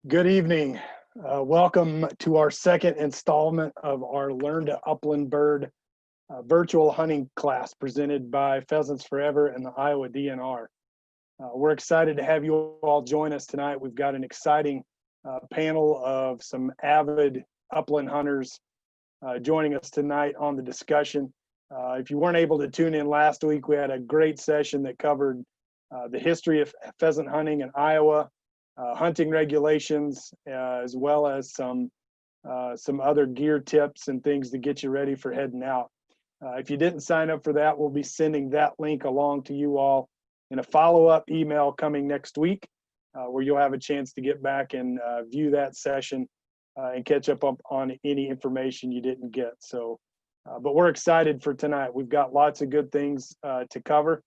Good evening. Welcome to our second installment of our Learn to Upland Bird virtual hunting class presented by Pheasants Forever and the Iowa DNR. We're excited to have you all join us tonight. We've got an exciting panel of some avid upland hunters joining us tonight on the discussion. If you weren't able to tune in last week, we had a great session that covered the history of pheasant hunting in Iowa, hunting regulations, as well as some other gear tips and things to get you ready for heading out. If you didn't sign up for that, we'll be sending that link along to you all in a follow-up email coming next week, where you'll have a chance to get back and view that session and catch up on any information you didn't get. So, but we're excited for tonight. We've got lots of good things to cover.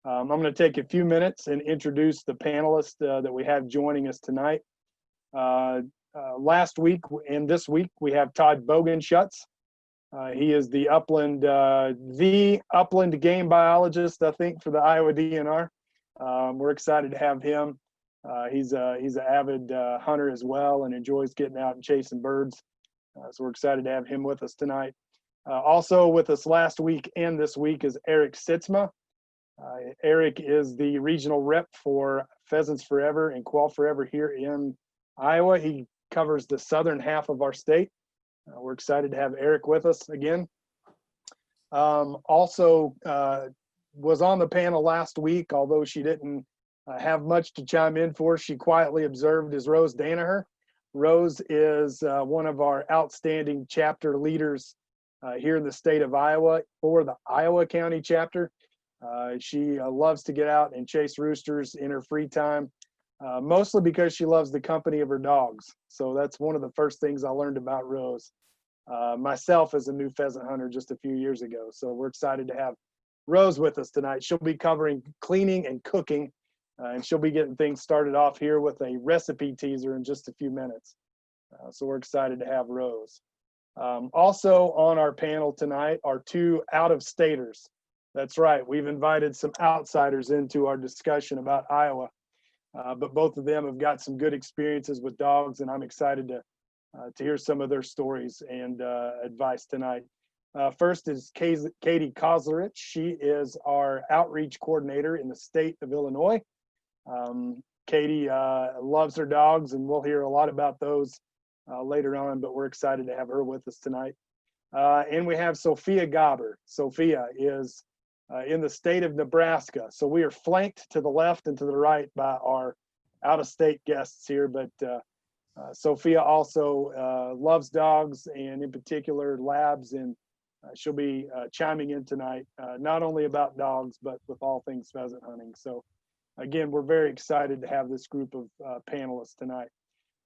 I'm going to take a few minutes and introduce the panelists that we have joining us tonight. Last week and this week, we have Todd Bogenschutz. He is the Upland game biologist, I think, for the Iowa DNR. We're excited to have him. He's an avid hunter as well and enjoys getting out and chasing birds. So we're excited to have him with us tonight. Also with us last week and this week is Eric Sitzma. Eric is the regional rep for Pheasants Forever and Quail Forever here in Iowa. He covers the southern half of our state. We're excited to have Eric with us again. Also was on the panel last week, although she didn't have much to chime in for. She quietly observed is Rose Danaher. Rose is one of our outstanding chapter leaders here in the state of Iowa for the Iowa County chapter. She loves to get out and chase roosters in her free time, mostly because she loves the company of her dogs. So that's one of the first things I learned about Rose. Myself as a new pheasant hunter just a few years ago. So we're excited to have Rose with us tonight. She'll be covering cleaning and cooking, and she'll be getting things started off here with a recipe teaser in just a few minutes. So we're excited to have Rose. Also on our panel tonight are two out-of-staters. That's right, we've invited some outsiders into our discussion about Iowa, but both of them have got some good experiences with dogs, and I'm excited to hear some of their stories and advice tonight. First is Katie Koslera. She is our outreach coordinator in the state of Illinois. Katie loves her dogs, and we'll hear a lot about those later on, but we're excited to have her with us tonight. And we have Sophia Gaber. Sophia is in the state of Nebraska. So we are flanked to the left and to the right by our out-of-state guests here, but Sophia also loves dogs, and in particular labs, and she'll be chiming in tonight, not only about dogs, but with all things pheasant hunting. So again, we're very excited to have this group of panelists tonight.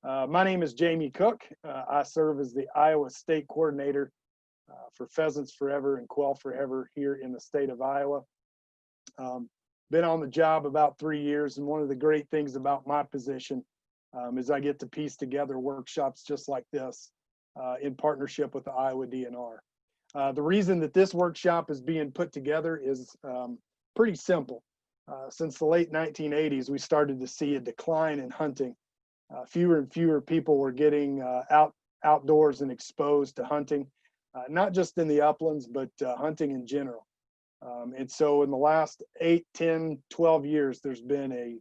My name is Jamie Cook. I serve as the Iowa State Coordinator for Pheasants Forever and Quail Forever here in the state of Iowa. Been on the job about 3 years, and one of the great things about my position is I get to piece together workshops just like this in partnership with the Iowa DNR. The reason that this workshop is being put together is pretty simple. Since the late 1980s, we started to see a decline in hunting. Fewer and fewer people were getting outdoors and exposed to hunting. Not just in the uplands, but hunting in general. And so in the last 8, 10, 12 years, there's been a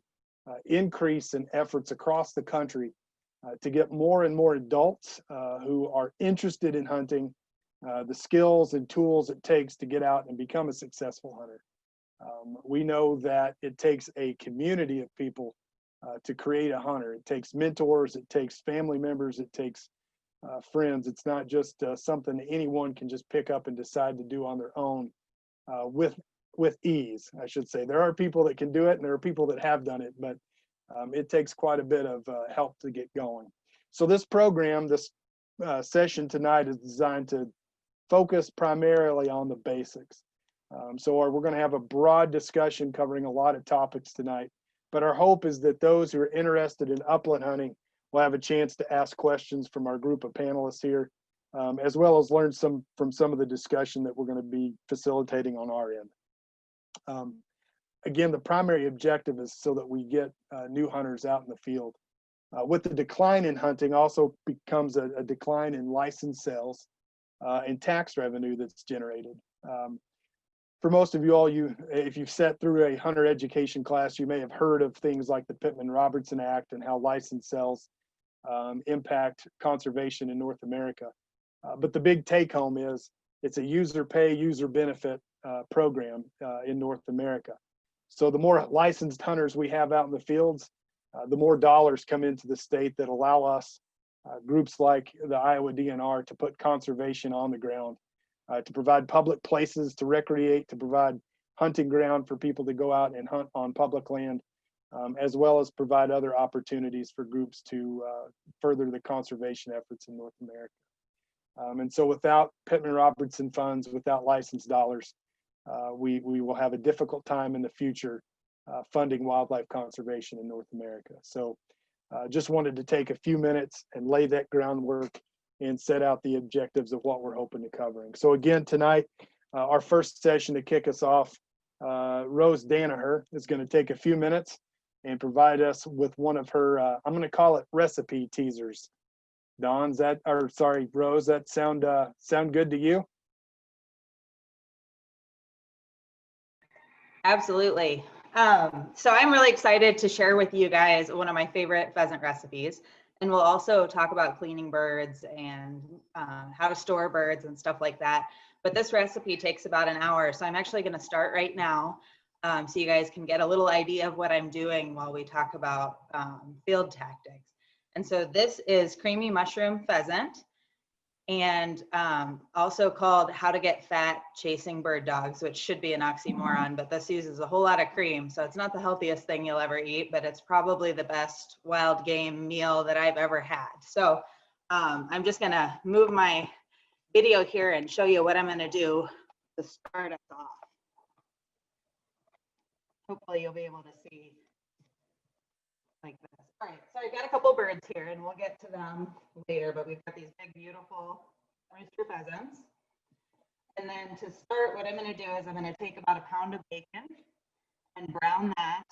increase in efforts across the country to get more and more adults who are interested in hunting, the skills and tools it takes to get out and become a successful hunter. We know that it takes a community of people to create a hunter. It takes mentors, it takes family members, it takes friends. It's not just something anyone can just pick up and decide to do on their own with ease, I should say. There are people that can do it, and there are people that have done it, but it takes quite a bit of help to get going. So this program, this session tonight, is designed to focus primarily on the basics. So we're going to have a broad discussion covering a lot of topics tonight, but our hope is that those who are interested in upland hunting will have a chance to ask questions from our group of panelists here, as well as learn from some of the discussion that we're going to be facilitating on our end. Again, the primary objective is so that we get new hunters out in the field. With the decline in hunting also becomes a decline in license sales and tax revenue that's generated. For most of you all, if you've sat through a hunter education class, you may have heard of things like the Pittman-Robertson Act and how license sales impact conservation in North America. But the big take home is it's a user pay, user benefit program in North America. So the more licensed hunters we have out in the fields, the more dollars come into the state that allow us, groups like the Iowa DNR, to put conservation on the ground, to provide public places to recreate, to provide hunting ground for people to go out and hunt on public land, as well as provide other opportunities for groups to further the conservation efforts in North America. And so without Pittman-Robertson funds, without license dollars, we will have a difficult time in the future funding wildlife conservation in North America. So just wanted to take a few minutes and lay that groundwork and set out the objectives of what we're hoping to covering. So again, tonight, our first session to kick us off, Rose Danaher is going to take a few minutes and provide us with one of her, I'm going to call it recipe teasers. Rose, that sound good to you? Absolutely. So I'm really excited to share with you guys one of my favorite pheasant recipes. And we'll also talk about cleaning birds and how to store birds and stuff like that. But this recipe takes about an hour. So I'm actually going to start right now so you guys can get a little idea of what I'm doing while we talk about field tactics. And so this is creamy mushroom pheasant, and also called How to Get Fat Chasing Bird Dogs, which should be an oxymoron, but this uses a whole lot of cream. So it's not the healthiest thing you'll ever eat, but it's probably the best wild game meal that I've ever had. So I'm just gonna move my video here and show you what I'm gonna do to start us off. Hopefully you'll be able to see like this. All right, so I've got a couple birds here and we'll get to them later, but we've got these big, beautiful rooster pheasants. And then to start, what I'm going to do is I'm going to take about a pound of bacon and brown that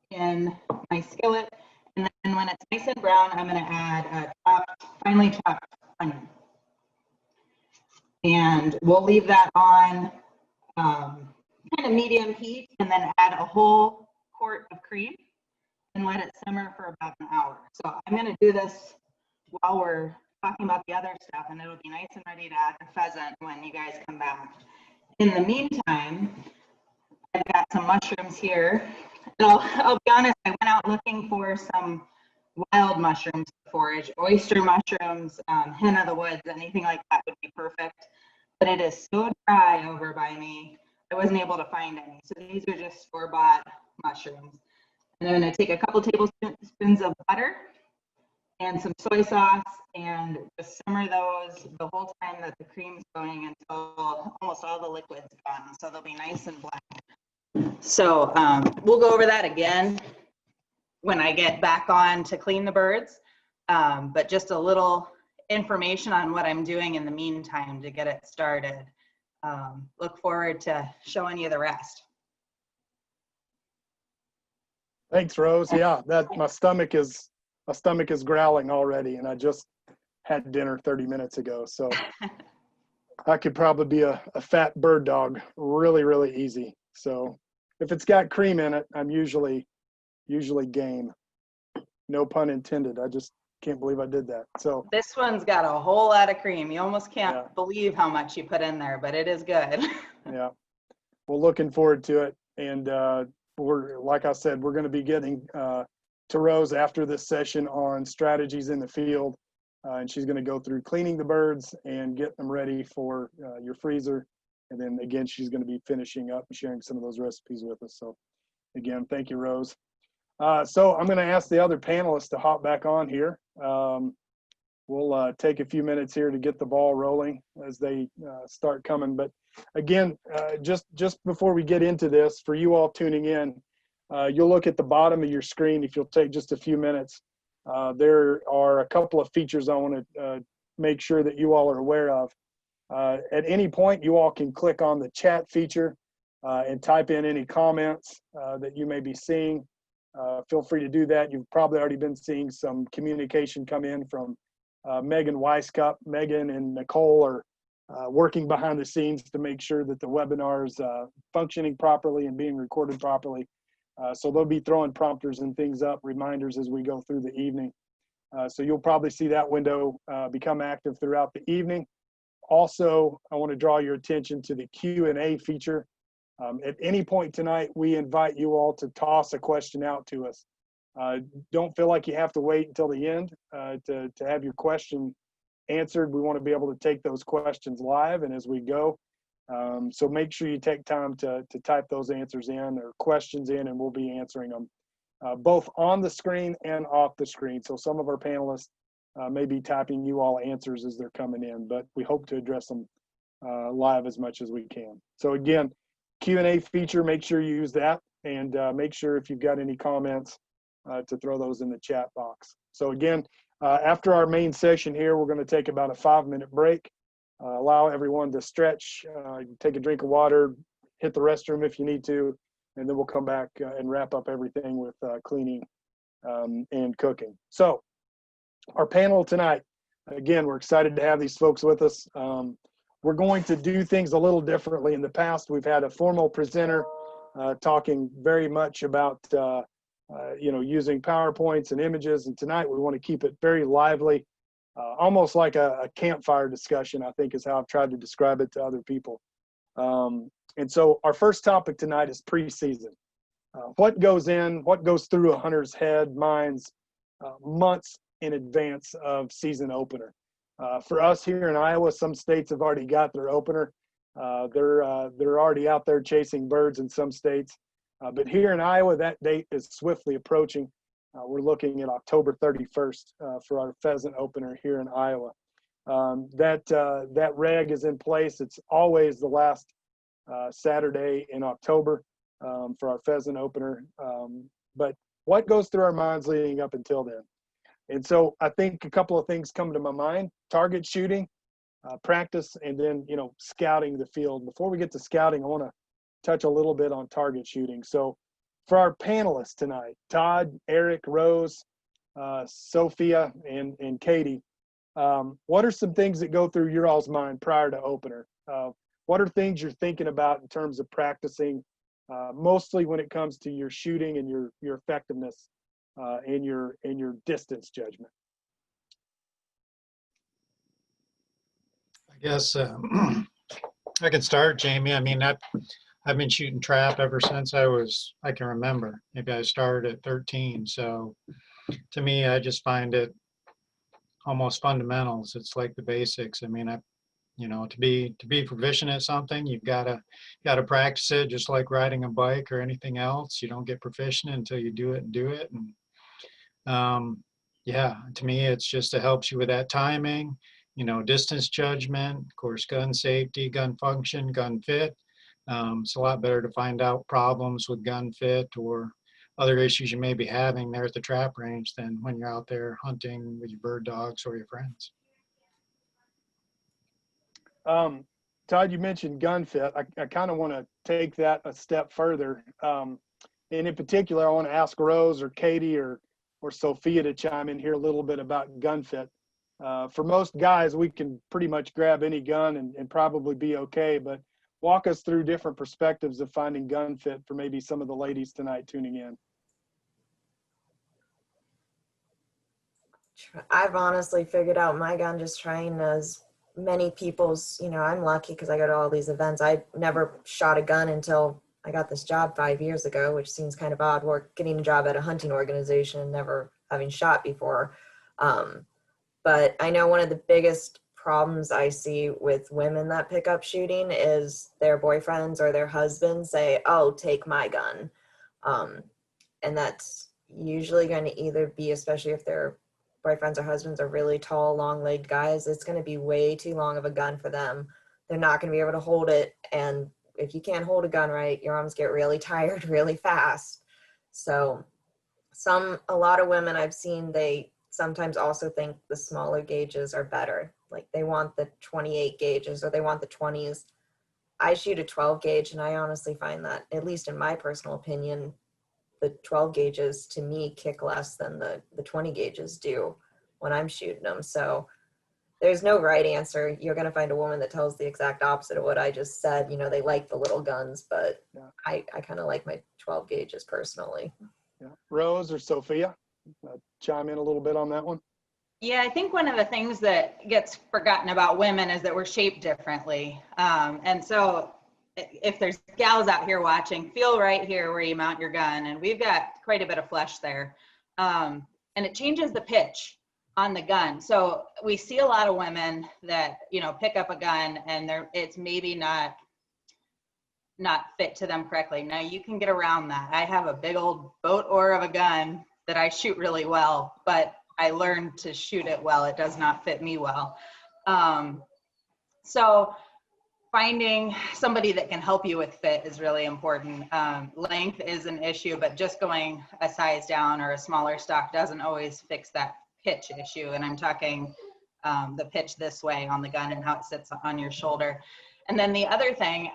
in my skillet. And then when it's nice and brown, I'm going to add a finely chopped onion. And we'll leave that on kind of medium heat and then add a whole quart of cream and let it simmer for about an hour. So I'm going to do this while we're talking about the other stuff, and it'll be nice and ready to add the pheasant when you guys come back. In the meantime, I've got some mushrooms here. And I'll be honest, I went out looking for some wild mushrooms to forage. Oyster mushrooms, hen of the woods, anything like that would be perfect. But it is so dry over by me, I wasn't able to find any. So these are just store-bought mushrooms. And I'm going to take a couple tablespoons of butter and some soy sauce and just simmer those the whole time that the cream's going until almost all the liquid's gone. So they'll be nice and black. So we'll go over that again when I get back on to clean the birds. But just a little information on what I'm doing in the meantime to get it started. Look forward to showing you the rest. Thanks, Rose. Yeah, my stomach is growling already, and I just had dinner 30 minutes ago, so I could probably be a fat bird dog really, really easy. So if it's got cream in it, I'm usually game. No pun intended. I just can't believe I did that. So this one's got a whole lot of cream. You almost can't believe how much you put in there, but it is good. Yeah. Well, looking forward to it, and like I said, we're going to be getting to Rose after this session on strategies in the field, and she's going to go through cleaning the birds and get them ready for your freezer, and then again she's going to be finishing up and sharing some of those recipes with us. So again, thank you, Rose. So I'm going to ask the other panelists to hop back on here. We'll take a few minutes here to get the ball rolling as they start coming. But again, just before we get into this, for you all tuning in, you'll look at the bottom of your screen. If you'll take just a few minutes, there are a couple of features I want to make sure that you all are aware of. At any point, you all can click on the chat feature and type in any comments that you may be seeing. feel free to do that. You've probably already been seeing some communication come in from Megan Weiskup. Megan and Nicole are working behind the scenes to make sure that the webinar is functioning properly and being recorded properly. So they'll be throwing prompters and things up, reminders as we go through the evening. So you'll probably see that window become active throughout the evening. Also, I want to draw your attention to the Q&A feature. At any point tonight, we invite you all to toss a question out to us. Don't feel like you have to wait until the end to have your question answered. We want to be able to take those questions live and as we go. So make sure you take time to type those answers in or questions in, and we'll be answering them both on the screen and off the screen. So some of our panelists may be typing you all answers as they're coming in, but we hope to address them live as much as we can. So again, Q&A feature, make sure you use that, and make sure if you've got any comments to throw those in the chat box. So again, after our main session here, we're going to take about a 5-minute break, allow everyone to stretch, take a drink of water, hit the restroom if you need to, and then we'll come back and wrap up everything with cleaning and cooking. So our panel tonight, again, we're excited to have these folks with us. We're going to do things a little differently. In the past, we've had a formal presenter talking very much about using PowerPoints and images, and tonight we want to keep it very lively, almost like a campfire discussion, I think is how I've tried to describe it to other people. And so our first topic tonight is preseason. What goes through a hunter's head, minds, months in advance of season opener. For us here in Iowa, some states have already got their opener. They're already out there chasing birds in some states. But here in Iowa, that date is swiftly approaching. We're looking at October 31st for our pheasant opener here in Iowa. That reg is in place. It's always the last Saturday in October for our pheasant opener. But what goes through our minds leading up until then? And so I think a couple of things come to my mind: target shooting, practice, and then, scouting the field. Before we get to scouting, I want to touch a little bit on target shooting. So for our panelists tonight, Todd, Eric, Rose, Sophia, and Katie, what are some things that go through your all's mind prior to opener? What are things you're thinking about in terms of practicing, mostly when it comes to your shooting and your effectiveness and your distance judgment? I guess I can start, Jamie. I mean, I've been shooting trap ever since I can remember. Maybe I started at 13. So to me, I just find it almost fundamentals. It's like the basics. I mean, to be proficient at something, you've got to practice it, just like riding a bike or anything else. You don't get proficient until you do it and do it. And yeah, to me, it's just, it helps you with that timing, distance judgment, of course, gun safety, gun function, gun fit. It's a lot better to find out problems with gun fit or other issues you may be having there at the trap range than when you're out there hunting with your bird dogs or your friends. Todd, you mentioned gun fit. I kind of want to take that a step further. And in particular, I want to ask Rose or Katie or Sophia to chime in here a little bit about gun fit. For most guys, we can pretty much grab any gun and probably be okay, but walk us through different perspectives of finding gun fit for maybe some of the ladies tonight tuning in. I've honestly figured out my gun just trying as many people's, I'm lucky because I go to all these events. I never shot a gun until I got this job 5 years ago, which seems kind of odd, getting a job at a hunting organization and never having shot before. But I know one of the biggest problems I see with women that pick up shooting is their boyfriends or their husbands say, "Oh, take my gun." And that's usually going to either be, especially if their boyfriends or husbands are really tall, long-legged guys, it's going to be way too long of a gun for them. They're not going to be able to hold it. And if you can't hold a gun right, your arms get really tired really fast. So a lot of women I've seen, they sometimes also think the smaller gauges are better. Like they want the 28 gauges or they want the 20s. I shoot a 12 gauge and I honestly find that, at least in my personal opinion, the 12 gauges to me kick less than the 20 gauges do when I'm shooting them. So there's no right answer. You're going to find a woman that tells the exact opposite of what I just said. You know, they like the little guns, but Yeah. I kind of like my 12 gauges personally. Yeah. Rose or Sophia, chime in a little bit on that one. Yeah, I think one of the things that gets forgotten about women is that we're shaped differently. And so if there's gals out here watching, feel right here where you mount your gun. And we've got quite a bit of flesh there. And it changes the pitch on the gun. So we see a lot of women that, you know, pick up a gun and it's maybe not fit to them correctly. Now you can get around that. I have a big old boat oar of a gun that I shoot really well, but I learned to shoot it well. It does not fit me well. So finding somebody that can help you with fit is really important. Length is an issue, but just going a size down or a smaller stock doesn't always fix that pitch issue. And I'm talking the pitch this way on the gun and how it sits on your shoulder. And then the other thing,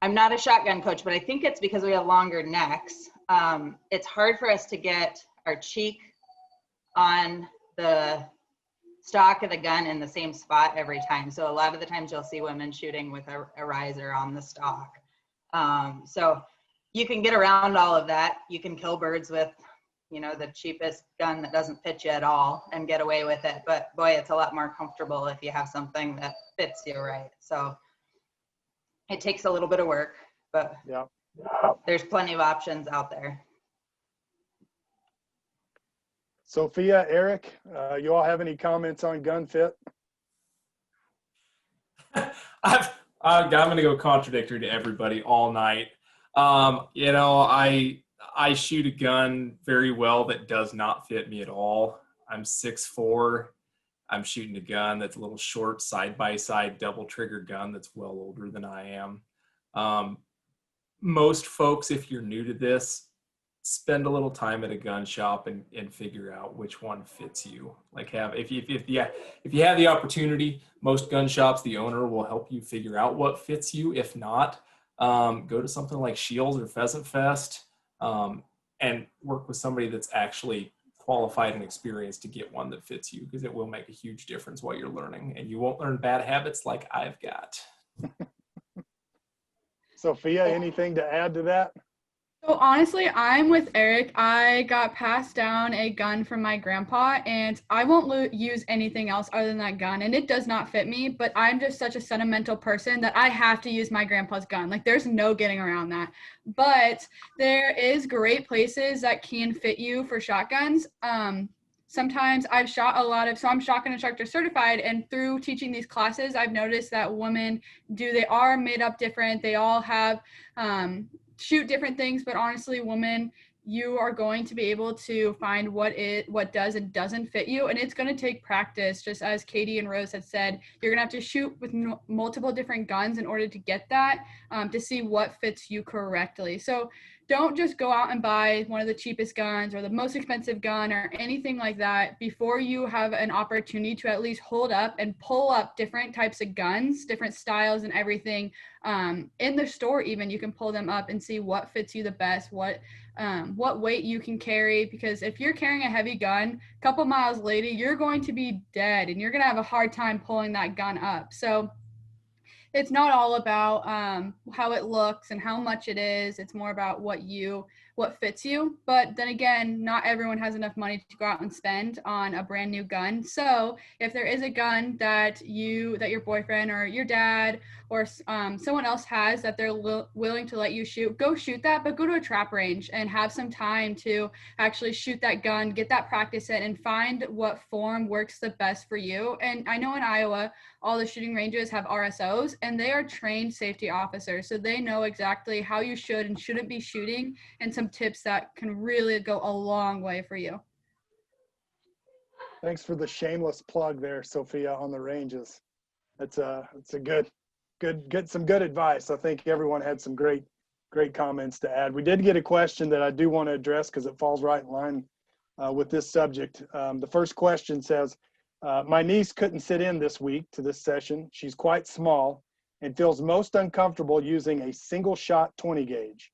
I'm not a shotgun coach, but I think it's because we have longer necks. It's hard for us to get our cheek on the stock of the gun in the same spot every time. So a lot of the times you'll see women shooting with a riser on the stock. So you can get around all of that. You can kill birds with, you know, the cheapest gun that doesn't fit you at all and get away with it. But boy, it's a lot more comfortable if you have something that fits you right. So it takes a little bit of work, but Yeah. there's plenty of options out there. Sophia, Eric, you all have any comments on gun fit? I'm going to go contradictory to everybody all night. You know, I shoot a gun very well that does not fit me at all. I'm 6'4". I'm shooting a gun that's a little short side-by-side double trigger gun that's well older than I am. Most folks, if you're new to this, spend a little time at a gun shop and figure out which one fits you. Like if you have the opportunity, most gun shops, the owner will help you figure out what fits you. If not, go to something like Shields or Pheasant Fest and work with somebody that's actually qualified and experienced to get one that fits you, because it will make a huge difference while you're learning, and you won't learn bad habits like I've got. Sophia, anything to add to that? So honestly, I'm with Eric. I got passed down a gun from my grandpa, and I won't use anything else other than that gun, and it does not fit me, but I'm just such a sentimental person that I have to use my grandpa's gun. Like, there's no getting around that. But there is great places that can fit you for shotguns. Sometimes I've shot so I'm shotgun instructor certified, and through teaching these classes, I've noticed that women they are made up different. They all have, shoot different things, but honestly, women, you are going to be able to find what does and doesn't fit you, and it's going to take practice. Just as Katie and Rose had said, you're going to have to shoot with multiple different guns in order to get that, to see what fits you correctly. So don't just go out and buy one of the cheapest guns or the most expensive gun or anything like that before you have an opportunity to at least hold up and pull up different types of guns, different styles and everything. In the store even, you can pull them up and see what fits you the best, what weight you can carry, because if you're carrying a heavy gun, a couple miles later, you're going to be dead and you're going to have a hard time pulling that gun up. So it's not all about how it looks and how much it is. It's more about what fits you. But then again, not everyone has enough money to go out and spend on a brand new gun. So if there is a gun that your boyfriend or your dad or someone else has that they're willing to let you shoot, go shoot that, but go to a trap range and have some time to actually shoot that gun, get that practice in, and find what form works the best for you. And I know in Iowa, all the shooting ranges have RSOs, and they are trained safety officers. So they know exactly how you should and shouldn't be shooting, and some tips that can really go a long way for you. Thanks for the shameless plug there, Sophia, on the ranges. It's a some good advice. I think everyone had some great comments to add. We did get a question that I do want to address because it falls right in line with this subject. The first question says, my niece couldn't sit in this week to this session. She's quite small and feels most uncomfortable using a single shot 20 gauge.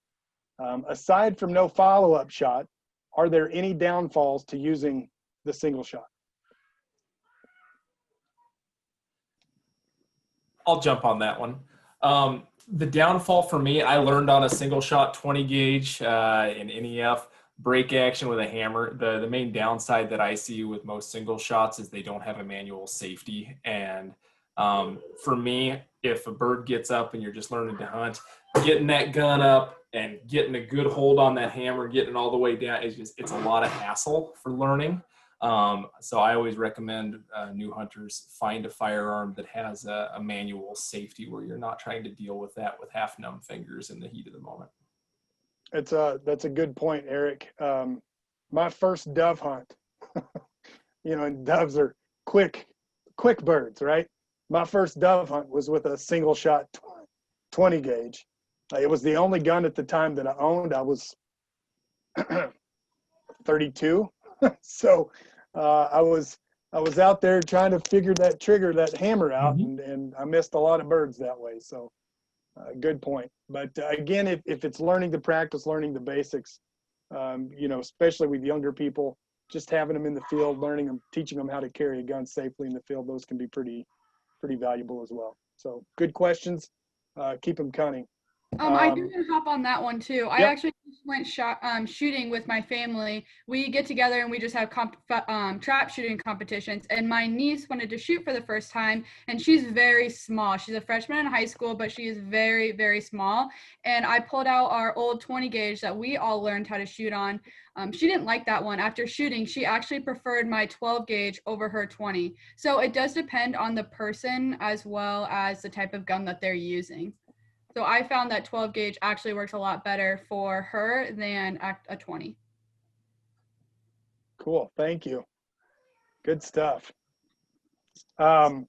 Aside from no follow-up shot, are there any downfalls to using the single shot? I'll jump on that one. The downfall for me, I learned on a single shot 20 gauge in NEF break action with a hammer. The main downside that I see with most single shots is they don't have a manual safety. And for me, if a bird gets up and you're just learning to hunt, getting that gun up and getting a good hold on that hammer, getting it all the way down, it's a lot of hassle for learning. So I always recommend new hunters find a firearm that has a manual safety where you're not trying to deal with that with half numb fingers in the heat of the moment. That's a good point, Eric. My first dove hunt, and doves are quick birds, right? My first dove hunt was with a single shot 20 gauge. It was the only gun at the time that I owned. I was 32. So I was out there trying to figure that hammer out, and I missed a lot of birds that way. So good point. But again, if it's learning the practice, learning the basics, especially with younger people, just having them in the field, learning them, teaching them how to carry a gun safely in the field, those can be pretty valuable as well. So good questions. Keep them coming. I do want to hop on that one too. I Yep. actually just went shooting with my family. We get together and we just have trap shooting competitions. And my niece wanted to shoot for the first time, and she's very small. She's a freshman in high school, but she is very, very small. And I pulled out our old 20 gauge that we all learned how to shoot on. She didn't like that one. After shooting, she actually preferred my 12 gauge over her 20. So it does depend on the person as well as the type of gun that they're using. So I found that 12 gauge actually works a lot better for her than a 20. Cool. Thank you. Good stuff. So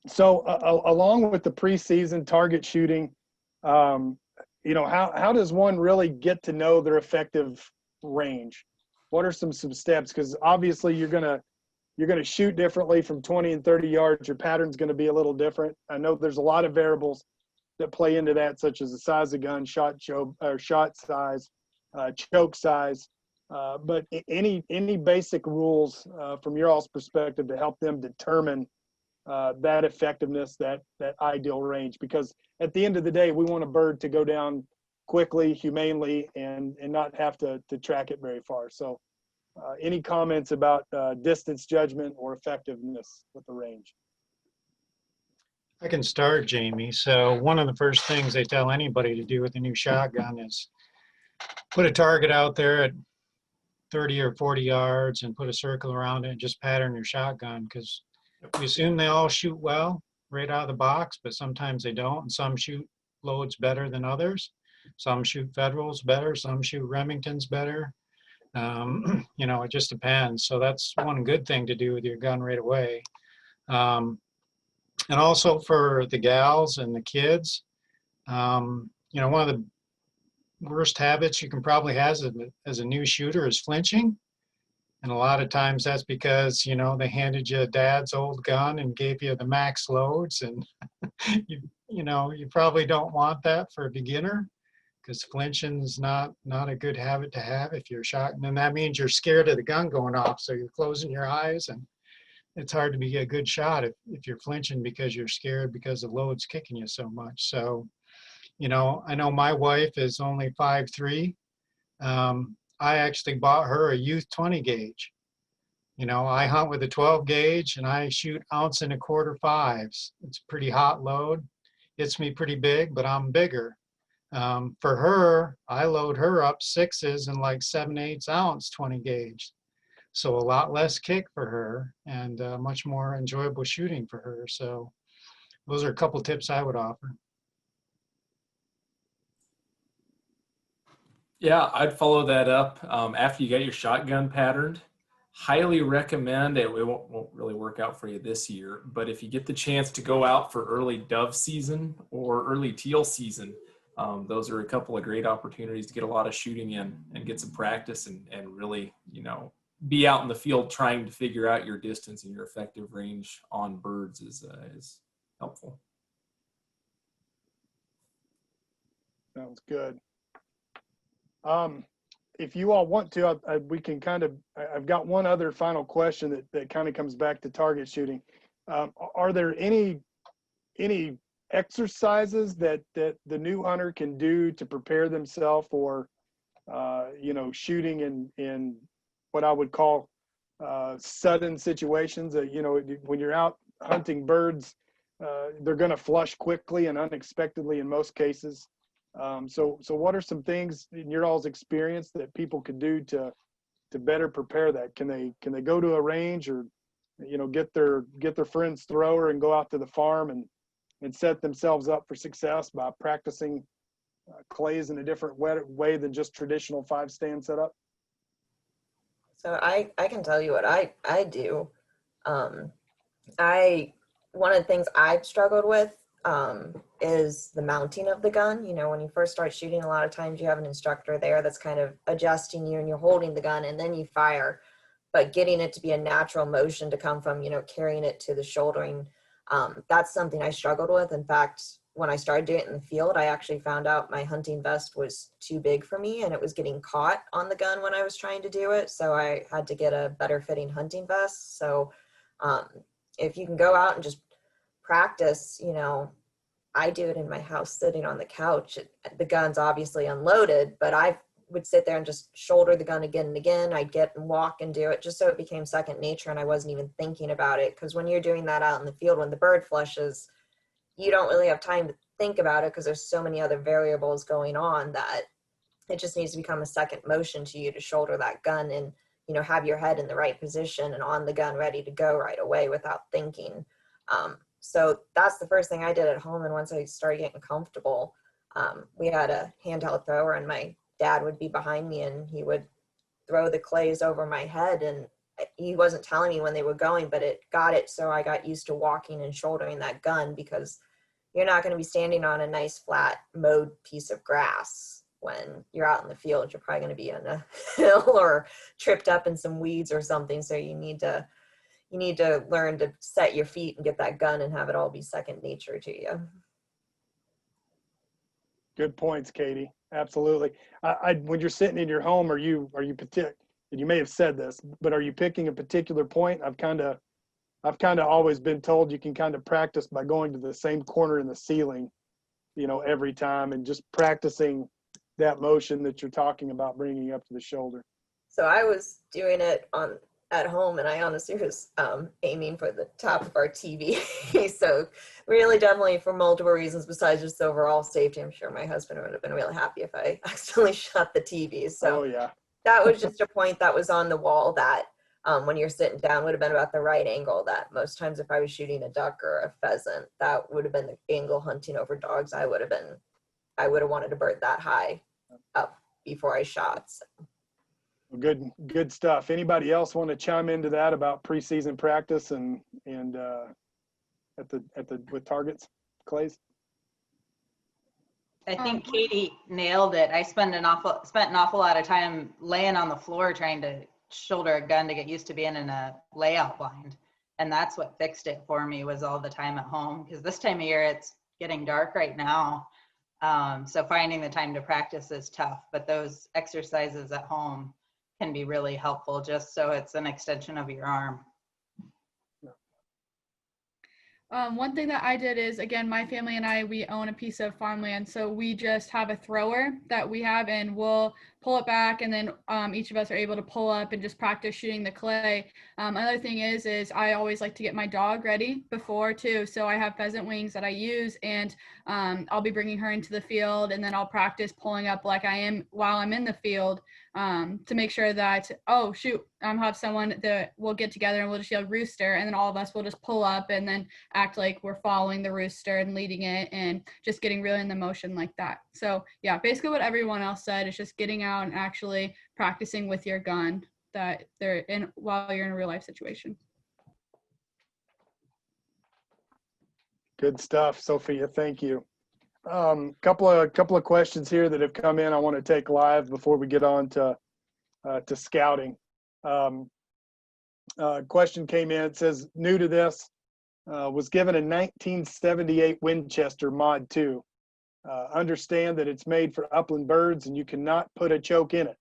along with the preseason target shooting, how does one really get to know their effective range? What are some steps? Because obviously you're gonna shoot differently from 20 and 30 yards. Your pattern's going to be a little different. I know there's a lot of variables that play into that, such as the size of gun, shot size, choke size, but any basic rules from your all's perspective to help them determine that effectiveness, that ideal range. Because at the end of the day, we want a bird to go down quickly, humanely, and not have to track it very far. So any comments about distance judgment or effectiveness with the range? I can start, Jamie. So one of the first things they tell anybody to do with a new shotgun is put a target out there at 30 or 40 yards and put a circle around it and just pattern your shotgun, because we assume they all shoot well right out of the box, but sometimes they don't. And some shoot loads better than others. Some shoot Federals better. Some shoot Remingtons better. It just depends. So that's one good thing to do with your gun right away. And also for the gals and the kids, one of the worst habits you can probably have as a new shooter is flinching. And a lot of times that's because, they handed you dad's old gun and gave you the max loads. And, you probably don't want that for a beginner, because flinching is not a good habit to have if you're shot. And that means you're scared of the gun going off. So you're closing your eyes, and it's hard to be a good shot if you're flinching because you're scared because the load's kicking you so much. So, I know my wife is only 5'3". I actually bought her a youth 20 gauge. I hunt with a 12 gauge and I shoot 1 1/4 5s. It's a pretty hot load. Hits me pretty big, but I'm bigger. For her, I load her up 6s and like 7/8 ounce 20 gauge. So a lot less kick for her and much more enjoyable shooting for her. So those are a couple tips I would offer. Yeah, I'd follow that up after you get your shotgun patterned. Highly recommend it. It won't really work out for you this year, but if you get the chance to go out for early dove season or early teal season, those are a couple of great opportunities to get a lot of shooting in and get some practice and really, be out in the field trying to figure out your distance and your effective range on birds is helpful. Sounds good. If you all want to, we can kind of, I've got one other final question that kind of comes back to target shooting. Are there any exercises that the new hunter can do to prepare themselves for, shooting in what I would call sudden situations? When you're out hunting birds, they're going to flush quickly and unexpectedly in most cases. So what are some things in your all's experience that people could do to better prepare that? Can they go to a range, or get their friend's thrower and go out to the farm and set themselves up for success by practicing clays in a different way than just traditional 5-stand setup? So I can tell you what I do. One of the things I've struggled with is the mounting of the gun. When you first start shooting, a lot of times you have an instructor there that's kind of adjusting you, and you're holding the gun and then you fire. But getting it to be a natural motion to come from, carrying it to the shouldering, that's something I struggled with. In fact, when I started doing it in the field, I actually found out my hunting vest was too big for me, and it was getting caught on the gun when I was trying to do it. So I had to get a better fitting hunting vest. So if you can go out and just practice, I do it in my house sitting on the couch. The gun's obviously unloaded, but I would sit there and just shoulder the gun again and again. I'd get and walk and do it just so it became second nature, and I wasn't even thinking about it. Because when you're doing that out in the field, when the bird flushes, you don't really have time to think about it because there's so many other variables going on that it just needs to become a second motion to you to shoulder that gun and, have your head in the right position and on the gun ready to go right away without thinking. So that's the first thing I did at home. And once I started getting comfortable, we had a handheld thrower, and my dad would be behind me and he would throw the clays over my head, and he wasn't telling me when they were going, but it got it. So I got used to walking and shouldering that gun, because you're not going to be standing on a nice flat mowed piece of grass. When you're out in the field, you're probably going to be on a hill or tripped up in some weeds or something. So you need to learn to set your feet and get that gun and have it all be second nature to you. Good points, Katie. Absolutely. When you're sitting in your home, are you and you may have said this, but are you picking a particular point? I've kind of always been told you can kind of practice by going to the same corner in the ceiling, every time, and just practicing that motion that you're talking about bringing up to the shoulder. So I was doing it at home, and I honestly was aiming for the top of our TV. So really, definitely for multiple reasons besides just overall safety. I'm sure my husband would have been really happy if I accidentally shut the TV. So oh yeah, that was just a point that was on the wall that when you're sitting down would have been about the right angle. That most times if I was shooting a duck or a pheasant, that would have been the angle hunting over dogs. I would have wanted a bird that high up before I shot. So. Good stuff. Anybody else want to chime into that about preseason practice and with targets, clays? I think Katie nailed it. I spent an awful lot of time laying on the floor trying to shoulder a gun to get used to being in a layout blind. And that's what fixed it for me, was all the time at home. Because this time of year, it's getting dark right now. So finding the time to practice is tough, but those exercises at home can be really helpful, just so it's an extension of your arm. One thing that I did is, again, my family and we own a piece of farmland. So we just have a thrower that we have, and we'll pull it back, and then each of us are able to pull up and just practice shooting the clay. Another thing is I always like to get my dog ready before too. So I have pheasant wings that I use, and I'll be bringing her into the field, and then I'll practice pulling up like I am while I'm in the field, to make sure that, oh shoot, have someone that we'll get together and we'll just yell rooster, and then all of us will just pull up and then act like we're following the rooster and leading it, and just getting really in the motion like that. So yeah, basically what everyone else said is just getting out and actually practicing with your gun that they're in while you're in a real life situation. Good stuff, Sophia. Thank you. Couple of questions here that have come in I want to take live before we get on to scouting. Question came in. It says, new to this, was given a 1978 Winchester Mod 2. Understand that it's made for upland birds and you cannot put a choke in it.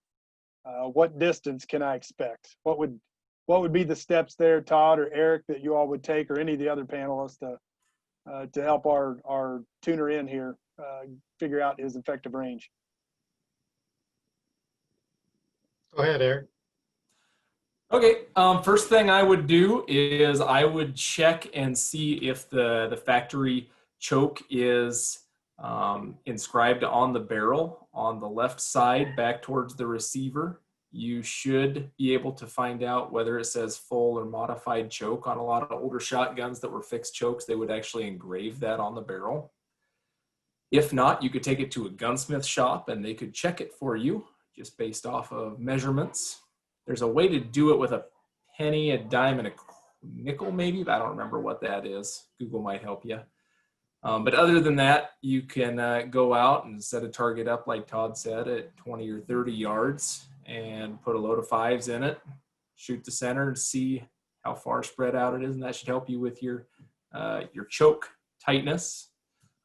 What distance can I expect? What would be the steps there, Todd or Eric, that you all would take, or any of the other panelists to help our tuner in here figure out his effective range? Go ahead, Eric. Okay, first thing I would do is I would check and see if the factory choke is inscribed on the barrel on the left side back towards the receiver. You should be able to find out whether it says full or modified choke. On a lot of older shotguns that were fixed chokes, they would actually engrave that on the barrel. If not, you could take it to a gunsmith shop and they could check it for you just based off of measurements. There's a way to do it with a penny, a dime, and a nickel maybe, but I don't remember what that is. Google might help you. But other than that, you can go out and set a target up, like Todd said, at 20 or 30 yards and put a load of 5s in it, shoot the center and see how far spread out it is, and that should help you with your choke tightness.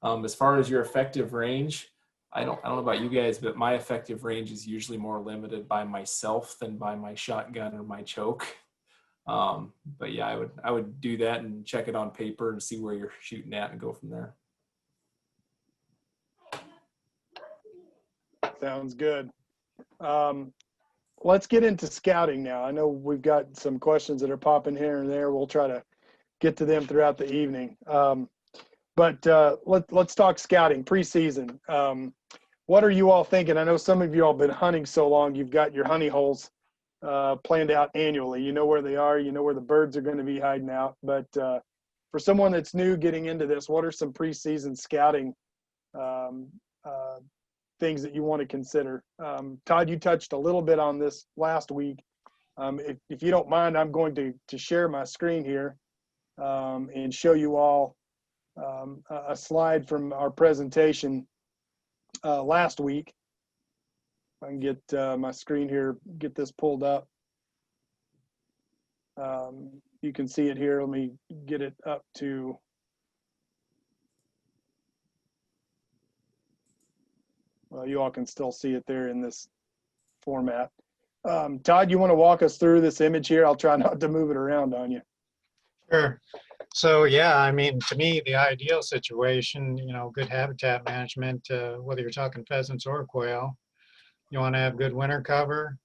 As far as your effective range, I don't know about you guys, but my effective range is usually more limited by myself than by my shotgun or my choke. But yeah, I would do that and check it on paper and see where you're shooting at and go from there. Sounds good. Let's get into scouting now. I know we've got some questions that are popping here and there. We'll try to get to them throughout the evening. But let's talk scouting, preseason. What are you all thinking? I know some of you all been hunting so long, you've got your honey holes planned out annually. You know where they are, you know where the birds are going to be hiding out. But for someone that's new getting into this, what are some preseason scouting things that you want to consider? Todd, you touched a little bit on this last week. If you don't mind, I'm going to share my screen here and show you all a slide from our presentation last week. If I can get my screen here, get this pulled up. You can see it here. Let me get it up to. Well, you all can still see it there in this format. Todd, you want to walk us through this image here? I'll try not to move it around on you. Sure. So yeah, I mean, to me, the ideal situation, you know, good habitat management, whether you're talking pheasants or quail, you want to have good winter cover.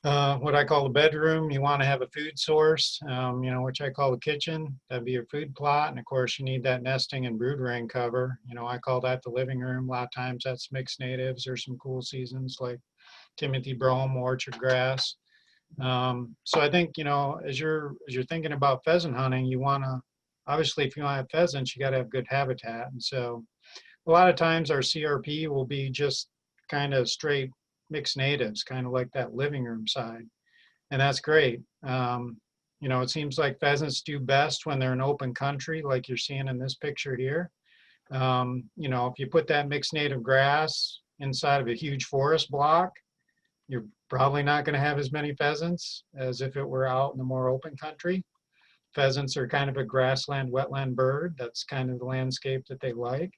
What I call the bedroom, you want to have a food source, you know, which I call the kitchen. That'd be your food plot. And of course, you need that nesting and brood ring cover. You know, I call that the living room. A lot of times that's mixed natives or some cool seasons like Timothy brome, orchard grass. So I think, you know, as you're thinking about pheasant hunting, you want to, obviously, if you want to have pheasants, you got to have good habitat. And so a lot of times our CRP will be just kind of straight mixed natives, kind of like that living room side. And that's great. You know, it seems like pheasants do best when they're in open country, like you're seeing in this picture here. You know, if you put that mixed native grass inside of a huge forest block, you're probably not going to have as many pheasants as if it were out in the more open country. Pheasants are kind of a grassland, wetland bird. That's kind of the landscape that they like.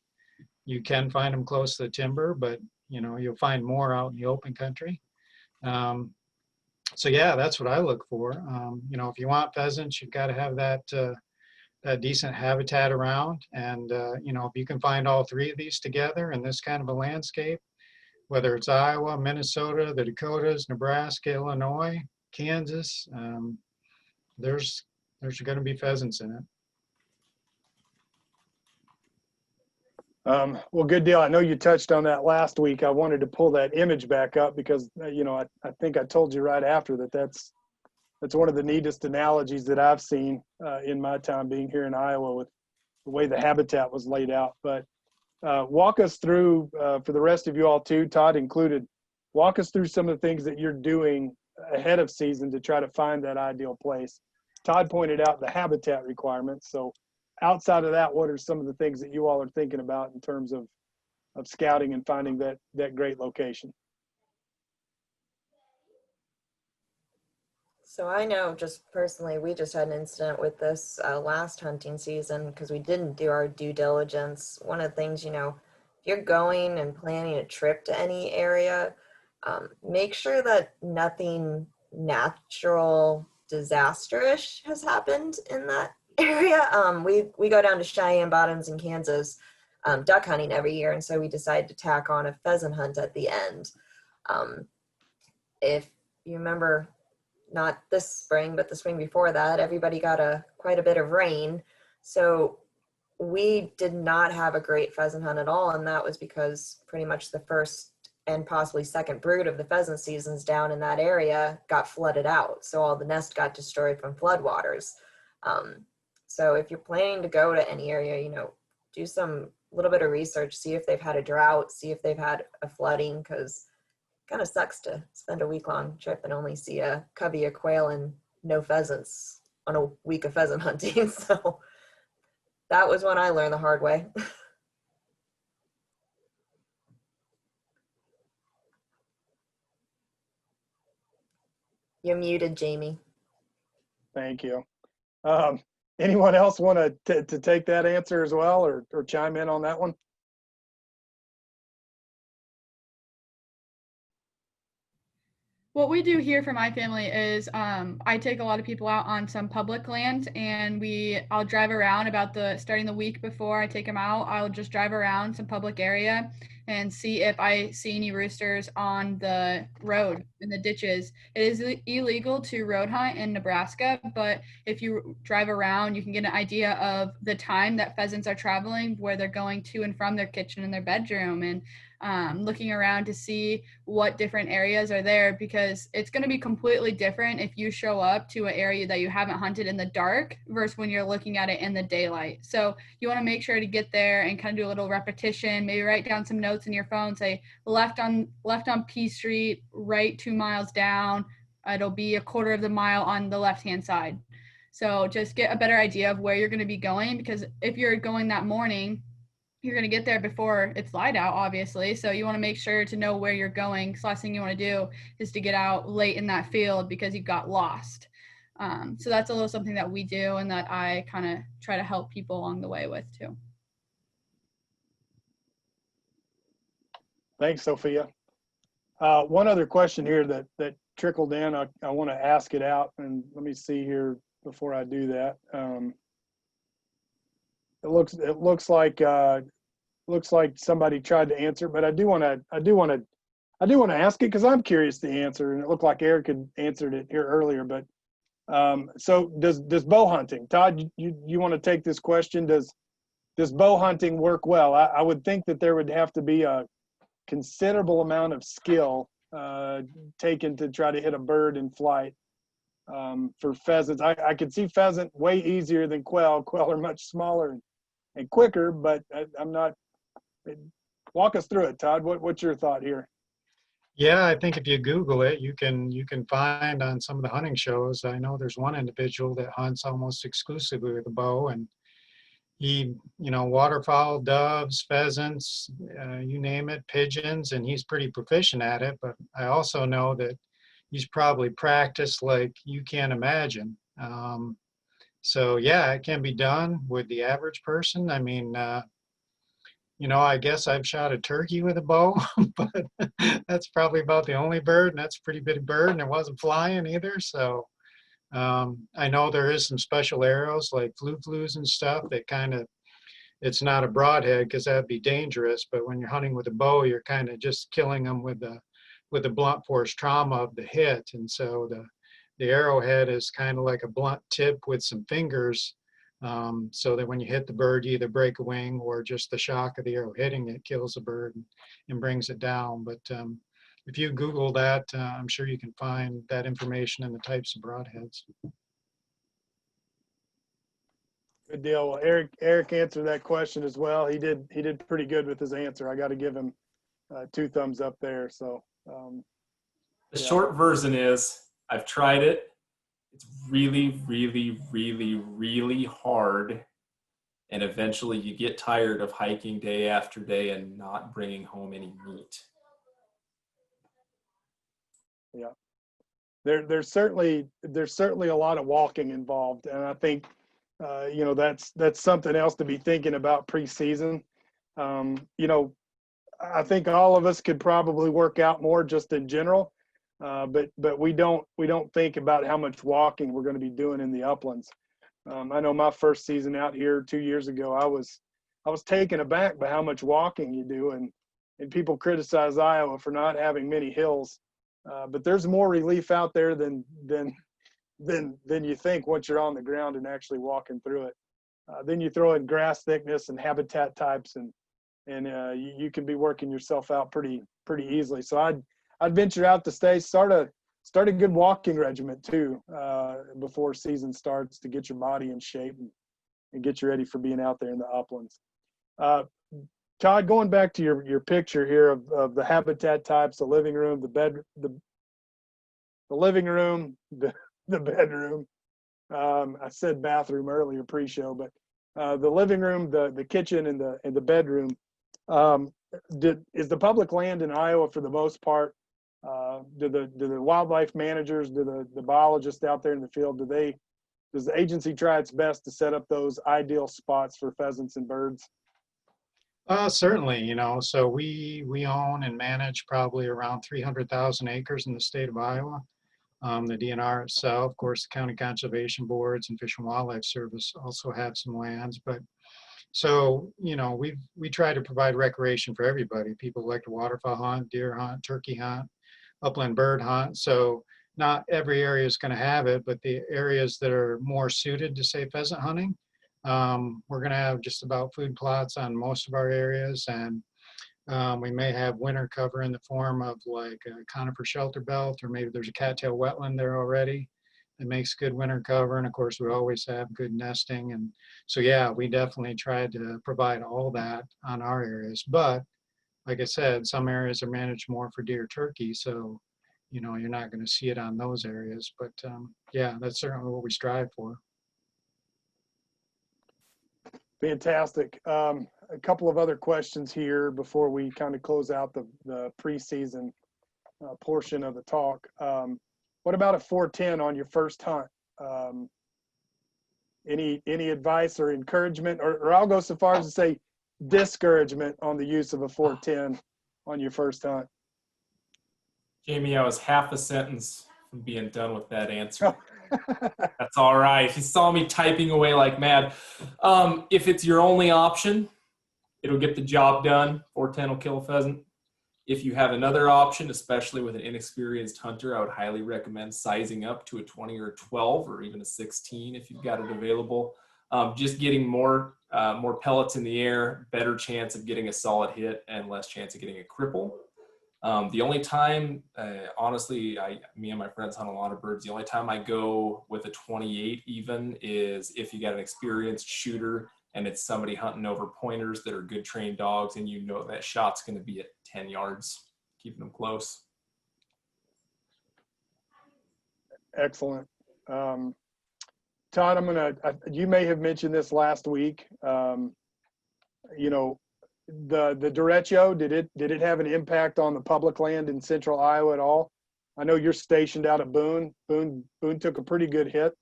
You can find them close to the timber, but you know, you'll find more out in the open country. So yeah, that's what I look for. You know, if you want pheasants, you've got to have that decent habitat around. And you know, if you can find all three of these together in this kind of a landscape, whether it's Iowa, Minnesota, the Dakotas, Nebraska, Illinois, Kansas, there's going to be pheasants in it. Well, good deal. I know you touched on that last week. I wanted to pull that image back up because, you know, I think I told you right after that's one of the neatest analogies that I've seen in my time being here in Iowa with the way the habitat was laid out. But walk us through, for the rest of you all too, Todd included, walk us through some of the things that you're doing ahead of season to try to find that ideal place. Todd pointed out the habitat requirements. So outside of that, what are some of the things that you all are thinking about in terms of scouting and finding that great location? So I know just personally, we just had an incident with this last hunting season because we didn't do our due diligence. One of the things, you know, if you're going and planning a trip to any area, make sure that nothing natural disasterish has happened in that area. We go down to Cheyenne Bottoms in Kansas duck hunting every year, and so we decided to tack on a pheasant hunt at the end. If you remember, not this spring, but the spring before that, everybody got quite a bit of rain. So we did not have a great pheasant hunt at all, and that was because pretty much the first and possibly second brood of the pheasant seasons down in that area got flooded out. So all the nest got destroyed from floodwaters. So if you're planning to go to any area, you know, do some little bit of research, see if they've had a drought, see if they've had a flooding, because it kind of sucks to spend a week-long trip and only see a covey of quail and no pheasants on a week of pheasant hunting. So that was when I learned the hard way. You're muted, Jamie. Thank you. Anyone else want to take that answer as well, or chime in on that one? What we do here for my family is I take a lot of people out on some public land, and I'll drive around starting the week before I take them out. I'll just drive around some public area and see if I see any roosters on the road in the ditches. It is illegal to road hunt in Nebraska, but if you drive around, you can get an idea of the time that pheasants are traveling, where they're going to and from their kitchen and their bedroom, and looking around to see what different areas are there, because it's going to be completely different if you show up to an area that you haven't hunted in the dark versus when you're looking at it in the daylight. So you want to make sure to get there and kind of do a little repetition, maybe write down some notes in your phone, say left on P Street, right 2 miles down, it'll be a quarter of the mile on the left hand side. So just get a better idea of where you're going to be going, because if you're going that morning, you're going to get there before it's light out, obviously. So you want to make sure to know where you're going. So last thing you want to do is to get out late in that field because you got lost. So that's a little something that we do and that I kind of try to help people along the way with too. Thanks, Sophia. One other question here that trickled in. I want to ask it out, and let me see here before I do that. It looks like somebody tried to answer, but I do want to ask it because I'm curious to answer, and it looked like Eric had answered it here earlier. But so does bow hunting? Todd, you want to take this question? Does bow hunting work well? I would think that there would have to be a considerable amount of skill taken to try to hit a bird in flight. For pheasants, I could see pheasant way easier than quail. Quail are much smaller and quicker, but I'm not. Walk us through it, Todd. What's your thought here? Yeah, I think if you Google it, you can find on some of the hunting shows. I know there's one individual that hunts almost exclusively with a bow, and he, waterfowl, doves, pheasants, you name it, pigeons, and he's pretty proficient at it. But I also know that he's probably practiced like you can't imagine. So yeah, it can be done with the average person. I mean, I guess I've shot a turkey with a bow, but that's probably about the only bird, and that's a pretty big bird, and it wasn't flying either. So I know there is some special arrows like flu-flus and stuff that it's not a broadhead because that'd be dangerous, but when you're hunting with a bow, you're kind of just killing them with the blunt force trauma of the hit. And so the arrowhead is kind of like a blunt tip with some fingers, so that when you hit the bird, you either break a wing or just the shock of the arrow hitting it kills the bird and brings it down. But if you Google that, I'm sure you can find that information and the types of broadheads. Good deal. Well, Eric answered that question as well. He did pretty good with his answer. I got to give him 2 thumbs up there. So The yeah. short version is I've tried it. It's really, really, really, really hard. And eventually you get tired of hiking day after day and not bringing home any meat. Yeah. There's certainly a lot of walking involved. And I think, that's something else to be thinking about preseason. I think all of us could probably work out more just in general, but we don't think about how much walking we're going to be doing in the uplands. I know my first season out here 2 years ago, I was taken aback by how much walking you do, and people criticize Iowa for not having many hills, but there's more relief out there than you think once you're on the ground and actually walking through it. Then you throw in grass thickness and habitat types, and you can be working yourself out pretty easily. So I'd venture out to start a good walking regimen too before season starts to get your body in shape and get you ready for being out there in the uplands. Todd, going back to your picture here of the habitat types, the living room, the living room, the bedroom. I said bathroom earlier pre-show, but the living room, the kitchen, and the bedroom. Is the public land in Iowa for the most part? Do the wildlife managers, do the biologists out there in the field, does the agency try its best to set up those ideal spots for pheasants and birds? Certainly, you know, so we own and manage probably around 300,000 acres in the state of Iowa. The DNR itself, of course, the county conservation boards and Fish and Wildlife Service also have some lands, but so, you know, we try to provide recreation for everybody. People like to waterfowl hunt, deer hunt, turkey hunt, upland bird hunt. So not every area is going to have it, but the areas that are more suited to, say, pheasant hunting, we're going to have just about food plots on most of our areas, and we may have winter cover in the form of like a conifer shelter belt, or maybe there's a cattail wetland there already that makes good winter cover. And of course, we always have good nesting. And so, yeah, we definitely try to provide all that on our areas. But like I said, some areas are managed more for deer, turkey. So, you know, you're not going to see it on those areas. But yeah, that's certainly what we strive for. Fantastic. A couple of other questions here before we kind of close out the preseason portion of the talk. What about a 410 on your first hunt? Any advice or encouragement, or I'll go so far as to say discouragement on the use of a 410 on your first hunt? Jamie, I was half a sentence from being done with that answer. That's all right. You saw me typing away like mad. If it's your only option, it'll get the job done. 410 will kill a pheasant. If you have another option, especially with an inexperienced hunter, I would highly recommend sizing up to a 20 or a 12 or even a 16 if you've got it available. Just getting more pellets in the air, better chance of getting a solid hit and less chance of getting a cripple. The only time, honestly, me and my friends hunt a lot of birds. The only time I go with a 28 even is if you got an experienced shooter and it's somebody hunting over pointers that are good trained dogs, and you know that shot's going to be at 10 yards, keeping them close. Excellent. Todd, you may have mentioned this last week. You know, the derecho, did it have an impact on the public land in central Iowa at all? I know you're stationed out at Boone. Boone took a pretty good hit,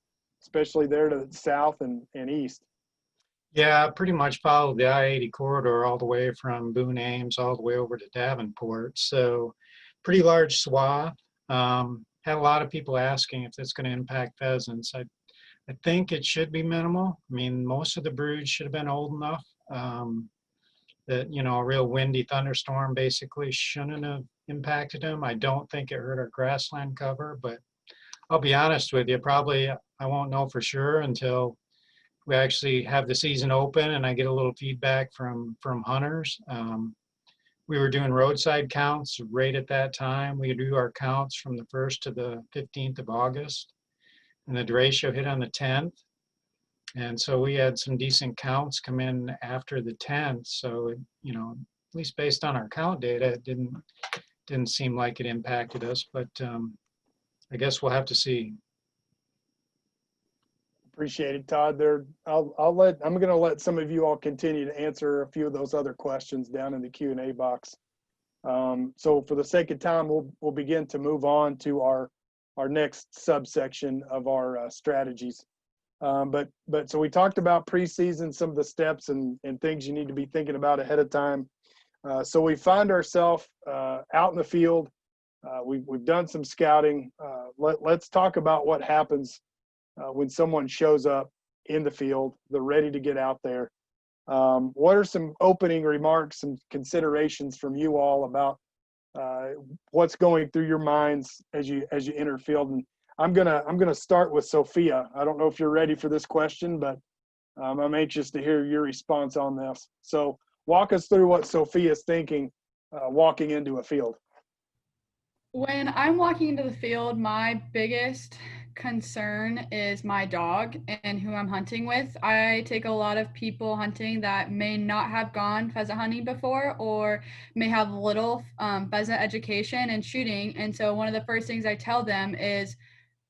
especially there to the south and east. Yeah, pretty much followed the I-80 corridor all the way from Boone Ames all the way over to Davenport. So pretty large swath. Had a lot of people asking if it's going to impact pheasants. I think it should be minimal. I mean, most of the broods should have been old enough that, you know, a real windy thunderstorm basically shouldn't have impacted them. I don't think it hurt our grassland cover, but I'll be honest with you, probably I won't know for sure until we actually have the season open and I get a little feedback from hunters. We were doing roadside counts right at that time. We do our counts from the 1st to the 15th of August, and the derecho hit on the 10th. And so we had some decent counts come in after the 10th. So, you know, at least based on our count data, it didn't seem like it impacted us, but I guess we'll have to see. Appreciate it, Todd. I'm going to let some of you all continue to answer a few of those other questions down in the Q&A box. So for the sake of time, we'll begin to move on to our next subsection of our strategies. But so we talked about preseason, some of the steps and things you need to be thinking about ahead of time. So we find ourselves out in the field. We've done some scouting. Let's talk about what happens when someone shows up in the field. They're ready to get out there. What are some opening remarks and considerations from you all about what's going through your minds as you enter field? And I'm gonna start with Sophia. I don't know if you're ready for this question, but I'm anxious to hear your response on this. So walk us through what Sophia's thinking walking into a field. When I'm walking into the field, my biggest concern is my dog and who I'm hunting with. I take a lot of people hunting that may not have gone pheasant hunting before or may have little pheasant education and shooting. And so one of the first things I tell them is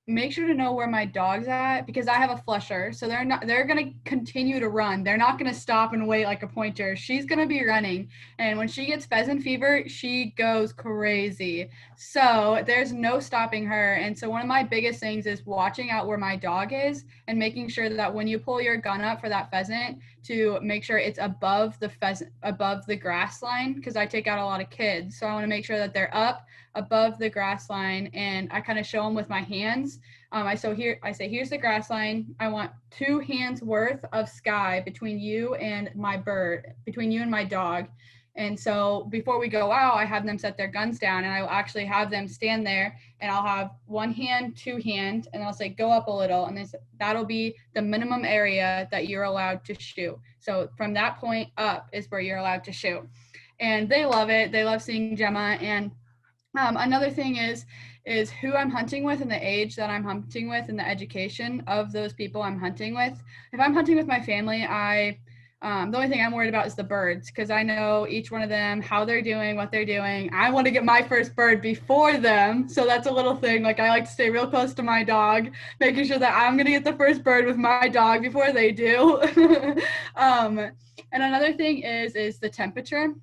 make sure to know where my dog's at, because I have a flusher. So they're going to continue to run. They're not going to stop and wait like a pointer. She's going to be running. And when she gets pheasant fever, she goes crazy. So there's no stopping her. And so one of my biggest things is watching out where my dog is and making sure that when you pull your gun up for that pheasant, to make sure it's above the grass line, because I take out a lot of kids. So I want to make sure that they're up above the grass line, and I kind of show them with my hands. I say, here's the grass line. I want 2 hands worth of sky between you and my bird, between you and my dog. And so before we go out, I have them set their guns down, and I will actually have them stand there, and I'll have 1 hand, 2 hands, and I'll say, go up a little. And that'll be the minimum area that you're allowed to shoot. So from that point up is where you're allowed to shoot. And they love it. They love seeing Gemma. And another thing is who I'm hunting with and the age that I'm hunting with and the education of those people I'm hunting with. If I'm hunting with my family, the only thing I'm worried about is the birds, because I know each one of them, how they're doing, what they're doing. I want to get my first bird before them. So that's a little thing. Like, I like to stay real close to my dog, making sure that I'm going to get the first bird with my dog before they do. And another thing is the temperature.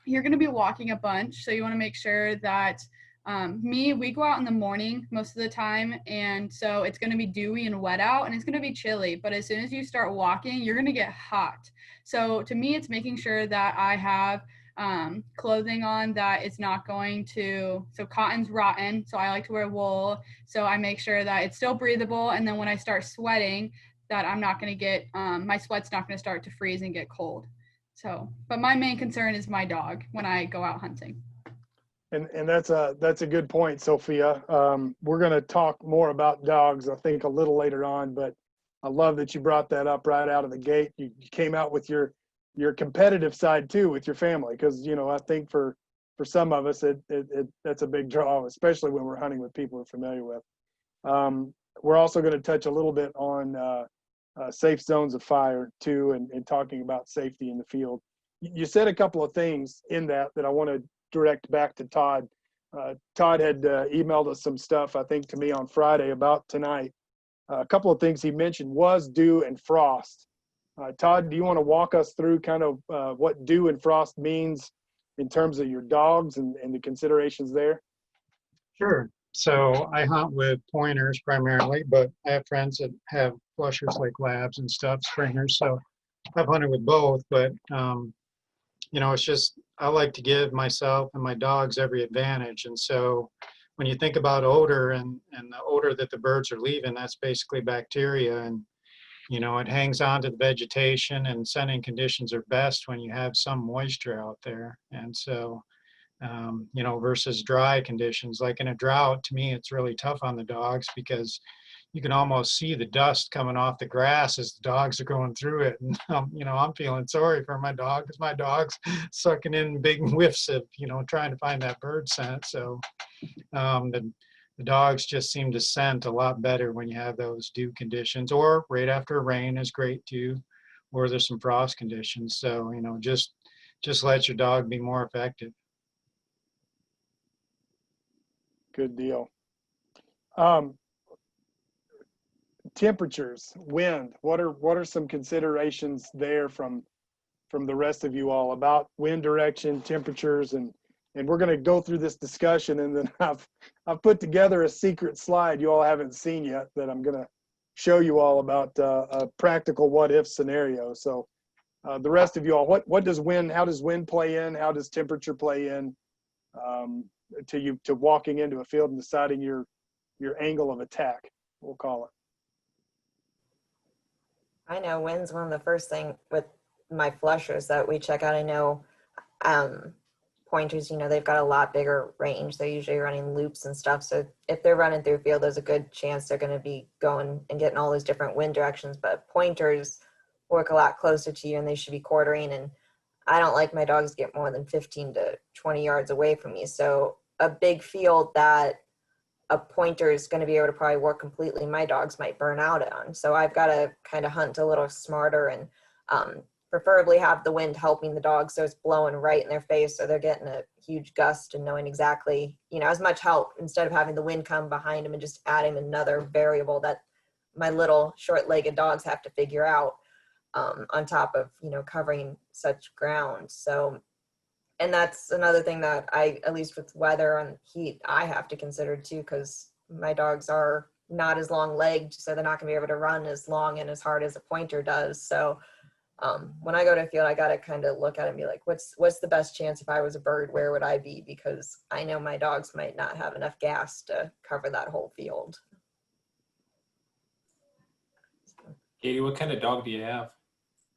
You're going to be walking a bunch, so you want to make sure that we go out in the morning most of the time, and so it's going to be dewy and wet out, and it's going to be chilly. But as soon as you start walking, you're going to get hot. So to me, it's making sure that I have clothing on that it's not going to, so cotton's rotten, so I like to wear wool. So I make sure that it's still breathable, and then when I start sweating, that I'm not going to get, my sweat's not going to start to freeze and get cold. So, but my main concern is my dog when I go out hunting. And that's a good point, Sophia. We're going to talk more about dogs, I think, a little later on, but I love that you brought that up right out of the gate. You came out with your competitive side too with your family, because I think for some of us that's a big draw, especially when we're hunting with people we're familiar with. We're also going to touch a little bit on safe zones of fire too, and talking about safety in the field. You said a couple of things in that I want to direct back to Todd. Todd had emailed us some stuff, I think, to me on Friday about tonight. A couple of things he mentioned was dew and frost. Todd, do you want to walk us through kind of what dew and frost means in terms of your dogs and the considerations there? Sure. So I hunt with pointers primarily, but I have friends that have flushers like labs and stuff, springers. So I've hunted with both, but it's just, I like to give myself and my dogs every advantage. And so when you think about odor and the odor that the birds are leaving, that's basically bacteria. And, it hangs on to the vegetation, and scenting conditions are best when you have some moisture out there. And so, versus dry conditions, like in a drought, to me, it's really tough on the dogs because you can almost see the dust coming off the grass as the dogs are going through it. And, I'm feeling sorry for my dog because my dog's sucking in big whiffs of, trying to find that bird scent. So the dogs just seem to scent a lot better when you have those dew conditions, or right after rain is great too, or there's some frost conditions. So, just let your dog be more effective. Good deal. Temperatures, wind, what are some considerations there from the rest of you all about wind direction, temperatures, and we're going to go through this discussion, and then I've put together a secret slide you all haven't seen yet that I'm going to show you all about a practical what if scenario. So The rest of you all, what does wind, how does wind play in? How does temperature play in to walking into a field and deciding your angle of attack, we'll call it? I know wind's one of the first thing with my flushers that we check out. I know pointers, they've got a lot bigger range. They're usually running loops and stuff. So if they're running through a field, there's a good chance they're going to be going and getting all those different wind directions. But pointers work a lot closer to you, and they should be quartering. And I don't like my dogs to get more than 15 to 20 yards away from me. So a big field that a pointer is going to be able to probably work completely, my dogs might burn out on. So I've got to kind of hunt a little smarter and preferably have the wind helping the dogs so it's blowing right in their face, so they're getting a huge gust and knowing exactly, as much help, instead of having the wind come behind them and just adding another variable that my little short-legged dogs have to figure out on top of, covering such ground. So, and that's another thing that at least with weather and heat, I have to consider too, because my dogs are not as long-legged, so they're not gonna be able to run as long and as hard as a pointer does. So when I go to a field, I got to kind of look at it and be like, what's the best chance if I was a bird, where would I be? Because I know my dogs might not have enough gas to cover that whole field. Katie, what kind of dog do you have?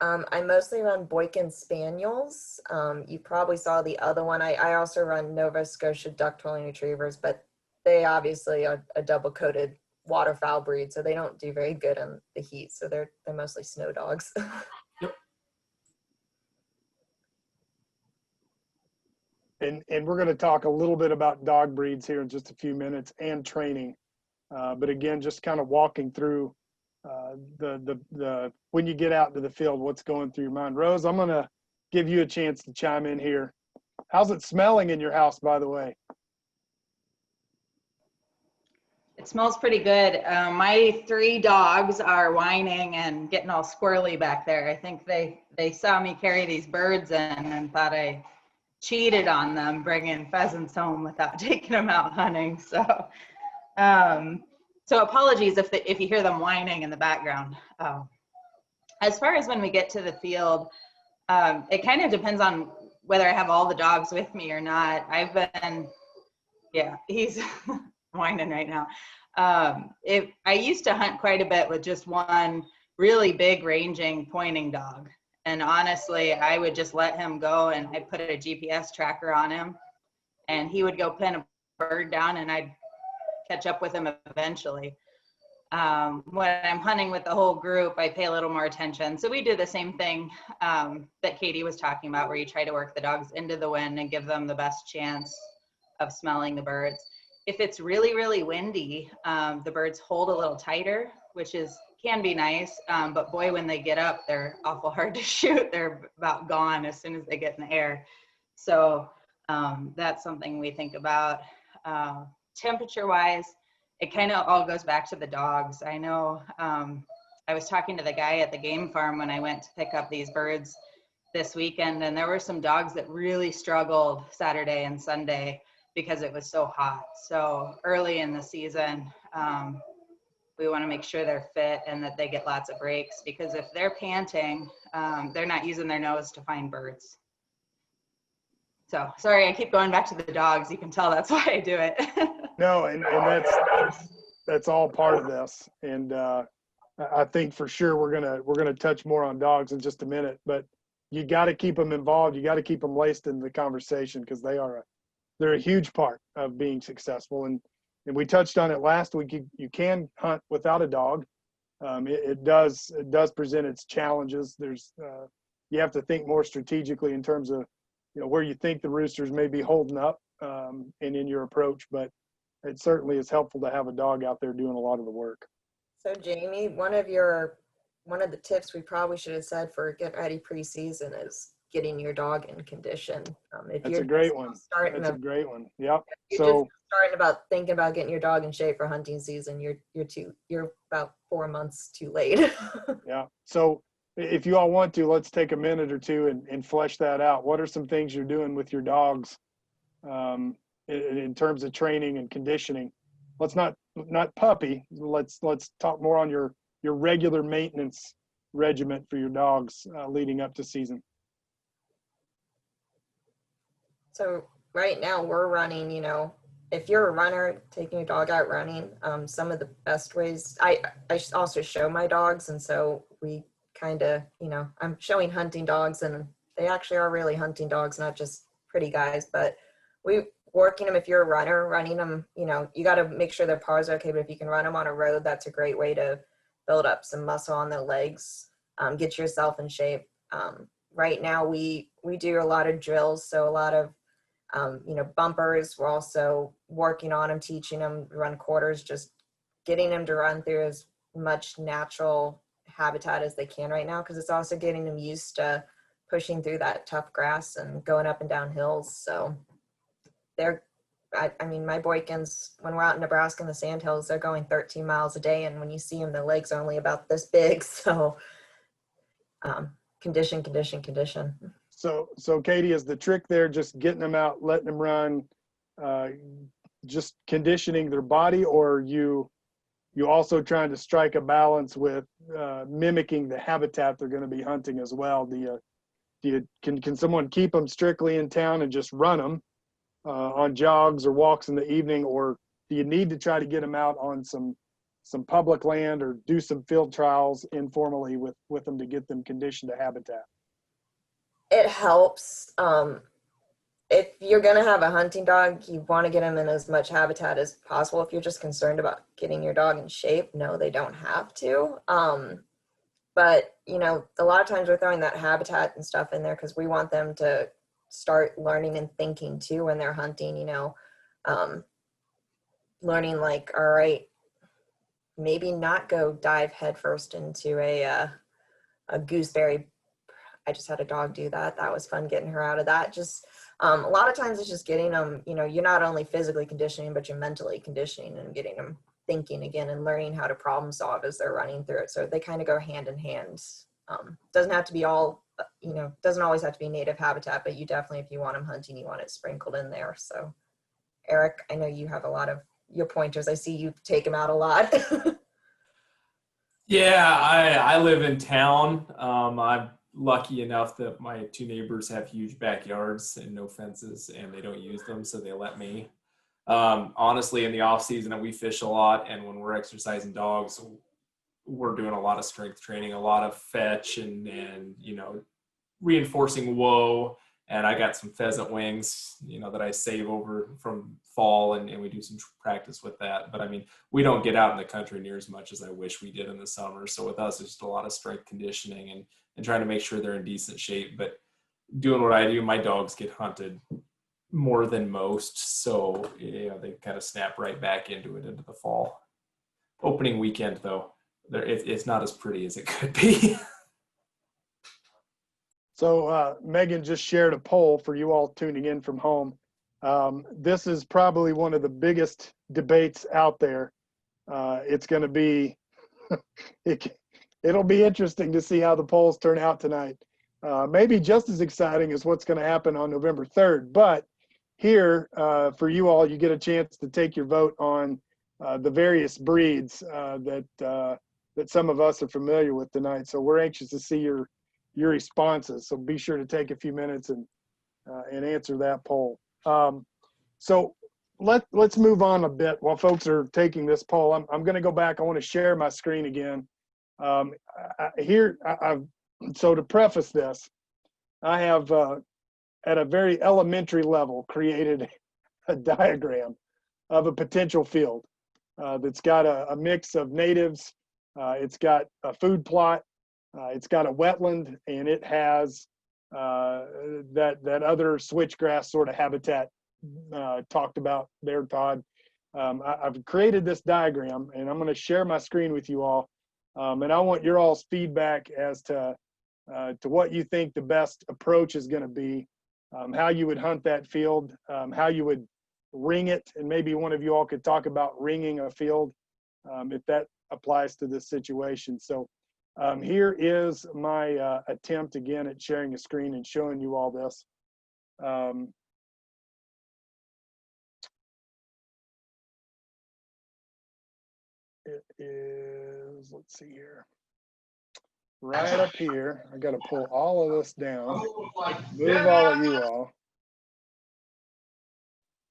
I mostly run Boykin Spaniels. You probably saw the other one. I also run Nova Scotia Duck-Twirling Retrievers, but they obviously are a double-coated waterfowl breed, so they don't do very good in the heat. So they're mostly snow dogs. And we're going to talk a little bit about dog breeds here in just a few minutes, and training. But again, just kind of walking through the when you get out into the field, what's going through your mind. Rose, I'm going to give you a chance to chime in here. How's it smelling in your house, by the way? It smells pretty good. My 3 dogs are whining and getting all squirrely back there. I think they saw me carry these birds in and thought I cheated on them bringing pheasants home without taking them out hunting. So so apologies if you hear them whining in the background. As far as when we get to the field, it kind of depends on whether I have all the dogs with me or not. He's whining right now. I used to hunt quite a bit with just one really big ranging pointing dog. And honestly, I would just let him go, and I'd put a GPS tracker on him, and he would go pin a bird down, and I'd catch up with him eventually. When I'm hunting with the whole group, I pay a little more attention. So we do the same thing that Katie was talking about, where you try to work the dogs into the wind and give them the best chance of smelling the birds. If it's really, really windy, the birds hold a little tighter, which can be nice, but boy, when they get up, they're awful hard to shoot. They're about gone as soon as they get in the air. So that's something we think about. Temperature-wise, it kind of all goes back to the dogs. I know I was talking to the guy at the game farm when I went to pick up these birds this weekend, and there were some dogs that really struggled Saturday and Sunday because it was so hot. So early in the season, we want to make sure they're fit and that they get lots of breaks, because if they're panting, they're not using their nose to find birds. So sorry, I keep going back to the dogs. You can tell that's why I do it. No, and that's all part of this. And I think for sure we're gonna touch more on dogs in just a minute. But you got to keep them involved. You got to keep them laced in the conversation, because they're a huge part of being successful. And we touched on it last week. You can hunt without a dog. It does present its challenges. You have to think more strategically in terms of where you think the roosters may be holding up and in your approach. But it certainly is helpful to have a dog out there doing a lot of the work. So Jamie, one of the tips we probably should have said for getting ready preseason is getting your dog in condition. That's a great one. That's a great one. Yep. So thinking about getting your dog in shape for hunting season, you're about 4 months too late. Yeah. So if you all want to, let's take a minute or two and flesh that out. What are some things you're doing with your dogs in terms of training and conditioning? Let's not puppy. Let's talk more on your regular maintenance regiment for your dogs leading up to season? So right now we're running, if you're a runner, taking your dog out running, some of the best ways, I also show my dogs. And so we kind of, I'm showing hunting dogs, and they actually are really hunting dogs, not just pretty guys, but we working them. If you're a runner, running them, you got to make sure their paws are okay, but if you can run them on a road, that's a great way to build up some muscle on their legs, get yourself in shape. Right now we do a lot of drills, so a lot of bumpers. We're also working on them, teaching them to run quarters, just getting them to run through as much natural habitat as they can right now, because it's also getting them used to pushing through that tough grass and going up and down hills. So my Boykins, when we're out in Nebraska in the sandhills, they're going 13 miles a day, and when you see them, their legs are only about this big. So condition. So Katie, is the trick there just getting them out, letting them run, just conditioning their body, or you also trying to strike a balance with mimicking the habitat they're going to be hunting as well? Can someone keep them strictly in town and just run them on jogs or walks in the evening, or do you need to try to get them out on some public land or do some field trials informally with them to get them conditioned to habitat? It helps. If you're going to have a hunting dog, you want to get them in as much habitat as possible. If you're just concerned about getting your dog in shape, no, they don't have to. But, a lot of times we're throwing that habitat and stuff in there because we want them to start learning and thinking too when they're hunting, learning like, all right, maybe not go dive headfirst into a gooseberry. I just had a dog do that. That was fun getting her out of that. Just a lot of times it's just getting them, you're not only physically conditioning, but you're mentally conditioning and getting them thinking again and learning how to problem solve as they're running through it. So they kind of go hand in hand. Doesn't have to be all, doesn't always have to be native habitat, but you definitely, if you want them hunting, you want it sprinkled in there. So Eric, I know you have a lot of your pointers. I see you take them out a lot. Yeah, I live in town. I'm lucky enough that my two neighbors have huge backyards and no fences, and they don't use them, so they let me. Honestly, in the off season, we fish a lot, and when we're exercising dogs, we're doing a lot of strength training, a lot of fetch, and reinforcing whoa. And I got some pheasant wings, that I save over from fall, and we do some practice with that. But I mean, we don't get out in the country near as much as I wish we did in the summer. So with us, it's just a lot of strength conditioning and trying to make sure they're in decent shape. But doing what I do, my dogs get hunted more than most. So, they kind of snap right back into it into the fall. Opening weekend, though, it's not as pretty as it could be. So Megan just shared a poll for you all tuning in from home. This is probably one of the biggest debates out there. It's going to be, it'll be interesting to see how the polls turn out tonight. Maybe just as exciting as what's going to happen on November 3rd. But here, for you all, you get a chance to take your vote on the various breeds that some of us are familiar with tonight. So we're anxious to see your responses. So be sure to take a few minutes and answer that poll. So let's move on a bit while folks are taking this poll. I'm going to go back. I want to share my screen again. So to preface this, I have at a very elementary level created a diagram of a potential field that's got a mix of natives. It's got a food plot. It's got a wetland, and it has that other switchgrass sort of habitat talked about there, Todd. I've created this diagram, and I'm going to share my screen with you all. And I want your all's feedback as to what you think the best approach is going to be, how you would hunt that field, how you would ring it, and maybe one of you all could talk about ringing a field if that applies to this situation. So here is my attempt again at sharing a screen and showing you all this. It is, let's see here. right up here. I got to pull all of this down, move all of you all.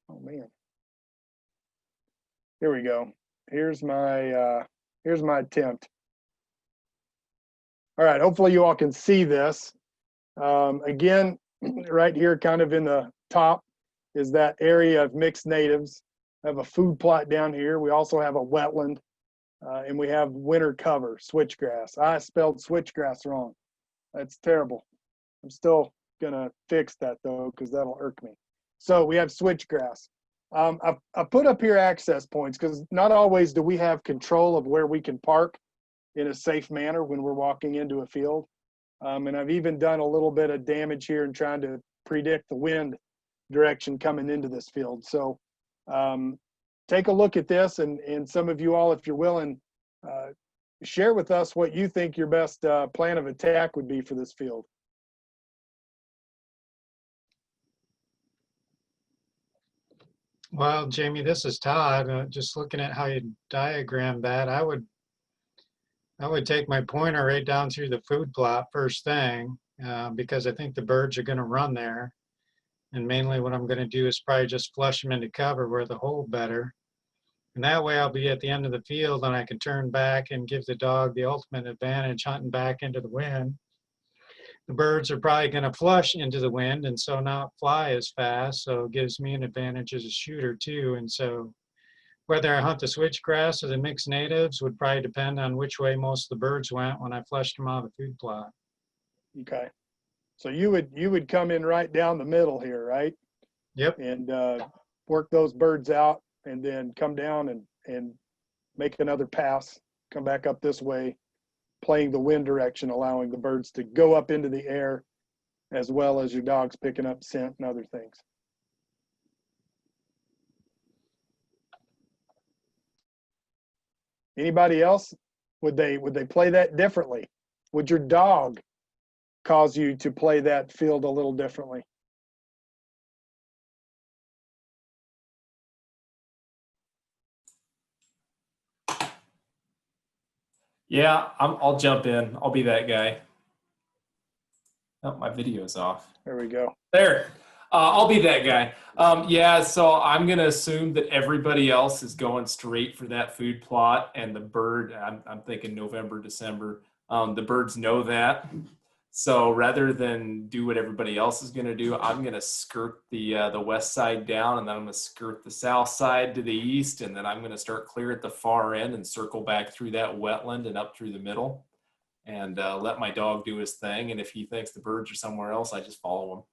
Oh man. Here we go. Here's my attempt. All right, hopefully you all can see this. Again, right here, kind of in the top, is that area of mixed natives. I have a food plot down here. We also have a wetland, and we have winter cover, switchgrass. I spelled switchgrass wrong. That's terrible. I'm still gonna fix that though, because that'll irk me. So we have switchgrass. I put up here access points because not always do we have control of where we can park in a safe manner when we're walking into a field. And I've even done a little bit of damage here in trying to predict the wind direction coming into this field. So take a look at this, and some of you all, if you're willing, share with us what you think your best plan of attack would be for this field. Well, Jamie, this is Todd. Just looking at how you diagram that, I would take my pointer right down through the food plot first thing, because I think the birds are going to run there. And mainly what I'm going to do is probably just flush them into cover where they hold better. And that way I'll be at the end of the field and I can turn back and give the dog the ultimate advantage hunting back into the wind. The birds are probably going to flush into the wind and so not fly as fast. So it gives me an advantage as a shooter too. And so whether I hunt the switchgrass or the mixed natives would probably depend on which way most of the birds went when I flushed them out of the food plot. Okay. So you would come in right down the middle here, right? Yep. And work those birds out and then come down and make another pass, come back up this way, playing the wind direction, allowing the birds to go up into the air, as well as your dogs picking up scent and other things. Anybody else? Would they play that differently? Would your dog cause you to play that field a little differently? Yeah, I'll jump in. I'll be that guy. Oh, my video's off. There we go. There. I'll be that guy. Yeah, so I'm going to assume that everybody else is going straight for that food plot, and the bird, I'm thinking November, December, the birds know that. So rather than do what everybody else is going to do, I'm going to skirt the west side down, and then I'm going to skirt the south side to the east, and then I'm going to start clear at the far end and circle back through that wetland and up through the middle, and let my dog do his thing. And if he thinks the birds are somewhere else, I just follow him.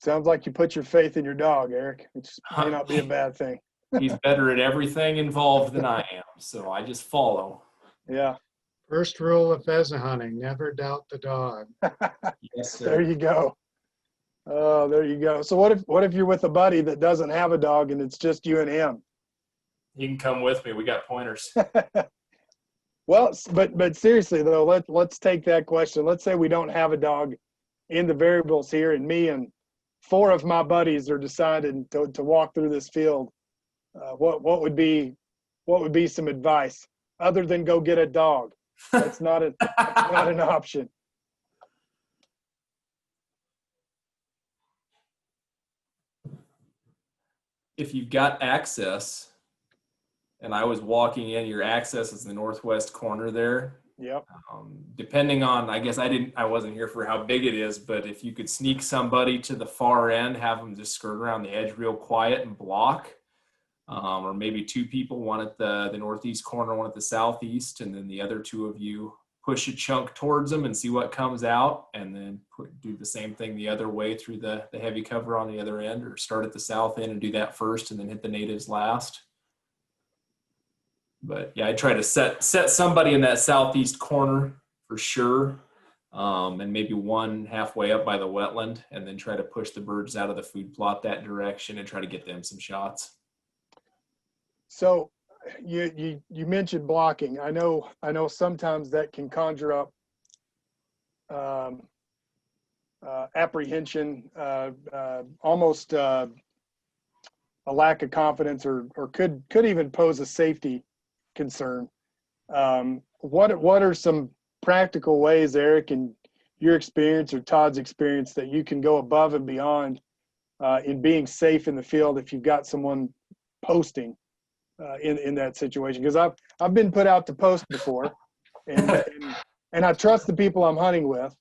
Sounds like you put your faith in your dog, Eric, which may not be a bad thing. He's better at everything involved than I am, so I just follow. Yeah. First rule of pheasant hunting, never doubt the dog. Yes, sir. There you go. Oh, there you go. So what if you're with a buddy that doesn't have a dog and it's just you and him? He can come with me. We got pointers. Well, but seriously though, let's take that question. Let's say we don't have a dog in the variables here, and me and 4 of my buddies are deciding to walk through this field. What would be some advice other than go get a dog? That's not an option. If you've got access, and I was walking in, your access is the northwest corner there. Yep. Depending on, I guess I wasn't here for how big it is, but if you could sneak somebody to the far end, have them just skirt around the edge real quiet and block, or maybe 2 people, one at the northeast corner, one at the southeast, and then the other 2 of you push a chunk towards them and see what comes out, and then do the same thing the other way through the heavy cover on the other end, or start at the south end and do that first and then hit the natives last. But yeah, I try to set somebody in that southeast corner for sure, and maybe one halfway up by the wetland, and then try to push the birds out of the food plot that direction and try to get them some shots. So you mentioned blocking. I know sometimes that can conjure up apprehension, almost a lack of confidence, or could even pose a safety concern. What are some practical ways, Eric, in your experience or Todd's experience, that you can go above and beyond in being safe in the field if you've got someone posting in that situation? Because I've been put out to post before, and I trust the people I'm hunting with,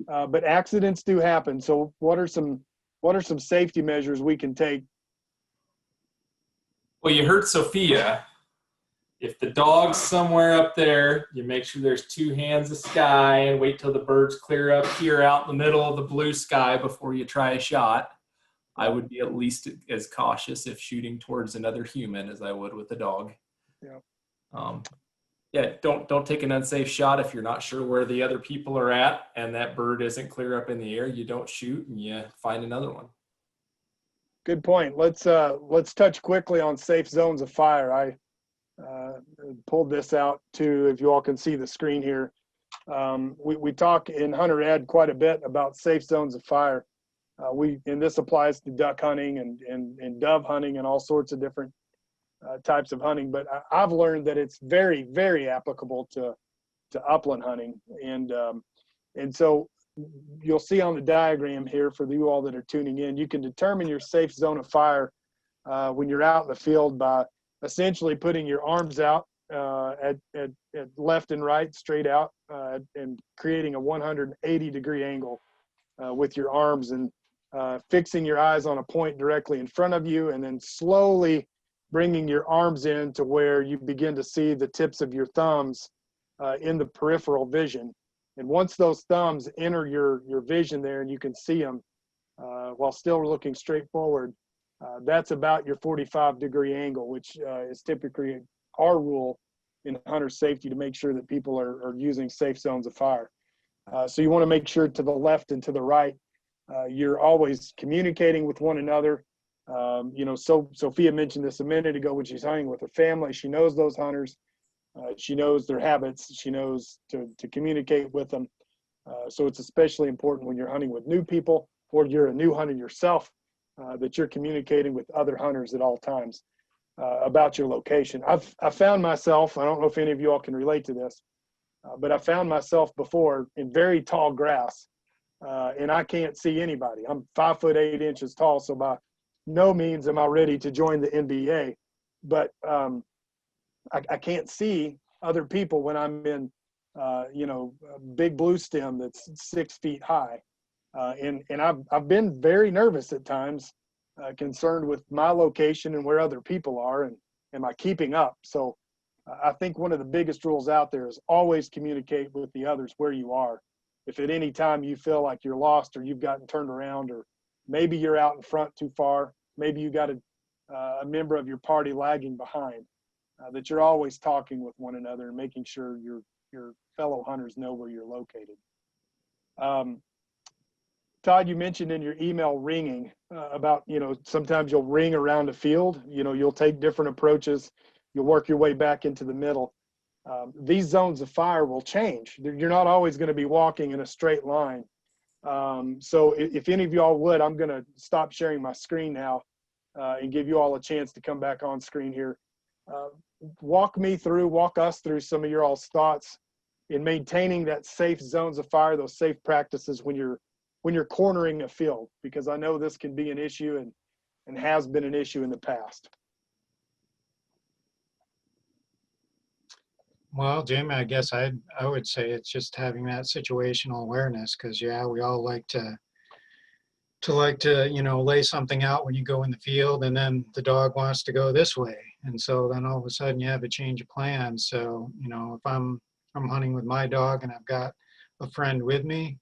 but accidents do happen. So what are some safety measures we can take? Well, you heard Sophia. If the dog's somewhere up there, you make sure there's 2 hands of sky and wait till the birds clear up here out in the middle of the blue sky before you try a shot. I would be at least as cautious if shooting towards another human as I would with a dog. Yeah. Yeah, don't take an unsafe shot if you're not sure where the other people are at and that bird isn't clear up in the air. You don't shoot and you find another one. Good point. Let's touch quickly on safe zones of fire. I pulled this out too, if you all can see the screen here. We talk in Hunter Ed quite a bit about safe zones of fire. And this applies to duck hunting and dove hunting and all sorts of different types of hunting. But I've learned that it's very, very applicable to upland hunting. And so you'll see on the diagram here, for you all that are tuning in, you can determine your safe zone of fire when you're out in the field by essentially putting your arms out at left and right, straight out, and creating a 180-degree angle with your arms, and fixing your eyes on a point directly in front of you, and then slowly bringing your arms in to where you begin to see the tips of your thumbs in the peripheral vision. And once those thumbs enter your vision there and you can see them while still looking straight forward, that's about your 45-degree angle, which is typically our rule in hunter safety to make sure that people are using safe zones of fire. So you want to make sure to the left and to the right, you're always communicating with one another. So Sophia mentioned this a minute ago when she's hunting with her family. She knows those hunters. She knows their habits. She knows to communicate with them. So it's especially important when you're hunting with new people, or you're a new hunter yourself, that you're communicating with other hunters at all times about your location. I found myself, I don't know if any of you all can relate to this, but I found myself before in very tall grass, and I can't see anybody. I'm 5'8" tall, so by no means am I ready to join the NBA, but I can't see other people when I'm in, a big blue stem that's 6 feet high. And I've been very nervous at times, concerned with my location and where other people are, and am I keeping up? So I think one of the biggest rules out there is always communicate with the others where you are. If at any time you feel like you're lost, or you've gotten turned around, or maybe you're out in front too far, maybe you got a member of your party lagging behind, that you're always talking with one another and making sure your fellow hunters know where you're located. Todd, you mentioned in your email ringing about, sometimes you'll ring around a field, you'll take different approaches. You'll work your way back into the middle. These zones of fire will change. You're not always going to be walking in a straight line. So if any of y'all would, I'm going to stop sharing my screen now and give you all a chance to come back on screen here. Walk us through some of your all's thoughts in maintaining that safe zones of fire, those safe practices when you're cornering a field, because I know this can be an issue and has been an issue in the past. Well, Jim, I guess I would say it's just having that situational awareness, because we all like to lay something out when you go in the field, and then the dog wants to go this way, and so then all of a sudden you have a change of plans. So if I'm hunting with my dog and I've got a friend with me,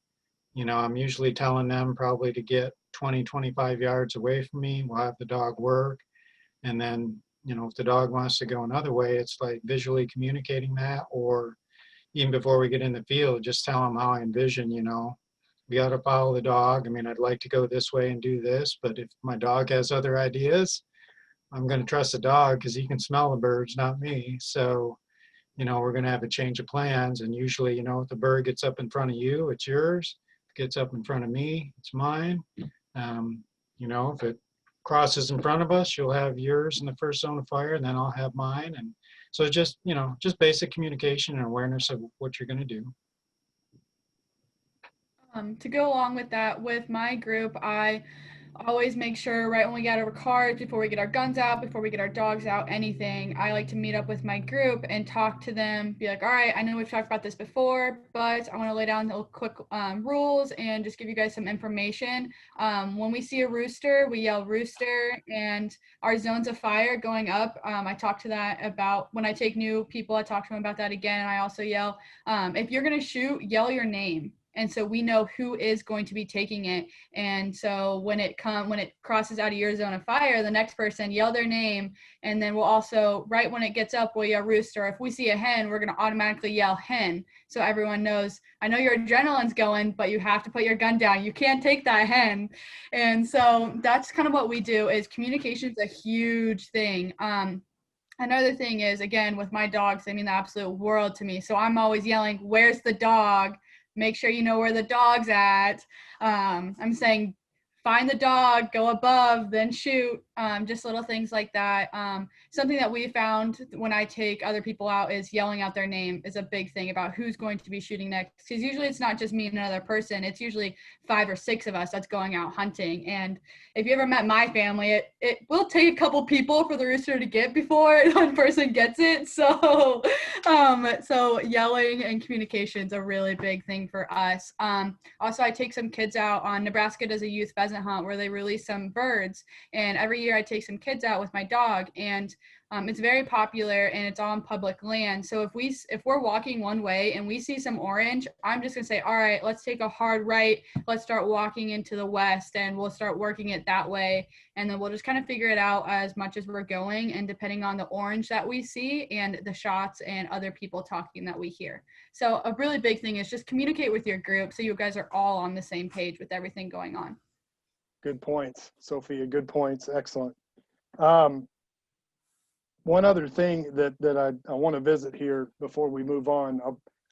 I'm usually telling them probably to get 20-25 yards away from me. We'll have the dog work, and then if the dog wants to go another way, it's like visually communicating that, or even before we get in the field, just tell them how I envision, we got to follow the dog. I mean, I'd like to go this way and do this, but if my dog has other ideas, I'm going to trust the dog because he can smell the birds, not me. So, we're going to have a change of plans. And usually, if the bird gets up in front of you, it's yours. If it gets up in front of me, it's mine. If it crosses in front of us, you'll have yours in the first zone of fire, and then I'll have mine, and So just, just basic communication and awareness of what you're going to do. To go along with that, with my group, I always make sure right when we get our cars, before we get our guns out, before we get our dogs out, anything, I like to meet up with my group and talk to them, be like, all right, I know we've talked about this before, but I want to lay down the quick rules and just give you guys some information. When we see a rooster, we yell rooster, and our zones of fire going up. I talk to that about when I take new people, I talk to them about that again. And I also yell, if you're going to shoot, yell your name. And so we know who is going to be taking it. And so when it crosses out of your zone of fire, the next person yell their name. And then we'll also, right when it gets up, we'll yell rooster. If we see a hen, we're going to automatically yell hen. So everyone knows, I know your adrenaline's going, but you have to put your gun down. You can't take that hen. And so that's kind of what we do. Is communication's a huge thing. Another thing is, again, with my dogs, they mean the absolute world to me. So I'm always yelling, where's the dog? Make sure you know where the dog's at. I'm saying, find the dog, go above, then shoot. Just little things like that. Something that we found when I take other people out is yelling out their name is a big thing about who's going to be shooting next. Because usually it's not just me and another person. It's usually 5 or 6 of us that's going out hunting. And if you ever met my family, it will take a couple people for the rooster to get before one person gets it. So, so yelling and communication is a really big thing for us. Also, I take some kids out on Nebraska does a youth pheasant hunt where they release some birds. And every year I take some kids out with my dog, and it's very popular and it's on public land. So if we're walking one way and we see some orange, I'm just gonna say, all right, let's take a hard right. Let's start walking into the west, and we'll start working it that way. And then we'll just kind of figure it out as much as we're going, and depending on the orange that we see and the shots and other people talking that we hear. So a really big thing is just communicate with your group so you guys are all on the same page with everything going on. Good points, Sophia. Good points. Excellent. One other thing that I want to visit here before we move on,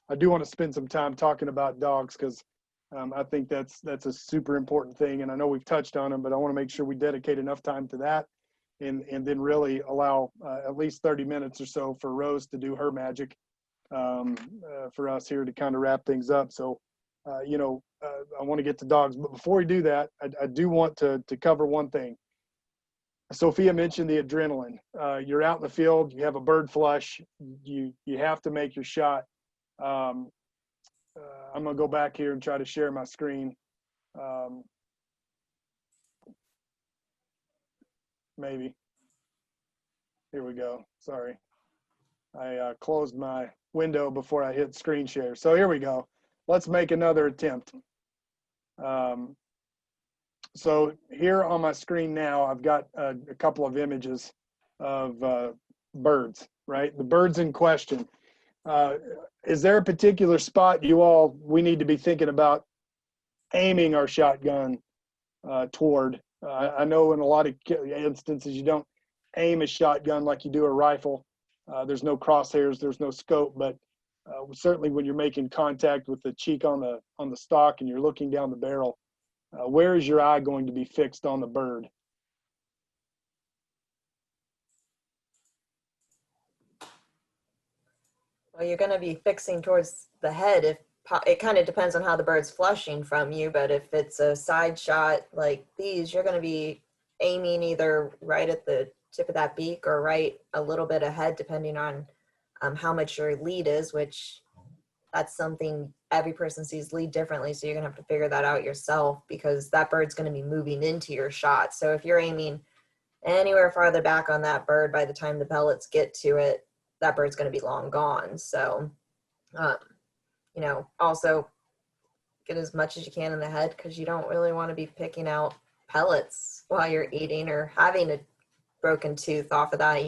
I do want to spend some time talking about dogs, because I think that's a super important thing. And I know we've touched on them, but I want to make sure we dedicate enough time to that, and then really allow at least 30 minutes or so for Rose to do her magic for us here to kind of wrap things up. So, I want to get to dogs, but before we do that, I do want to cover one thing. Sophia mentioned the adrenaline. You're out in the field, you have a bird flush, you have to make your shot. I'm gonna go back here and try to share my screen. Maybe. Here we go. Sorry. I closed my window before I hit screen share. So here we go. Let's make another attempt. So here on my screen now, I've got a couple of images of birds, right? The birds in question. Is there a particular spot we need to be thinking about aiming our shotgun toward? I know in a lot of instances you don't aim a shotgun like you do a rifle. There's no crosshairs, there's no scope, but certainly when you're making contact with the cheek on the stock and you're looking down the barrel, where is your eye going to be fixed on the bird? Well, you're going to be fixing towards the head. If it kind of depends on how the bird's flushing from you, but if it's a side shot like these, you're going to be aiming either right at the tip of that beak or right a little bit ahead, depending on how much your lead is, which that's something every person sees lead differently. So you're gonna have to figure that out yourself, because that bird's gonna be moving into your shot. So if you're aiming anywhere farther back on that bird, by the time the pellets get to it, that bird's gonna be long gone. So, also get as much as you can in the head, because you don't really wanna be picking out pellets while you're eating or having a broken tooth off of that,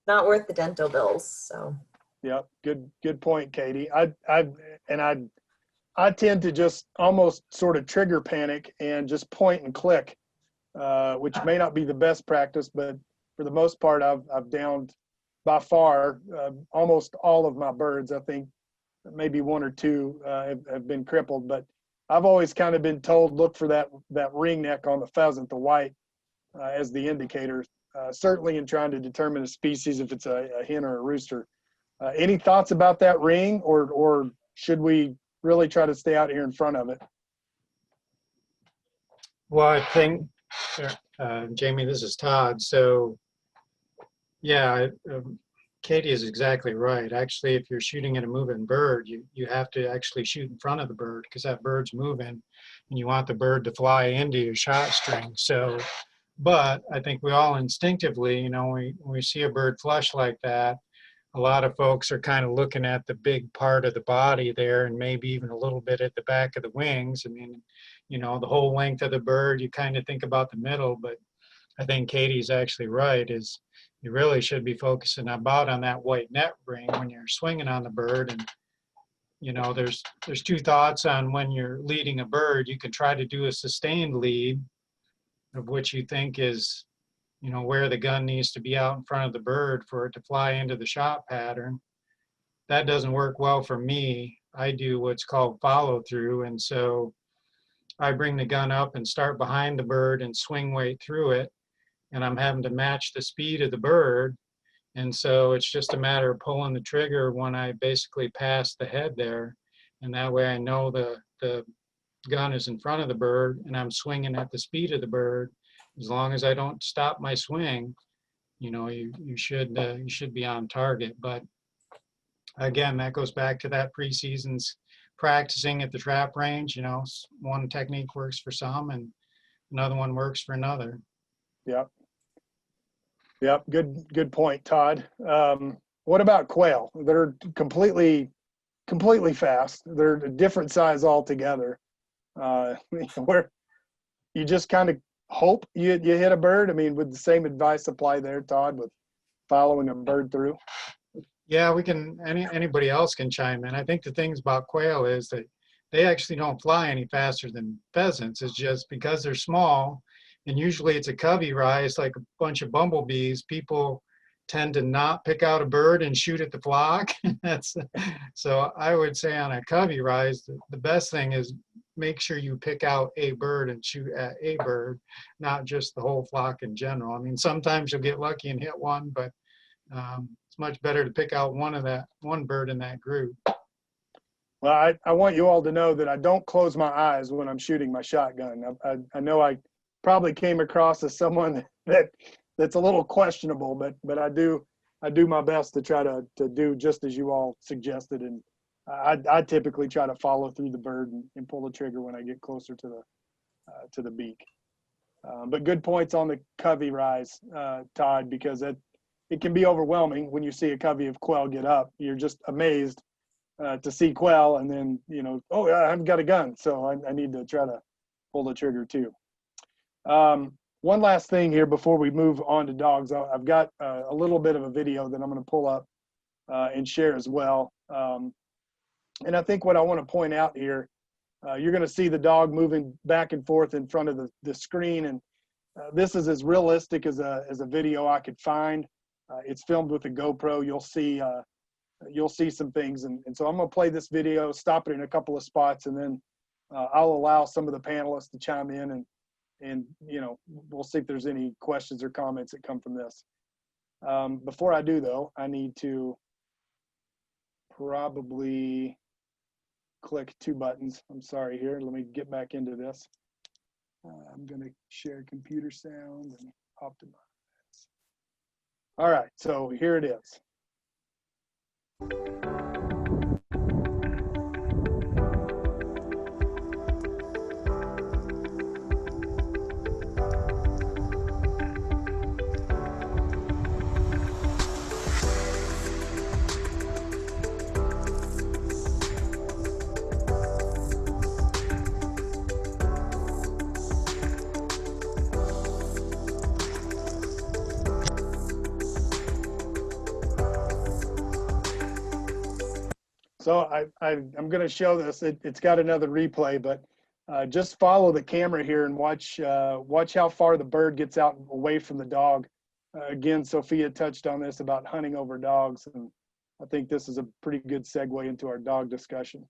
not worth the dental bills. So. Yep, good point, Katie. I tend to just almost sort of trigger panic and just point and click, which may not be the best practice, but for the most part, I've downed by far almost all of my birds. I think maybe 1 or 2 have been crippled, but I've always kind of been told, look for that ring neck on the pheasant, the white, as the indicator. certainly in trying to determine a species if it's a hen or a rooster. Any thoughts about that ring, or should we really try to stay out here in front of it? Well, I think, Jamie, this is Todd. So, yeah, Katie is exactly right. Actually, if you're shooting at a moving bird, you have to actually shoot in front of the bird because that bird's moving and you want the bird to fly into your shot string. So, but I think we all instinctively, you know, when we see a bird flush like that, a lot of folks are kind of looking at the big part of the body there and maybe even a little bit at the back of the wings. I mean, you know, the whole length of the bird, you kind of think about the middle, but I think Katie's actually right, is you really should be focusing about on that white net ring when you're swinging on the bird. And, you know, there's two thoughts on when you're leading a bird. You can try to do a sustained lead of which you think is, you know, where the gun needs to be out in front of the bird for it to fly into the shot pattern. That doesn't work well for me. I do what's called follow through. And so I bring the gun up and start behind the bird and swing weight through it. And I'm having to match the speed of the bird. And so it's just a matter of pulling the trigger when I basically pass the head there. And that way I know the gun is in front of the bird and I'm swinging at the speed of the bird. As long as I don't stop my swing, you know, you should be on target. But again, that goes back to that preseason's practicing at the trap range. You know, one technique works for some and another one works for another. Yep. Yep. Good point, Todd. What about quail? They're completely fast. They're a different size altogether. Where you just kind of hope you hit a bird. I mean, would the same advice apply there, Todd, with following a bird through? Yeah, we can, anybody else can chime in. I think the things about quail is that they actually don't fly any faster than pheasants. It's just because they're small, and usually it's a covey rise, like a bunch of bumblebees. People tend to not pick out a bird and shoot at the flock. So I would say on a covey rise, the best thing is make sure you pick out a bird and shoot at a bird, not just the whole flock in general. I mean, sometimes you'll get lucky and hit one, but it's much better to pick out one bird in that group. Well, I want you all to know that I don't close my eyes when I'm shooting my shotgun. I know I probably came across as someone that's a little questionable, but I do my best to try to do just as you all suggested, and I typically try to follow through the bird and pull the trigger when I get closer to the beak. But good points on the covey rise, Todd, because it can be overwhelming when you see a covey of quail get up. You're just amazed to see quail, and then, you know, oh, I've got a gun, so I need to try to pull the trigger too. One last thing here before we move on to dogs. I've got a little bit of a video that I'm going to pull up and share as well. And I think what I want to point out here, you're going to see the dog moving back and forth in front of the screen, and this is as realistic as a video I could find. It's filmed with a GoPro. You'll see some things, and so I'm going to play this video, stop it in a couple of spots, and then I'll allow some of the panelists to chime in, and you know, we'll see if there's any questions or comments that come from this. Before I do, though, I need to probably click two buttons. I'm sorry here. Let me get back into this. I'm going to share computer sound and optimize. All right, so here it is. So I'm going to show this. It's got another replay, but just follow the camera here and watch how far the bird gets out away from the dog. Again, Sophia touched on this about hunting over dogs, and I think this is a pretty good segue into our dog discussion.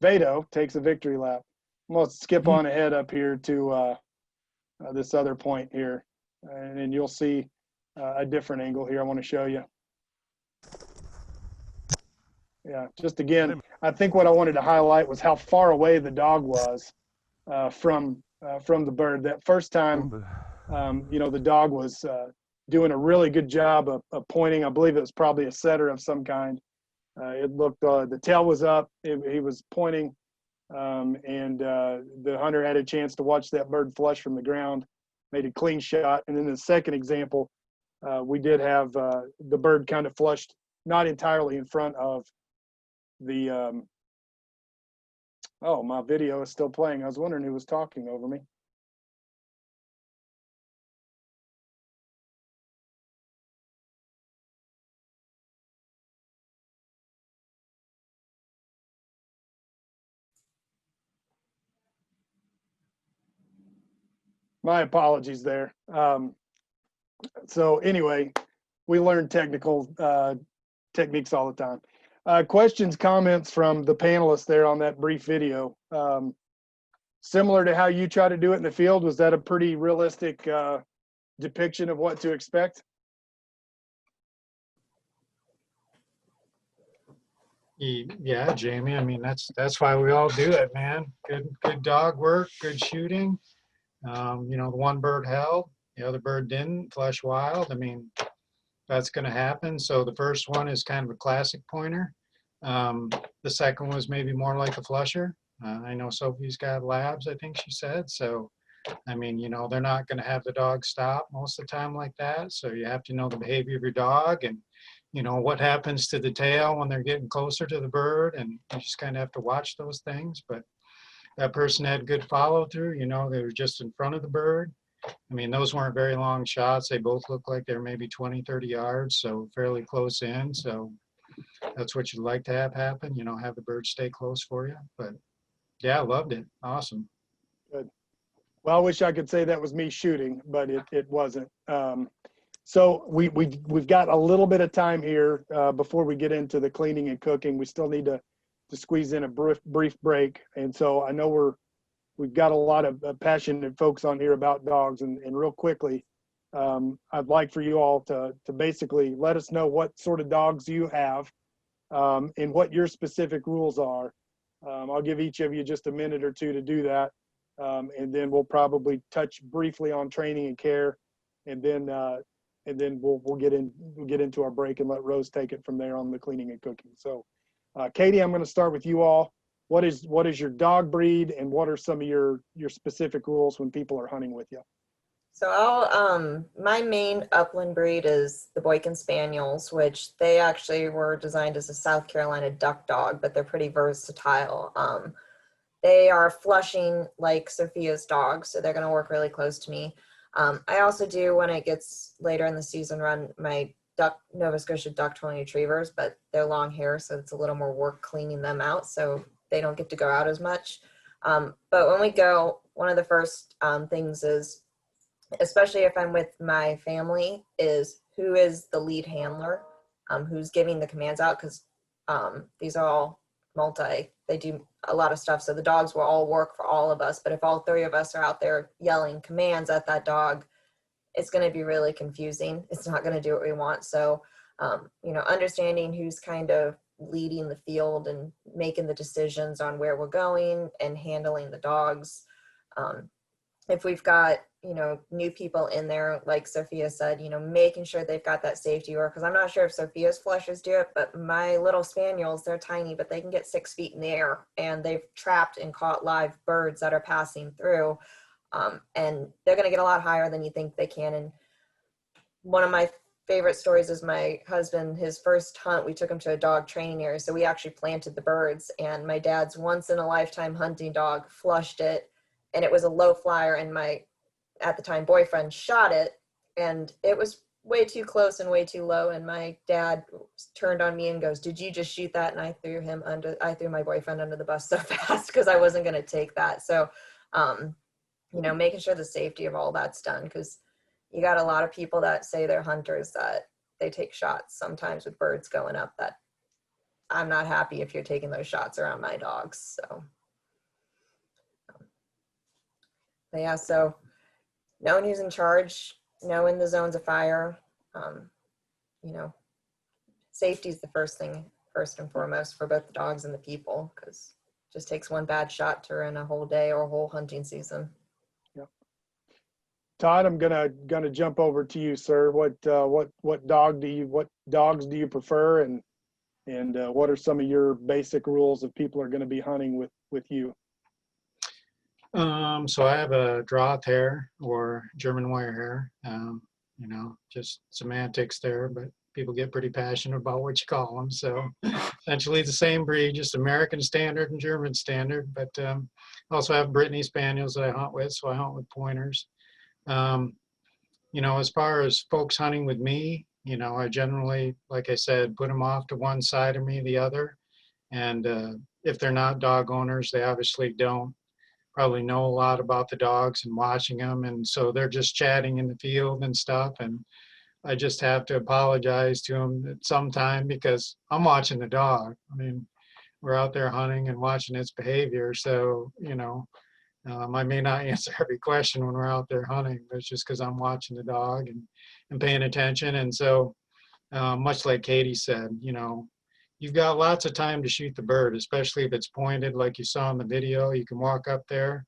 Vado takes a victory lap. I'm gonna skip on ahead up here to this other point here, and then you'll see a different angle here I want to show you. Yeah, just again, I think what I wanted to highlight was how far away the dog was from the bird. That first time, the dog was doing a really good job of pointing. I believe it was probably a setter of some kind. It looked, the tail was up, he was pointing, and the hunter had a chance to watch that bird flush from the ground, made a clean shot. And then the second example, we did have the bird kind of flushed, not entirely in front of the, oh, my video is still playing. I was wondering who was talking over me. My apologies there. So anyway, we learn technical techniques all the time. Questions, comments from the panelists there on that brief video. Similar to how you try to do it in the field, was that a pretty realistic depiction of what to expect? Yeah, Jamie. I mean, that's why we all do it, man. Good dog work, good shooting. The one bird held, the other bird didn't, flush wild. I mean, that's going to happen. So the first one is kind of a classic pointer. The second was maybe more like a flusher. I know Sophie's got labs, I think she said. So, I mean, they're not going to have the dog stop most of the time like that. So you have to know the behavior of your dog and, what happens to the tail when they're getting closer to the bird. And you just kind of have to watch those things. But that person had good follow through, they were just in front of the bird. I mean, those weren't very long shots. They both looked like they were maybe 20, 30 yards, so fairly close in. So that's what you'd like to have happen, have the bird stay close for you. But yeah, I loved it. Awesome. Good. Well, I wish I could say that was me shooting, but it wasn't. So we've got a little bit of time here before we get into the cleaning and cooking. We still need to squeeze in a brief break. And so I know we've got a lot of passionate folks on here about dogs, and real quickly, I'd like for you all to basically let us know what sort of dogs you have and what your specific rules are. I'll give each of you just a minute or two to do that. And then we'll probably touch briefly on training and care, and then we'll get into our break and let Rose take it from there on the cleaning and cooking. So Katie, I'm going to start with you all. What is your dog breed, and what are some of your specific rules when people are hunting with you? So my main upland breed is the Boykin Spaniels, which they actually were designed as a South Carolina duck dog, but they're pretty versatile. They are flushing like Sophia's dogs, so they're going to work really close to me. I also do, when it gets later in the season, run my Nova Scotia duck 20 retrievers, but they're long hair, so it's a little more work cleaning them out, so they don't get to go out as much. But when we go, one of the first things is, especially if I'm with my family, is who is the lead handler, who's giving the commands out, because these are all they do a lot of stuff, so the dogs will all work for all of us. But if all three of us are out there yelling commands at that dog, it's going to be really confusing. It's not going to do what we want. So, understanding who's kind of leading the field and making the decisions on where we're going and handling the dogs. If we've got, new people in there, like Sophia said, making sure they've got that safety work, because I'm not sure if Sophia's flushes do it, but my little spaniels, they're tiny, but they can get 6 feet in the air, and they've trapped and caught live birds that are passing through. And they're going to get a lot higher than you think they can. And one of my favorite stories is my husband, his first hunt, we took him to a dog training area. So we actually planted the birds, and my dad's once in a lifetime hunting dog flushed it, and it was a low flyer, and my, at the time, boyfriend shot it, and it was way too close and way too low. And my dad turned on me and goes, "Did you just shoot that?" And I threw my boyfriend under the bus so fast because I wasn't going to take that. So, making sure the safety of all that's done, because you got a lot of people that say they're hunters that they take shots sometimes with birds going up that I'm not happy if you're taking those shots around my dogs. So, but yeah, so no one who's in charge, know when the zone's of fire. You know, safety is the first and foremost for both the dogs and the people, because it just takes one bad shot to ruin a whole day or a whole hunting season. Todd, I'm gonna jump over to you, sir. What dogs do you prefer, and what are some of your basic rules if people are going to be hunting with you? So I have a Droth hair or German wire hair. You know, just semantics there, but people get pretty passionate about what you call them. So essentially the same breed, just American Standard and German Standard. But I also have Brittany Spaniels that I hunt with, so I hunt with pointers. You know, as far as folks hunting with me, you know, I generally, like I said, put them off to one side of me, the other. And if they're not dog owners, they obviously don't probably know a lot about the dogs and watching them. And so they're just chatting in the field and stuff. And I just have to apologize to them at some time because I'm watching the dog. I mean, we're out there hunting and watching its behavior. So, you know, I may not answer every question when we're out there hunting, but it's just because I'm watching the dog and paying attention. And so, much like Katie said, you know, you've got lots of time to shoot the bird, especially if it's pointed like you saw in the video. You can walk up there.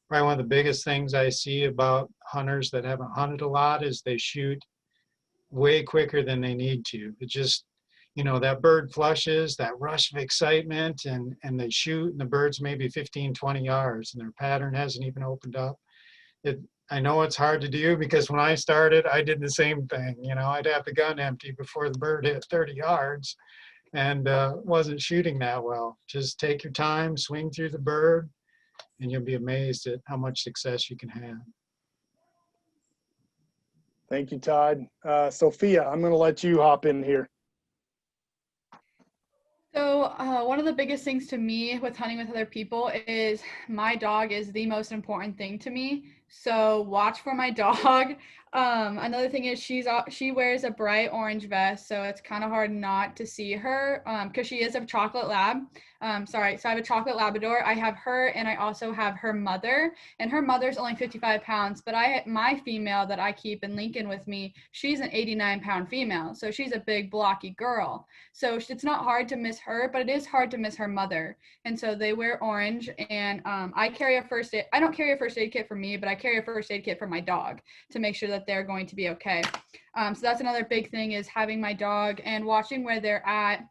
Probably one of the biggest things I see about hunters that haven't hunted a lot is they shoot way quicker than they need to. It just, you know, that bird flushes, that rush of excitement, and they shoot, and the bird's maybe 15, 20 yards, and their pattern hasn't even opened up. I know it's hard to do because when I started, I did the same thing. You know, I'd have the gun empty before the bird hit 30 yards and wasn't shooting that well. Just take your time, swing through the bird, and you'll be amazed at how much success you can have. Thank you, Todd. Sophia, I'm going to let you hop in here. So one of the biggest things to me with hunting with other people is my dog is the most important thing to me. So watch for my dog. Another thing is she wears a bright orange vest, so it's kind of hard not to see her because she is a chocolate lab. So I have a chocolate Labrador. I have her, and I also have her mother, and her mother's only 55 pounds, but my female that I keep in Lincoln with me, she's an 89-pound female, so she's a big blocky girl. So it's not hard to miss her, but it is hard to miss her mother. And so they wear orange, and I carry a first aid. I don't carry a first aid kit for me, but I carry a first aid kit for my dog to make sure that they're going to be okay. So that's another big thing, is having my dog and watching where they're at.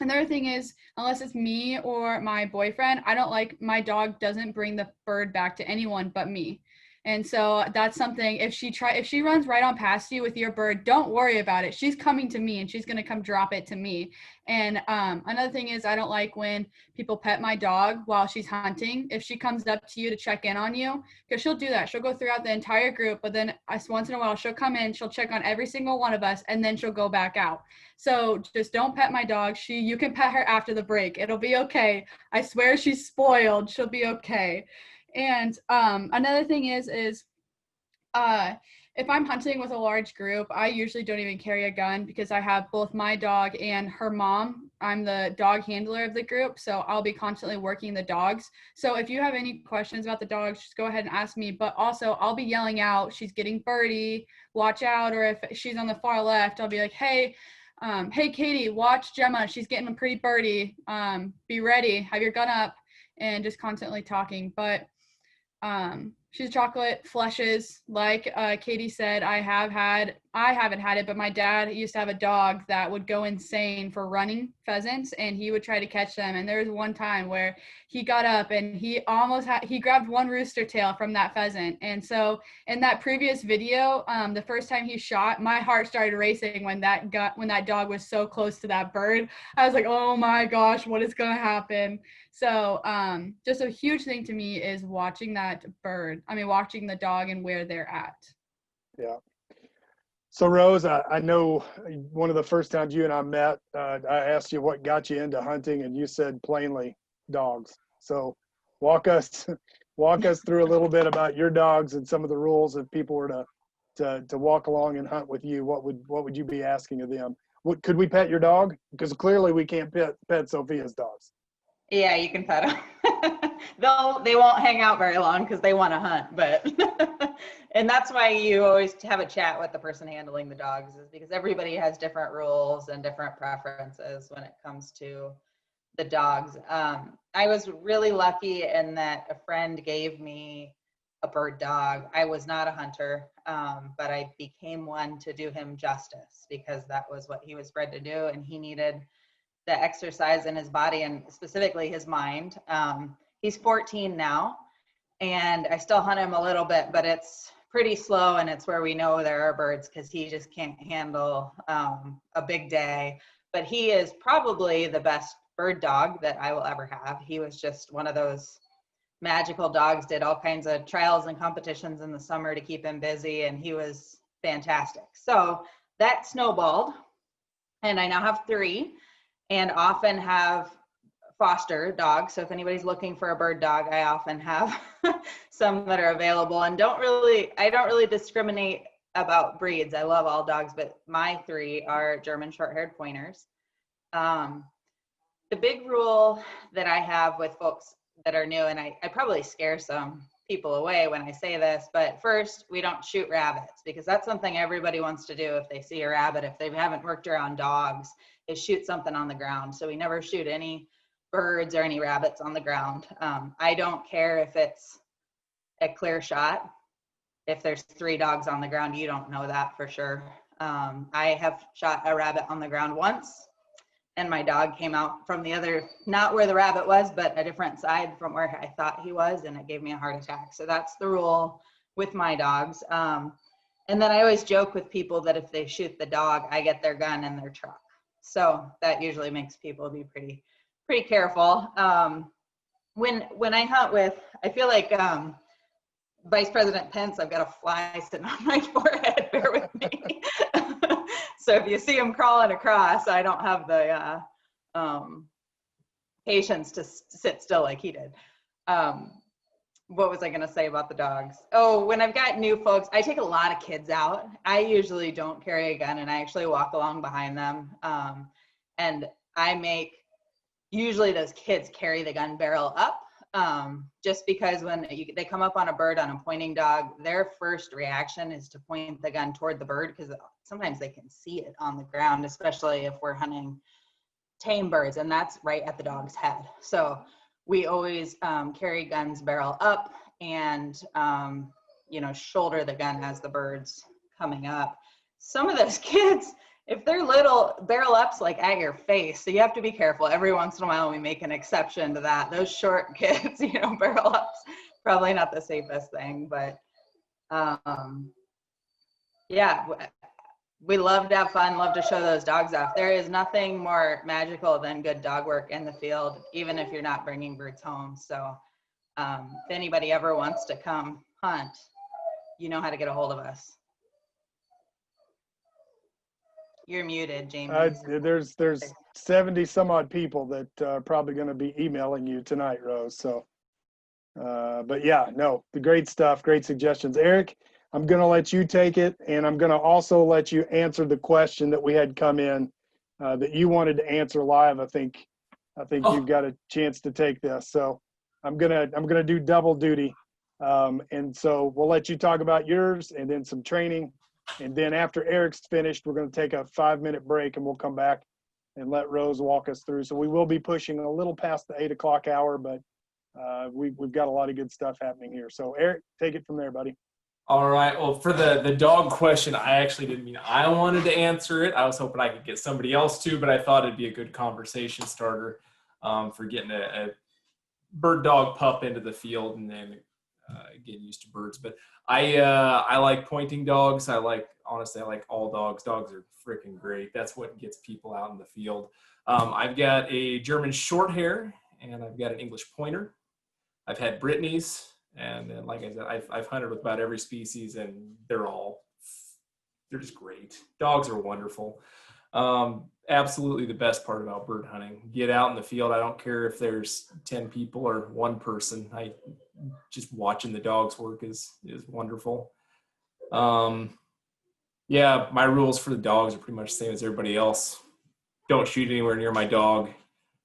Another thing is, unless it's me or my boyfriend, I don't like, my dog doesn't bring the bird back to anyone but me. And so that's something, if she runs right on past you with your bird, don't worry about it. She's coming to me, and she's going to come drop it to me. And another thing is, I don't like when people pet my dog while she's hunting. If she comes up to you to check in on you, because she'll do that. She'll go throughout the entire group, but then once in a while she'll come in, she'll check on every single one of us, and then she'll go back out. So just don't pet my dog. You can pet her after the break. It'll be okay. I swear she's spoiled. She'll be okay. And another thing is if I'm hunting with a large group, I usually don't even carry a gun because I have both my dog and her mom. I'm the dog handler of the group, so I'll be constantly working the dogs. So if you have any questions about the dogs, just go ahead and ask me. But also, I'll be yelling out, she's getting birdie, watch out. Or if she's on the far left, I'll be like, hey, Katie, watch Gemma. She's getting a pretty birdie. Be ready, have your gun up, and just constantly talking. But she's chocolate, flushes. Like Katie said, I haven't had it, but my dad used to have a dog that would go insane for running pheasants, and he would try to catch them. And there was one time where he got up and he grabbed one rooster tail from that pheasant. And so in that previous video, the first time he shot, my heart started racing when that dog was so close to that bird. I was like, oh my gosh, what is gonna happen? So just a huge thing to me is watching watching the dog and where they're at. Yeah. So Rose, I know one of the first times you and I met, I asked you what got you into hunting, and you said plainly dogs. So walk us through a little bit about your dogs and some of the rules if people were to walk along and hunt with you. What would you be asking of them? could we pet your dog? Because clearly we can't pet Sophia's dogs. Yeah, you can pet them. They won't hang out very long because they want to hunt, but and that's why you always have a chat with the person handling the dogs, is because everybody has different rules and different preferences when it comes to the dogs. I was really lucky in that a friend gave me a bird dog. I was not a hunter, but I became one to do him justice because that was what he was bred to do, and he needed the exercise in his body and specifically his mind. He's 14 now, and I still hunt him a little bit, but it's pretty slow, and it's where we know there are birds because he just can't handle a big day. But he is probably the best bird dog that I will ever have. He was just one of those magical dogs, did all kinds of trials and competitions in the summer to keep him busy, and he was fantastic. So that snowballed, and I now have 3. And often have foster dogs. So if anybody's looking for a bird dog, I often have some that are available, and I don't really discriminate about breeds. I love all dogs, but my 3 are German short-haired pointers. The big rule that I have with folks that are new, and I probably scare some people away when I say this, but first, we don't shoot rabbits, because that's something everybody wants to do if they see a rabbit, if they haven't worked around dogs, is shoot something on the ground. So we never shoot any birds or any rabbits on the ground. I don't care if it's a clear shot. If there's 3 dogs on the ground, you don't know that for sure. I have shot a rabbit on the ground once, and my dog came out from the other, not where the rabbit was, but a different side from where I thought he was, and it gave me a heart attack. So that's the rule with my dogs. And then I always joke with people that if they shoot the dog, I get their gun in their truck. So that usually makes people be pretty careful. When I hunt with, I feel like Vice President Pence, I've got a fly sitting on my forehead, bear with me. So if you see him crawling across, I don't have the patience to sit still like he did. What was I going to say about the dogs? Oh, when I've got new folks, I take a lot of kids out. I usually don't carry a gun, and I actually walk along behind them. And I make usually those kids carry the gun barrel up, just because when they come up on a bird on a pointing dog, their first reaction is to point the gun toward the bird, because sometimes they can see it on the ground, especially if we're hunting tame birds, and that's right at the dog's head. So we always carry guns barrel up and, shoulder the gun as the bird's coming up. Some of those kids, if they're little, barrel up's like at your face. So you have to be careful. Every once in a while we make an exception to that. Those short kids, barrel up's probably not the safest thing, but yeah, we love to have fun, love to show those dogs off. There is nothing more magical than good dog work in the field, even if you're not bringing birds home. So if anybody ever wants to come hunt, you know how to get a hold of us. You're muted, Jamie. There's 70 some odd people that are probably going to be emailing you tonight, Rose. So, but yeah, no, the great stuff, great suggestions. Eric, I'm going to let you take it, and I'm going to also let you answer the question that we had come in that you wanted to answer live. I think you've got a chance to take this. So I'm gonna do double duty, and so we'll let you talk about yours and then some training, and then after Eric's finished, we're going to take a 5-minute break, and we'll come back and let Rose walk us through. So we will be pushing a little past the 8 o'clock hour, but we've got a lot of good stuff happening here. So Eric, take it from there, buddy. All right. Well, for the dog question, I actually didn't mean I wanted to answer it. I was hoping I could get somebody else to, but I thought it'd be a good conversation starter for getting a bird dog pup into the field and then getting used to birds. But I like pointing dogs. Honestly, I like all dogs. Dogs are freaking great. That's what gets people out in the field. I've got a German short hair, and I've got an English pointer. I've had Brittany's. And then, like I said, I've hunted with about every species, and they're just great. Dogs are wonderful. Absolutely the best part about bird hunting. Get out in the field. I don't care if there's 10 people or one person. Just watching the dogs work is wonderful. Yeah, my rules for the dogs are pretty much the same as everybody else. Don't shoot anywhere near my dog.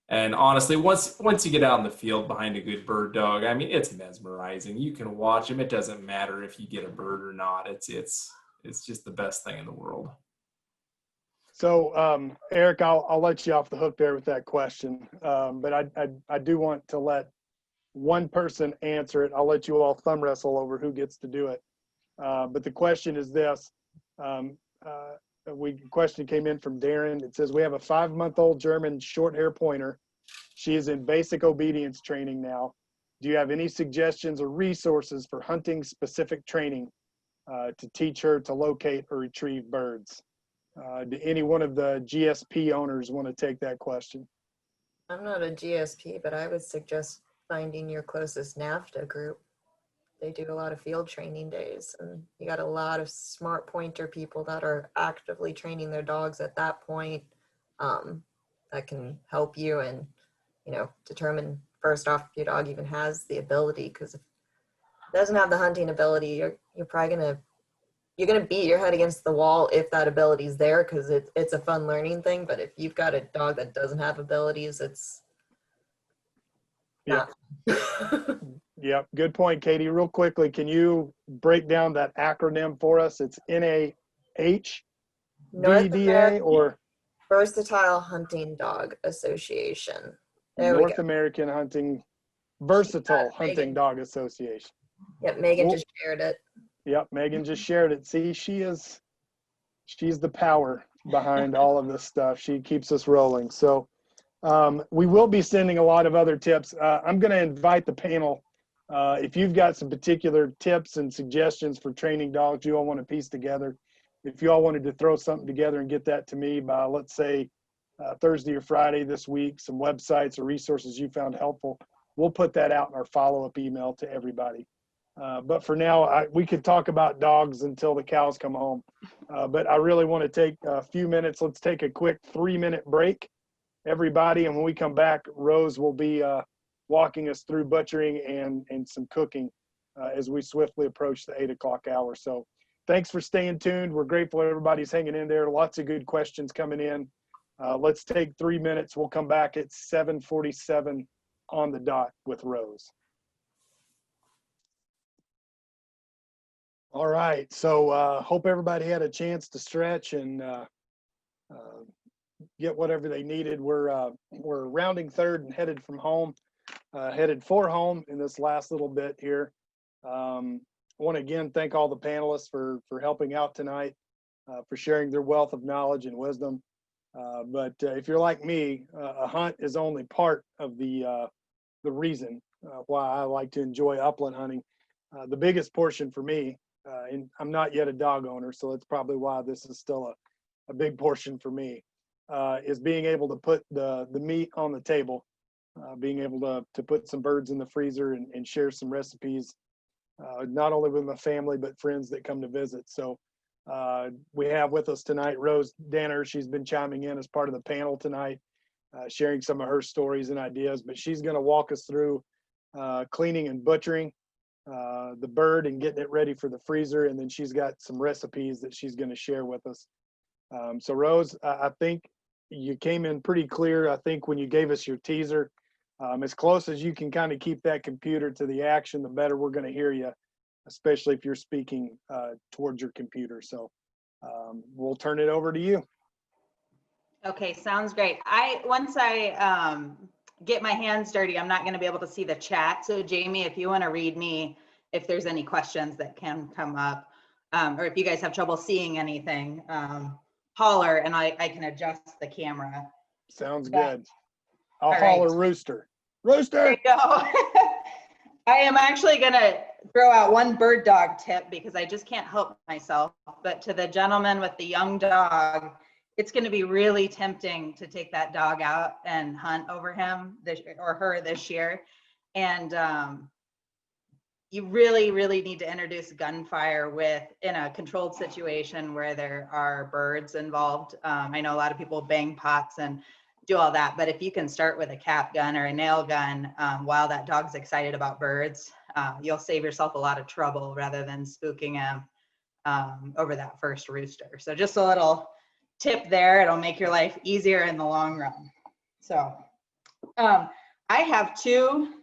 And honestly, once you get out in the field behind a good bird dog, I mean, it's mesmerizing. You can watch them. It doesn't matter if you get a bird or not. It's just the best thing in the world. So, Eric, I'll let you off the hook there with that question. But I do want to let one person answer it. I'll let you all thumb wrestle over who gets to do it. But the question is this. Question came in from Darren. It says, we have a 5-month-old German short hair pointer. She is in basic obedience training now. Do you have any suggestions or resources for hunting specific training to teach her to locate or retrieve birds? Do any one of the GSP owners want to take that question? I'm not a GSP, but I would suggest finding your closest NAFTA group. They do a lot of field training days, and you got a lot of smart pointer people that are actively training their dogs at that point, that can help you and, you know, determine first off if your dog even has the ability, because if it doesn't have the hunting ability, you're probably gonna beat your head against the wall if that ability is there, because it's a fun learning thing. But if you've got a dog that doesn't have abilities, it's not. Yeah, good point, Katie. Real quickly, can you break down that acronym for us? It's NAHDDA or Versatile Hunting Dog Association. There we North go. American Versatile Hunting Megan. Dog Association. Yep, Megan Well, just shared it. Yep, Megan just shared it. See, she's the power behind all of this stuff. She keeps us rolling. So we will be sending a lot of other tips. I'm going to invite the panel. If you've got some particular tips and suggestions for training dogs you all want to piece together, if you all wanted to throw something together and get that to me by, let's say, Thursday or Friday this week, some websites or resources you found helpful, we'll put that out in our follow-up email to everybody. But for now, we could talk about dogs until the cows come home. But I really want to take a few minutes. Let's take a quick 3-minute break, everybody. And when we come back, Rose will be walking us through butchering and some cooking as we swiftly approach the 8 o'clock hour. So thanks for staying tuned. We're grateful everybody's hanging in there. Lots of good questions coming in. Let's take 3 minutes. We'll come back at 7:47 on the dot with Rose. All right, so hope everybody had a chance to stretch and get whatever they needed. We're rounding third and headed for home in this last little bit here. I want to again thank all the panelists for helping out tonight, for sharing their wealth of knowledge and wisdom. But if you're like me, a hunt is only part of the reason why I like to enjoy upland hunting. The biggest portion for me, and I'm not yet a dog owner, so that's probably why this is still a big portion for me, is being able to put the meat on the table, being able to put some birds in the freezer and share some recipes, not only with my family, but friends that come to visit. So we have with us tonight Rose Danner. She's been chiming in as part of the panel tonight, sharing some of her stories and ideas, but she's going to walk us through cleaning and butchering the bird and getting it ready for the freezer. And then she's got some recipes that she's going to share with us. So Rose, I think you came in pretty clear. I think when you gave us your teaser, as close as you can kind of keep that computer to the action, the better we're going to hear you, especially if you're speaking towards your computer. So we'll turn it over to you. Okay, sounds great. Once I get my hands dirty, I'm not going to be able to see the chat. So Jamie, if you want to read me, if there's any questions that can come up, or if you guys have trouble seeing anything, holler and I can adjust the camera. Sounds good. I'll holler Rooster. Rooster! There you go. I am actually going to throw out one bird dog tip because I just can't help myself. But to the gentleman with the young dog, it's going to be really tempting to take that dog out and hunt over him or her this year. And you really, really need to introduce gunfire in a controlled situation where there are birds involved. I know a lot of people bang pots and do all that, but if you can start with a cap gun or a nail gun while that dog's excited about birds, you'll save yourself a lot of trouble rather than spooking him. over that first rooster. So just a little tip there. It'll make your life easier in the long run. So I have two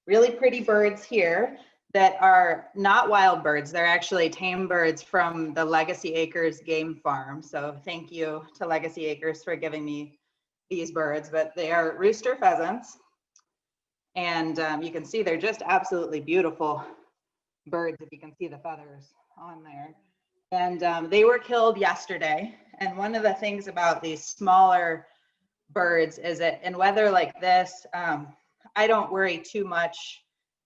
really pretty birds here that are not wild birds. They're actually tame birds from the Legacy Acres Game Farm. So thank you to Legacy Acres for giving me these birds, but they are rooster pheasants. And you can see they're just absolutely beautiful birds if you can see the feathers on there. And they were killed yesterday. And one of the things about these smaller birds is that in weather like this, I don't worry too much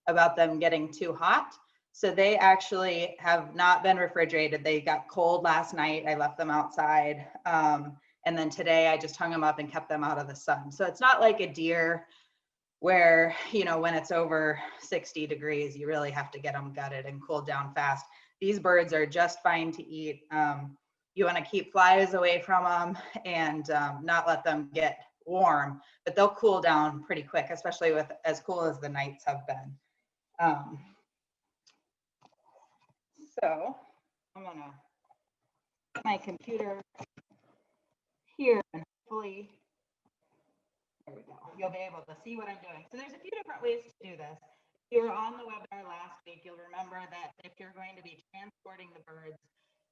about them getting too hot. So they actually have not been refrigerated. They got cold last night. I left them outside. And then today I just hung them up and kept them out of the sun. So it's not like a deer where, you know, when it's over 60 degrees, you really have to get them gutted and cooled down fast. These birds are just fine to eat. You want to keep flies away from them and not let them get warm, but they'll cool down pretty quick, especially with as cool as the nights have been. So I'm gonna put my computer here and hopefully, there we go. You'll be able to see what I'm doing. So there's a few different ways to do this. If you were on the webinar last week, you'll remember that if you're going to be transporting the birds,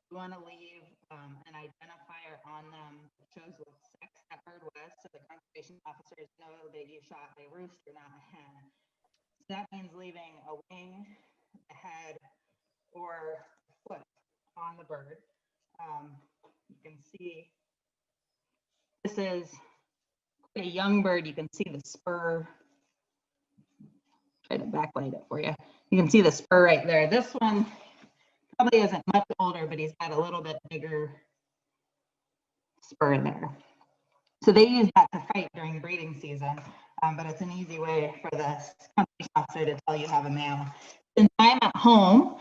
you want to leave an identifier on them that shows what sex that bird was, so the conservation officers know that you shot a rooster, not a hen. So that means leaving a wing, a head, or foot on the bird. You can see this is a young bird. You can see the spur. Try to backlight it for you. You can see the spur right there. This one probably isn't much older, but he's got a little bit bigger spur there. So they use that to fight during breeding season, but it's an easy way for the conservation officer to tell you have a male. Since I'm at home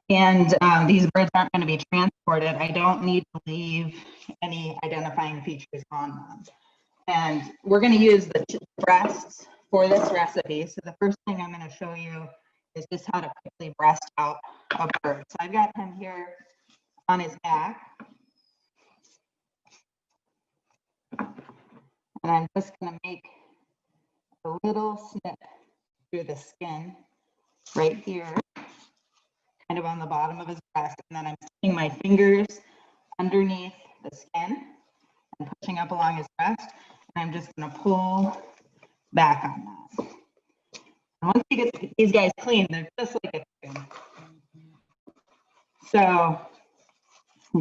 and these birds aren't going to be transported, I don't need to leave any identifying features on them. And we're going to use the breasts for this recipe. So the first thing I'm going to show you is just how to quickly breast out a bird. So I've got him here on his back. And I'm just going to make a little snip through the skin right here, kind of on the bottom of his breast. And then I'm sticking my fingers underneath the skin and pushing up along his breast. And I'm just going to pull back on that. And once you get these guys clean, they're just like a chicken. So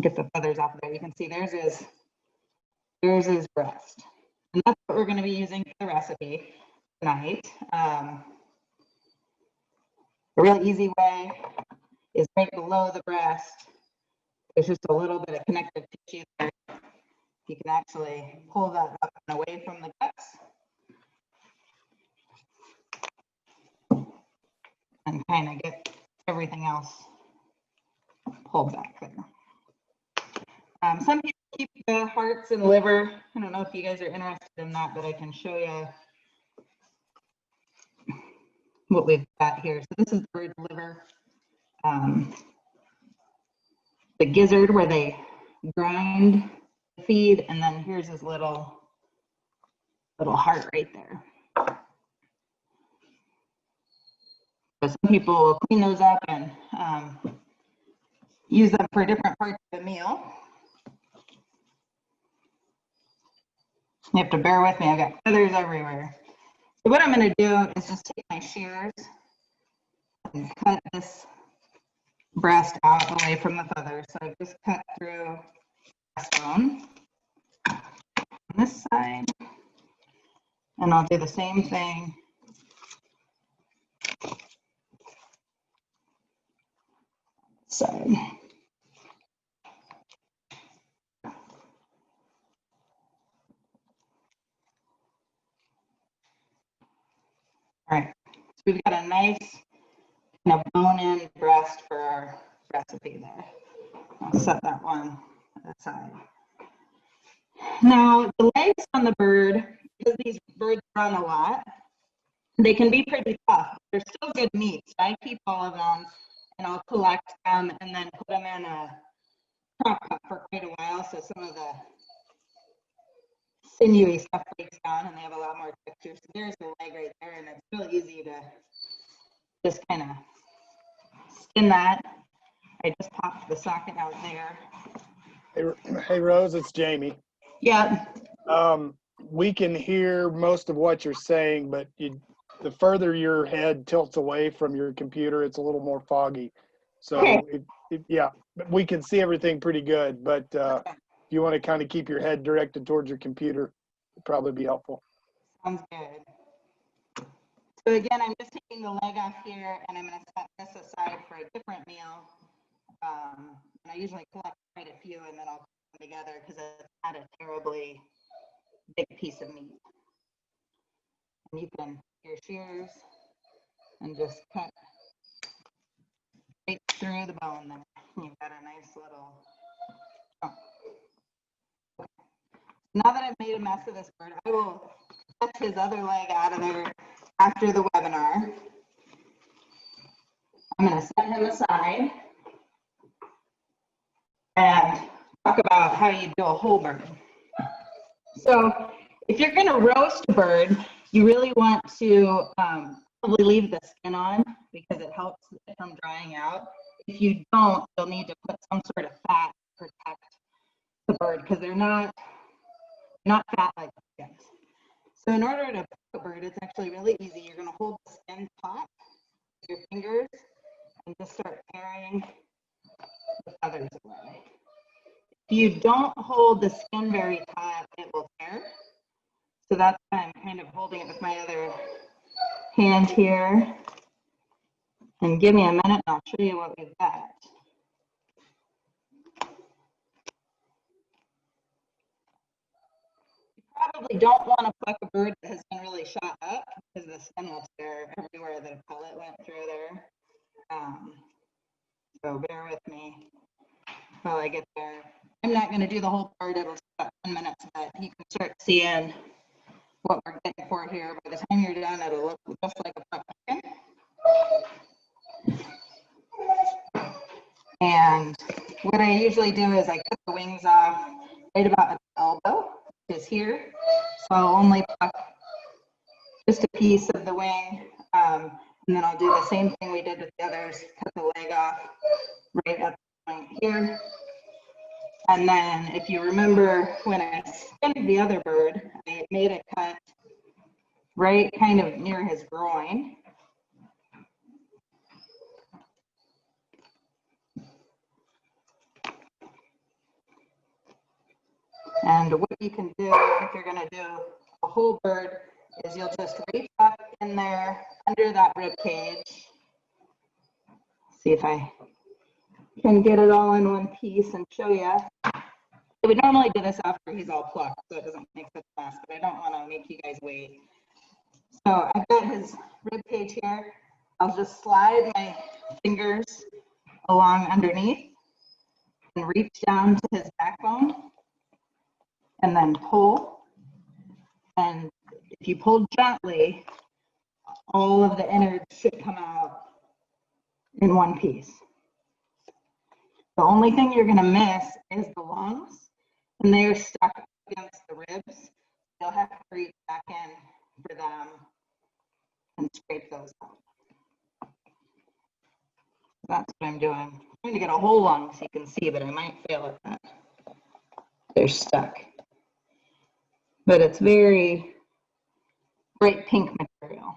get the feathers off of there. You can see there's his breast. And that's what we're going to be using for the recipe tonight. A really easy way is right below the breast. There's just a little bit of connective tissue there. You can actually pull that up and away from the guts. And kind of get everything else pulled back there. Some people keep the hearts and liver. I don't know if you guys are interested in that, but I can show you what we've got here. So this is the bird's liver. The gizzard where they grind the feed, and then here's his little heart right there. So some people will clean those up and use them for different parts of the meal. You have to bear with me, I've got feathers everywhere. So what I'm going to do is just take my shears and cut this breast out away from the feathers. So I've just cut through breastbone on this side, and I'll do the same thing side. All right, so we've got a nice kind of bone-in breast for our recipe there. I'll set that one aside. Now, the legs on the bird, because these birds run a lot, they can be pretty tough. They're still good meat, so I keep all of them and I'll collect them and then put them in a prop cut for quite a while, so some of the sinewy stuff breaks down and they have a lot more texture. So there's the leg right there, and it's real easy to just kind of skin that. I just popped the socket out there. Hey Rose, it's Jamie. Yeah. We can hear most of what you're saying, but the further your head tilts away from your computer, it's a little more foggy. So Okay. yeah, we can see everything pretty good, but if you want to kind of keep your head directed towards your computer, it'd probably be helpful. Sounds good. So again, I'm just taking the leg off here, and I'm going to set this aside for a different meal. And I usually collect quite a few, and then I'll put them together because it's not a terribly big piece of meat. And you can your shears and just cut right through the bone there. You've got a nice little chunk. Okay. Now that I've made a mess of this bird, I will cut his other leg out of there after the webinar. I'm going to set him aside and talk about how you do a whole bird. So if you're going to roast a bird, you really want to probably leave the skin on because it helps it from drying out. If you don't, you'll need to put some sort of fat to protect the bird because they're not fat like chickens. So in order to cook a bird, it's actually really easy. You're going to hold the skin taut with your fingers and just start paring the feathers away. If you don't hold the skin very taut, it will tear. So that's why I'm kind of holding it with my other hand here. And give me a minute and I'll show you what we've got. You probably don't want to pluck a bird that has been really shot up because the skin will tear everywhere that a pellet went through there. So bear with me while I get there. I'm not going to do the whole bird. It'll take about 10 minutes, but you can start seeing what we're getting for here. By the time you're done, it'll look just like a pup chicken. And what I usually do is I cut the wings off right about at the elbow, which is here. So I'll only pluck just a piece of the wing. And then I'll do the same thing we did with the others, cut the leg off right at the point here. And then if you remember when I skinned the other bird, I made a cut right kind of near his groin. And what you can do if you're going to do a whole bird is you'll just reach up in there under that rib cage. See if I can get it all in one piece and show you. I would normally do this after he's all plucked, so it doesn't make such a mess, but I don't want to make you guys wait. So I've got his rib cage here. I'll just slide my fingers along underneath and reach down to his backbone and then pull. And if you pull gently, all of the innards should come out in one piece. The only thing you're going to miss is the lungs, and they're stuck against the ribs. You'll have to reach back in for them and scrape those out. That's what I'm doing. I'm trying to get a whole lung so you can see, but I might fail at that. They're stuck. But it's very bright pink material.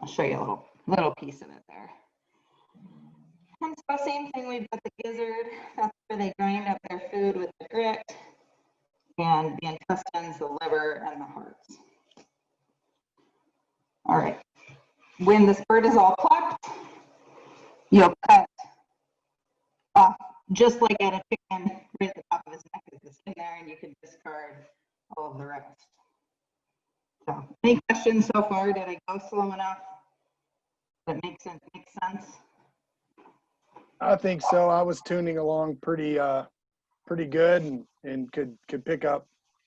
I'll show you a little piece of it there. And so same thing, we've got the gizzard. That's where they grind up their food with the grit, and the intestines, the liver, and the hearts. All right. When this bird is all plucked, you'll cut off just like at a chicken, right at the top of his neck is the skin there, and you can discard all of the rest. So, any questions so far? Did I go slow enough? That makes sense. I think so. I was tuning along pretty good and could pick up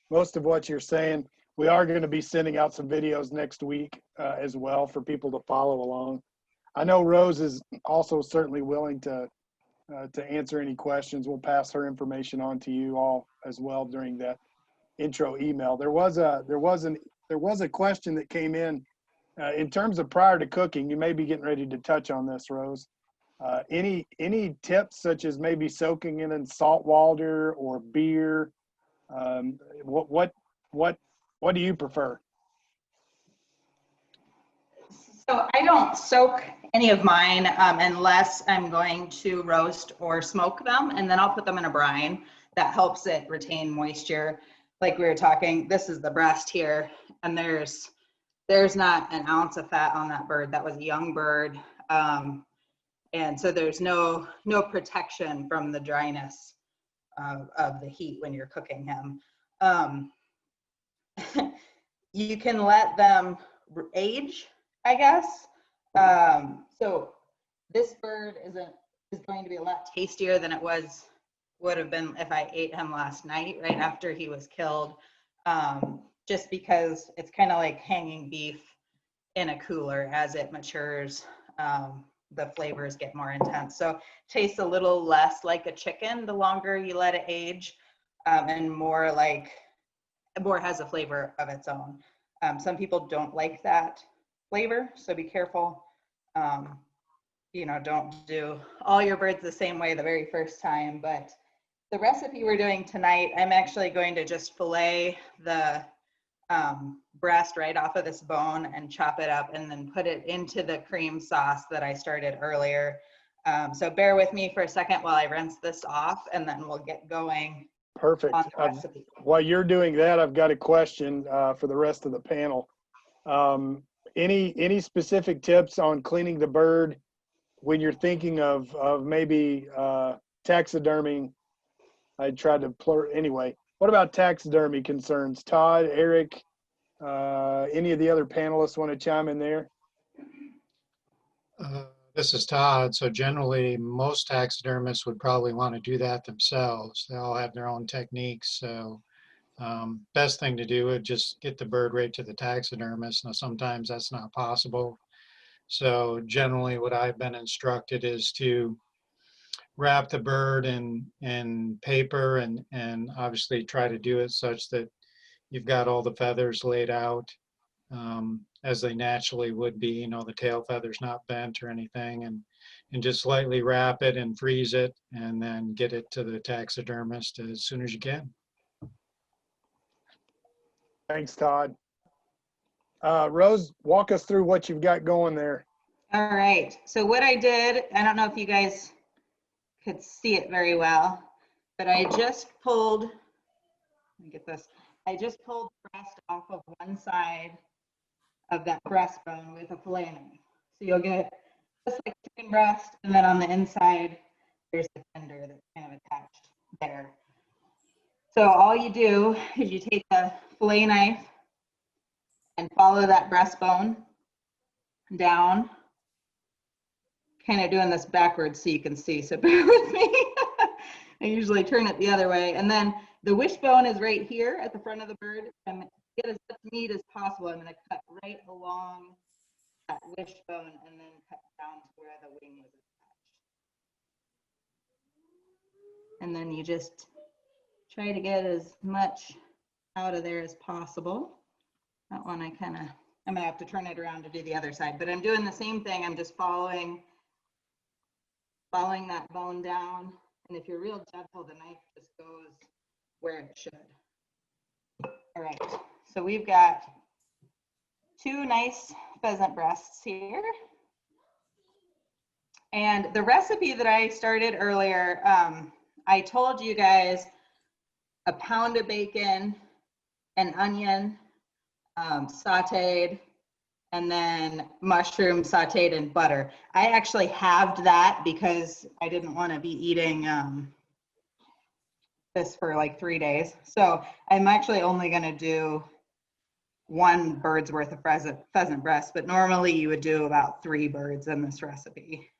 most of what you're saying. We are going to be sending out some videos next week as well for people to follow along. I know Rose is also certainly willing to answer any questions. We'll pass her information on to you all as well during that intro email. There was a question that came in terms of prior to cooking. You may be getting ready to touch on this, Rose. Any tips such as maybe soaking it in salt water or beer? What do you prefer? So I don't soak any of mine unless I'm going to roast or smoke them, and then I'll put them in a brine. That helps it retain moisture. Like we were talking, this is the breast here, and there's not an ounce of fat on that bird. That was a young bird, and so there's no protection from the dryness of the heat when you're cooking him. You can let them age, I guess. So this bird is going to be a lot tastier than it would have been if I ate him last night, right after he was killed. Just because it's kind of like hanging beef in a cooler. As it matures, the flavors get more intense. So tastes a little less like a chicken the longer you let it age, and more has a flavor of its own. Some people don't like that flavor, so be careful. Don't do all your birds the same way the very first time. But the recipe we're doing tonight, I'm actually going to just fillet the breast right off of this bone and chop it up and then put it into the cream sauce that I started earlier. So bear with me for a second while I rinse this off, and then we'll get going. Perfect. On the recipe. While you're doing that, I've got a question for the rest of the panel. Any specific tips on cleaning the bird when you're thinking of maybe taxiderming? I tried to anyway. What about taxidermy concerns? Todd, Eric, any of the other panelists want to chime in there? This is Todd. So generally, most taxidermists would probably want to do that themselves. They all have their own techniques. So best thing to do would just get the bird right to the taxidermist. Now, sometimes that's not possible. So generally what I've been instructed is to wrap the bird in paper and obviously try to do it such that you've got all the feathers laid out as they naturally would be, the tail feathers not bent or anything, and just slightly wrap it and freeze it and then get it to the taxidermist as soon as you can. Thanks, Todd. Rose, walk us through what you've got going there. All right, so what I did, I don't know if you guys could see it very well, but I just pulled, let me get this, I just pulled the breast off of one side of that breastbone with a fillet knife. So you'll get just like chicken breast, and then on the inside, there's the tender that's kind of attached there. So all you do is you take a fillet knife and follow that breastbone down, kind of doing this backwards so you can see, so bear with me. I usually turn it the other way. And then the wishbone is right here at the front of the bird. I'm going to get as much meat as possible. I'm going to cut right along that wishbone and then cut down to where the wing was attached. And then you just try to get as much out of there as possible. That one I'm going to have to turn it around to do the other side, but I'm doing the same thing. I'm just following that bone down. And if you're real gentle, the knife just goes where it should. All right, so we've got 2 nice pheasant breasts here. And the recipe that I started earlier, I told you guys a pound of bacon, an onion, sauteed, and then mushroom sauteed in butter. I actually halved that because I didn't want to be eating this for like 3 days. So I'm actually only going to do 1 bird's worth of pheasant breast, but normally you would do about 3 birds in this recipe.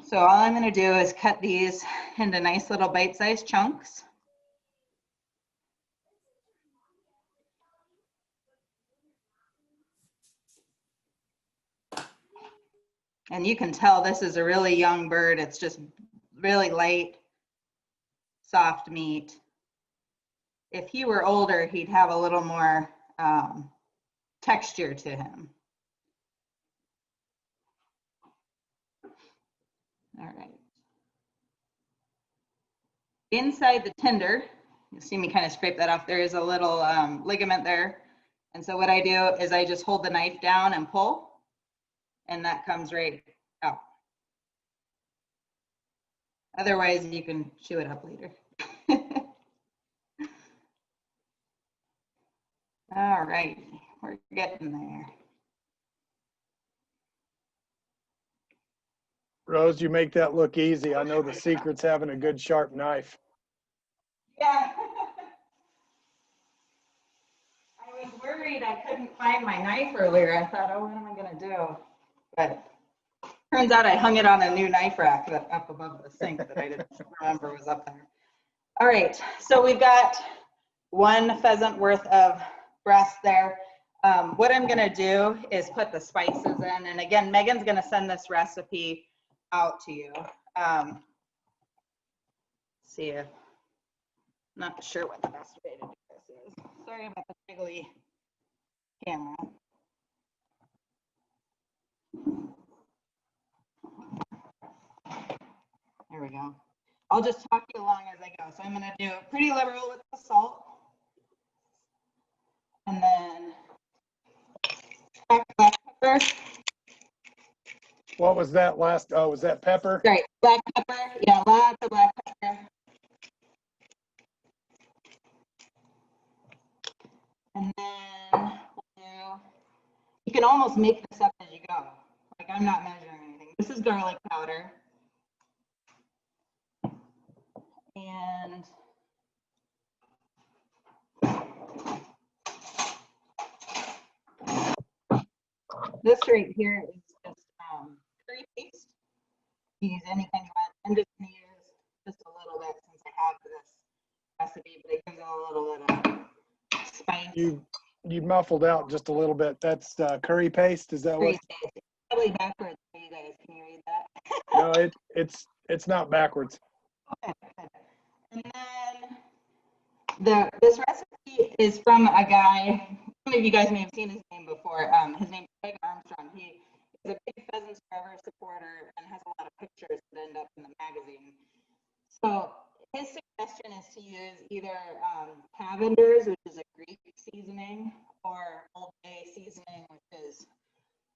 So all I'm going to do is cut these into nice little bite-sized chunks. And you can tell this is a really young bird. It's just really light, soft meat. If he were older, he'd have a little more texture to him. All right. Inside the tender, you see me kind of scrape that off. There is a little ligament there. And so what I do is I just hold the knife down and pull, and that comes right out. Otherwise, you can chew it up later. All right, we're getting there. Rose, you make that look easy. I know the secret's having a good sharp knife. Yeah. I was worried I couldn't find my knife earlier. I thought, oh, what am I gonna do? But turns out I hung it on a new knife rack that up above the sink that I didn't remember was up there. All right, so we've got 1 pheasant worth of breast there. What I'm gonna do is put the spices in, and again, Megan's gonna send this recipe out to you. See if, not sure what the best way to do this is. Sorry about the jiggly camera. There we go. I'll just talk you along as I go. So I'm gonna do pretty liberal with the salt. And then black pepper. What was that last? Oh, was that pepper? Right, black pepper. Yeah, lots of black pepper. And then you can almost make this up as you go. Like, I'm not measuring anything. This is garlic powder. And this right here is just curry paste. You use anything you want. I'm just going to use just a little bit since I have this recipe, but it gives it a little bit of spice. You muffled out just a little bit. That's curry paste. Is that Curry what? paste. Probably backwards for you guys. Can you read that? No, it's not backwards. Okay, good. And then this recipe is from a guy. Some of you guys may have seen his name before. His name's Craig Armstrong. He is a big Pheasants Forever supporter and has a lot of pictures that end up in the magazine. So his suggestion is to use either Cavender's, which is a Greek seasoning, or Old Bay seasoning, which is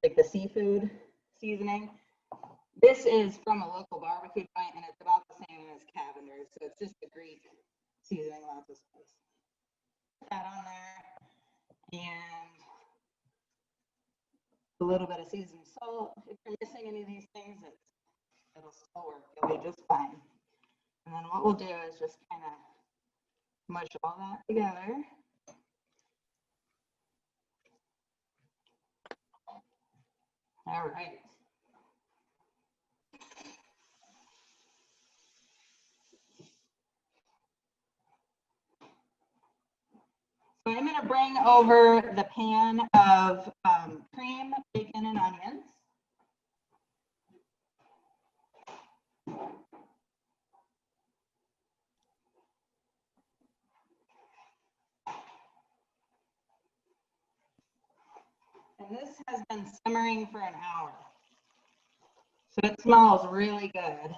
like the seafood seasoning. This is from a local barbecue joint, and it's about the same as Cavender's. So it's just a Greek seasoning, lots of spice. Put that on there, and a little bit of seasoned salt. If you're missing any of these things, it'll still work. It'll be just fine. And then what we'll do is just kind of mush all that together. All right. So I'm going to bring over the pan of cream, bacon, and onions. And this has been simmering for an hour. So it smells really good.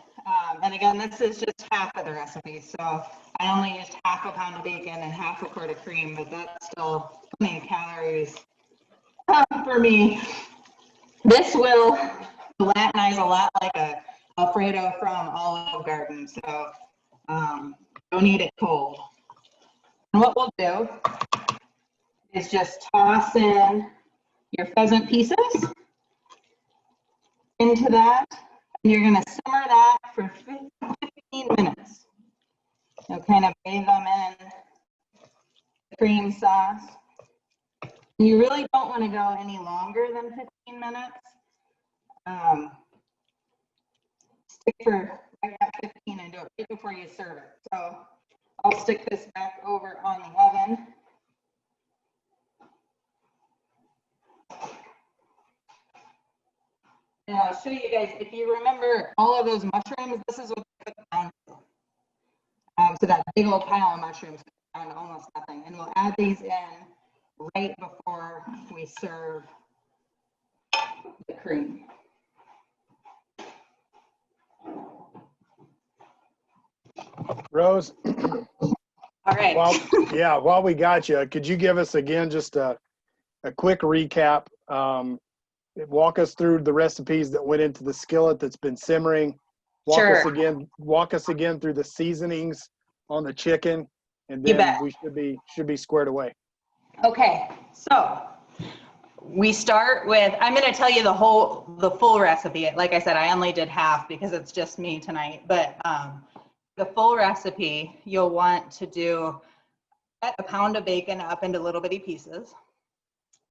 And again, this is just half of the recipe. So I only used half a pound of bacon and half a quart of cream, but that's still plenty of calories for me. This will Latinize a lot like a Alfredo from Olive Garden. So don't eat it cold. And what we'll do is just toss in your pheasant pieces into that, and you're going to simmer that for 15 minutes. So kind of bathe them in the cream sauce. You really don't want to go any longer than 15 minutes. Stick for right at 15 and do it right before you serve it. So I'll stick this back over on the oven. And I'll show you guys, if you remember all of those mushrooms, this is what they cook down to. So that big old pile of mushrooms down to almost nothing. And we'll add these in right before we serve the cream. Rose, All right. while we got you, could you give us again just a quick recap? Walk us through the recipes that went into the skillet that's been simmering. Walk us again through the seasonings on the chicken, and then we should be squared away. Okay, so we start with, I'm going to tell you the full recipe. Like I said, I only did half because it's just me tonight, but the full recipe, you'll want to do cut a pound of bacon up into little bitty pieces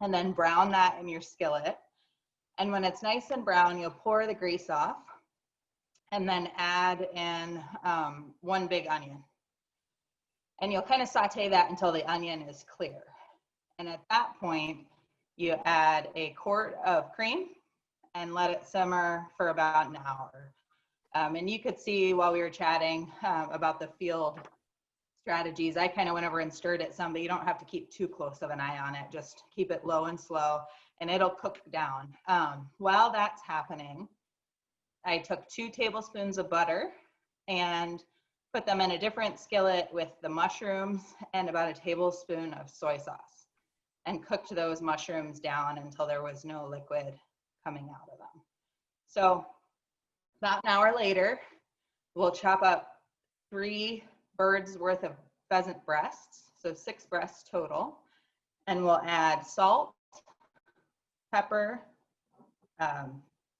and then brown that in your skillet. And when it's nice and brown, you'll pour the grease off and then add in 1 big onion. And you'll kind of saute that until the onion is clear. And at that point, you add a quart of cream and let it simmer for about an hour. And you could see while we were chatting about the field strategies, I kind of went over and stirred it some, but you don't have to keep too close of an eye on it. Just keep it low and slow, and it'll cook down. While that's happening, I took 2 tablespoons of butter and put them in a different skillet with the mushrooms and about a tablespoon of soy sauce, and cooked those mushrooms down until there was no liquid coming out of them. So about an hour later, we'll chop up 3 birds worth of pheasant breasts, so 6 breasts total, and we'll add salt, pepper,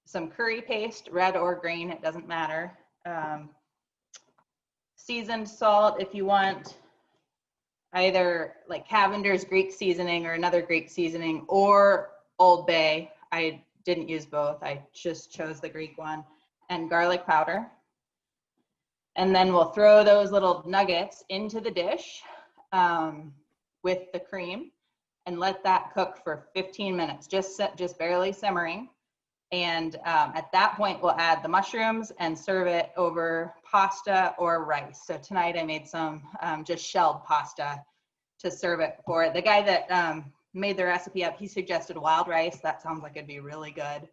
some curry paste, red or green, it doesn't matter. Seasoned salt if you want, either like Cavender's Greek seasoning or another Greek seasoning, or Old Bay. I didn't use both, I just chose the Greek one, and garlic powder. And then we'll throw those little nuggets into the dish with the cream and let that cook for 15 minutes, just barely simmering. And at that point, we'll add the mushrooms and serve it over pasta or rice. So tonight I made some just shelled pasta to serve it for it. The guy that made the recipe up, he suggested wild rice. That sounds like it'd be really good.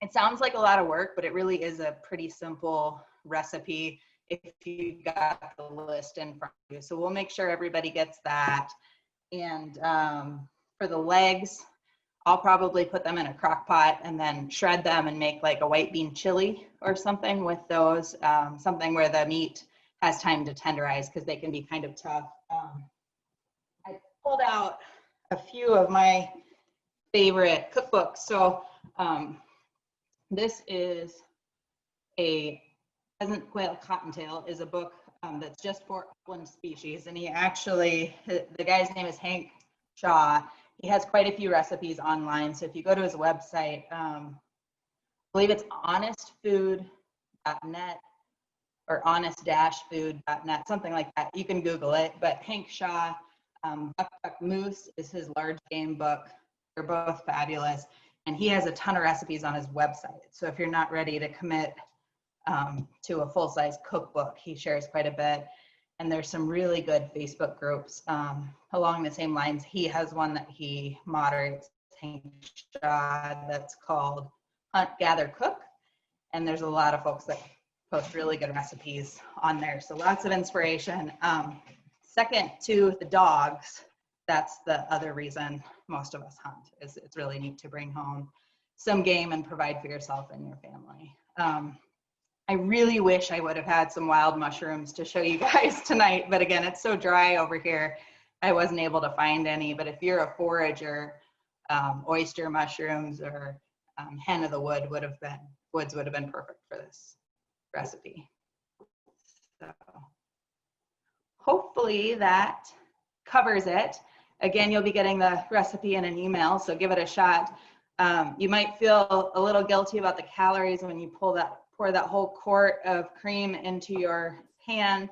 It sounds like a lot of work, but it really is a pretty simple recipe if you got the list in front of you. So we'll make sure everybody gets that. And for the legs, I'll probably put them in a crock pot and then shred them and make like a white bean chili or something with those, something where the meat has time to tenderize because they can be kind of tough. I pulled out a few of my favorite cookbooks. So this is a Pheasant Quail Cottontail is a book that's just for upland species. And he actually, the guy's name is Hank Shaw. He has quite a few recipes online. So if you go to his website, I believe it's honestfood.net or honest-food.net, something like that. You can Google it. But Hank Shaw, Buck Buck Moose is his large game book. They're both fabulous. And he has a ton of recipes on his website. So if you're not ready to commit to a full-size cookbook, he shares quite a bit. And there's some really good Facebook groups along the same lines. He has one that he moderates, Hank Shaw, that's called Hunt, Gather, Cook. And there's a lot of folks that post really good recipes on there. So lots of inspiration. Second to the dogs, that's the other reason most of us hunt, is it's really neat to bring home some game and provide for yourself and your family. I really wish I would have had some wild mushrooms to show you guys tonight, but again, it's so dry over here, I wasn't able to find any. But if you're a forager, oyster mushrooms or hen of the woods would have been perfect for this recipe. So hopefully that covers it. Again, you'll be getting the recipe in an email, so give it a shot. You might feel a little guilty about the calories when you pour that whole quart of cream into your pan,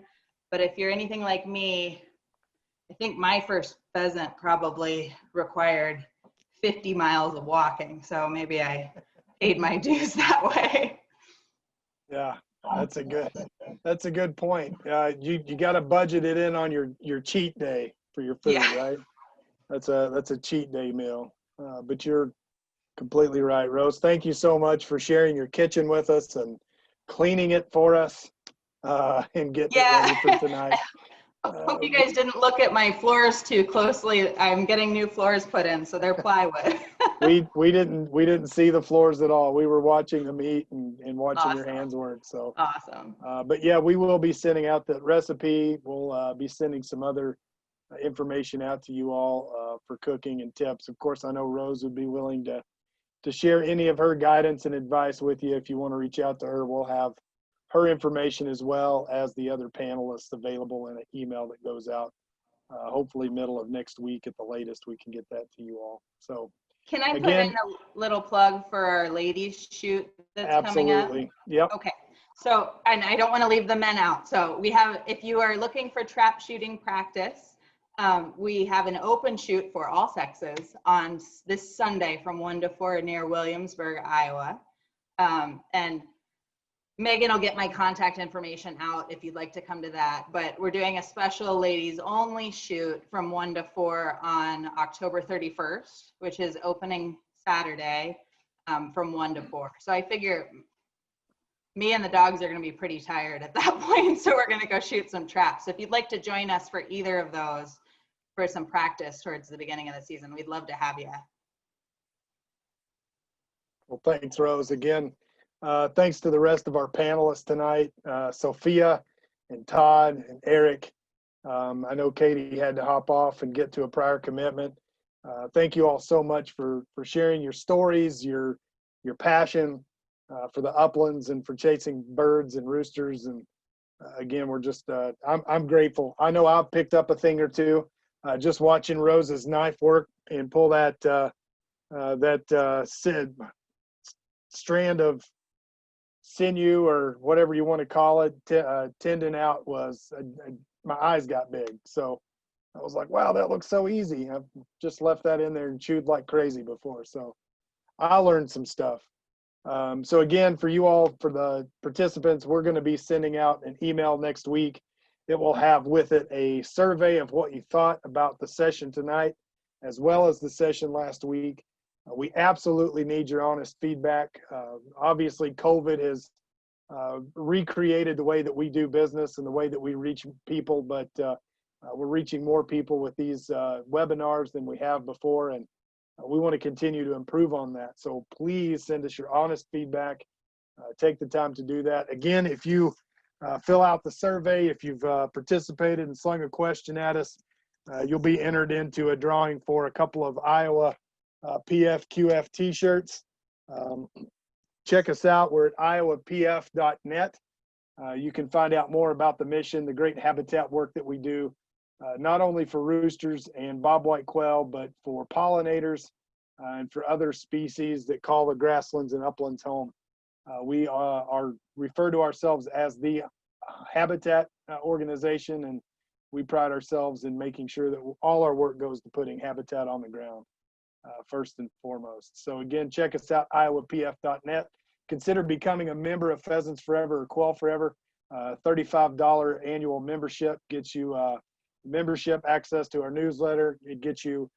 but if you're anything like me, I think my first pheasant probably required 50 miles of walking, so maybe I paid my dues that way. Yeah, that's a good point. You got to budget it in on your cheat day for your food, Yeah. right? That's a cheat day meal. But you're completely right, Rose. Thank you so much for sharing your kitchen with us and cleaning it for us and getting it ready for Yeah. tonight. I hope you guys didn't look at my floors too closely. I'm getting new floors put in, so they're plywood. We didn't see the floors at all. We were watching them eat and watching your Awesome. hands work. So, Awesome. but yeah, we will be sending out that recipe. We'll be sending some other information out to you all for cooking and tips. Of course, I know Rose would be willing to share any of her guidance and advice with you. If you want to reach out to her, we'll have her information as well as the other panelists available in an email that goes out. Hopefully middle of next week at the latest, we can get that to you all. So Can I put again, in a little plug for our ladies shoot that's coming up? absolutely. Yep. Okay. So, and I don't want to leave the men out. So we have, if you are looking for trap shooting practice, we have an open shoot for all sexes on this Sunday from 1 to 4 near Williamsburg, Iowa. And Megan will get my contact information out if you'd like to come to that. But we're doing a special ladies only shoot from 1 to 4 on October 31st, which is opening Saturday from 1 to 4. So I figure me and the dogs are going to be pretty tired at that point. So we're going to go shoot some traps. If you'd like to join us for either of those for some practice towards the beginning of the season, we'd love to have you. Well, thanks, Rose. Again, thanks to the rest of our panelists tonight, Sophia and Todd and Eric. I know Katie had to hop off and get to a prior commitment. Thank you all so much for sharing your stories, your passion for the uplands and for chasing birds and roosters. And again, we're just, I'm grateful. I know I've picked up a thing or two just watching Rose's knife work and pull that strand of sinew or whatever you want to call it, tendon out was, my eyes got big. So I was like, wow, that looks so easy. I've just left that in there and chewed like crazy before. So I learned some stuff. So again, for you all, for the participants, we're going to be sending out an email next week. It will have with it a survey of what you thought about the session tonight, as well as the session last week. We absolutely need your honest feedback. Obviously, COVID has recreated the way that we do business and the way that we reach people, but we're reaching more people with these webinars than we have before, and we want to continue to improve on that. So please send us your honest feedback. Take the time to do that. Again, if you fill out the survey, if you've participated and slung a question at us, you'll be entered into a drawing for a couple of Iowa PFQF t-shirts. Check us out. We're at iowapf.net. You can find out more about the mission, the great habitat work that we do, not only for roosters and bobwhite quail, but for pollinators and for other species that call the grasslands and uplands home. We are refer to ourselves as the habitat organization, and we pride ourselves in making sure that all our work goes to putting habitat on the ground first and foremost. So again, check us out, iowapf.net. Consider becoming a member of Pheasants Forever or Quail Forever. $35 annual membership gets you membership access to our newsletter. It gets you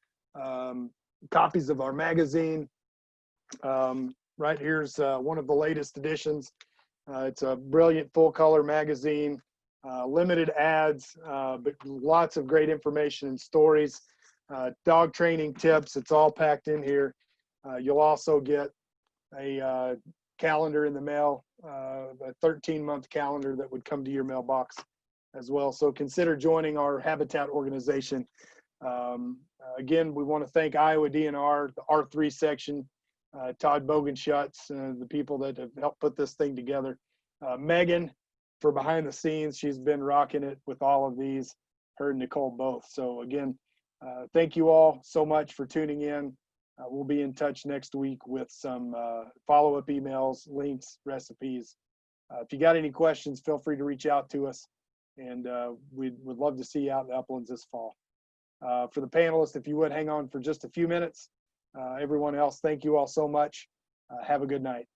copies of our magazine. Right here's one of the latest editions. It's a brilliant full color magazine, limited ads, but lots of great information and stories, dog training tips. It's all packed in here. You'll also get a calendar in the mail, a 13-month calendar that would come to your mailbox as well. So consider joining our habitat organization. Again, we want to thank Iowa DNR, the R3 section, Todd Bogenschutz, the people that have helped put this thing together. Megan for behind the scenes. She's been rocking it with all of these, her and Nicole both. So again, thank you all so much for tuning in. We'll be in touch next week with some follow-up emails, links, recipes. If you got any questions, feel free to reach out to us, and we'd love to see you out in the uplands this fall. For the panelists, if you would hang on for just a few minutes. Everyone else, thank you all so much. Have a good night.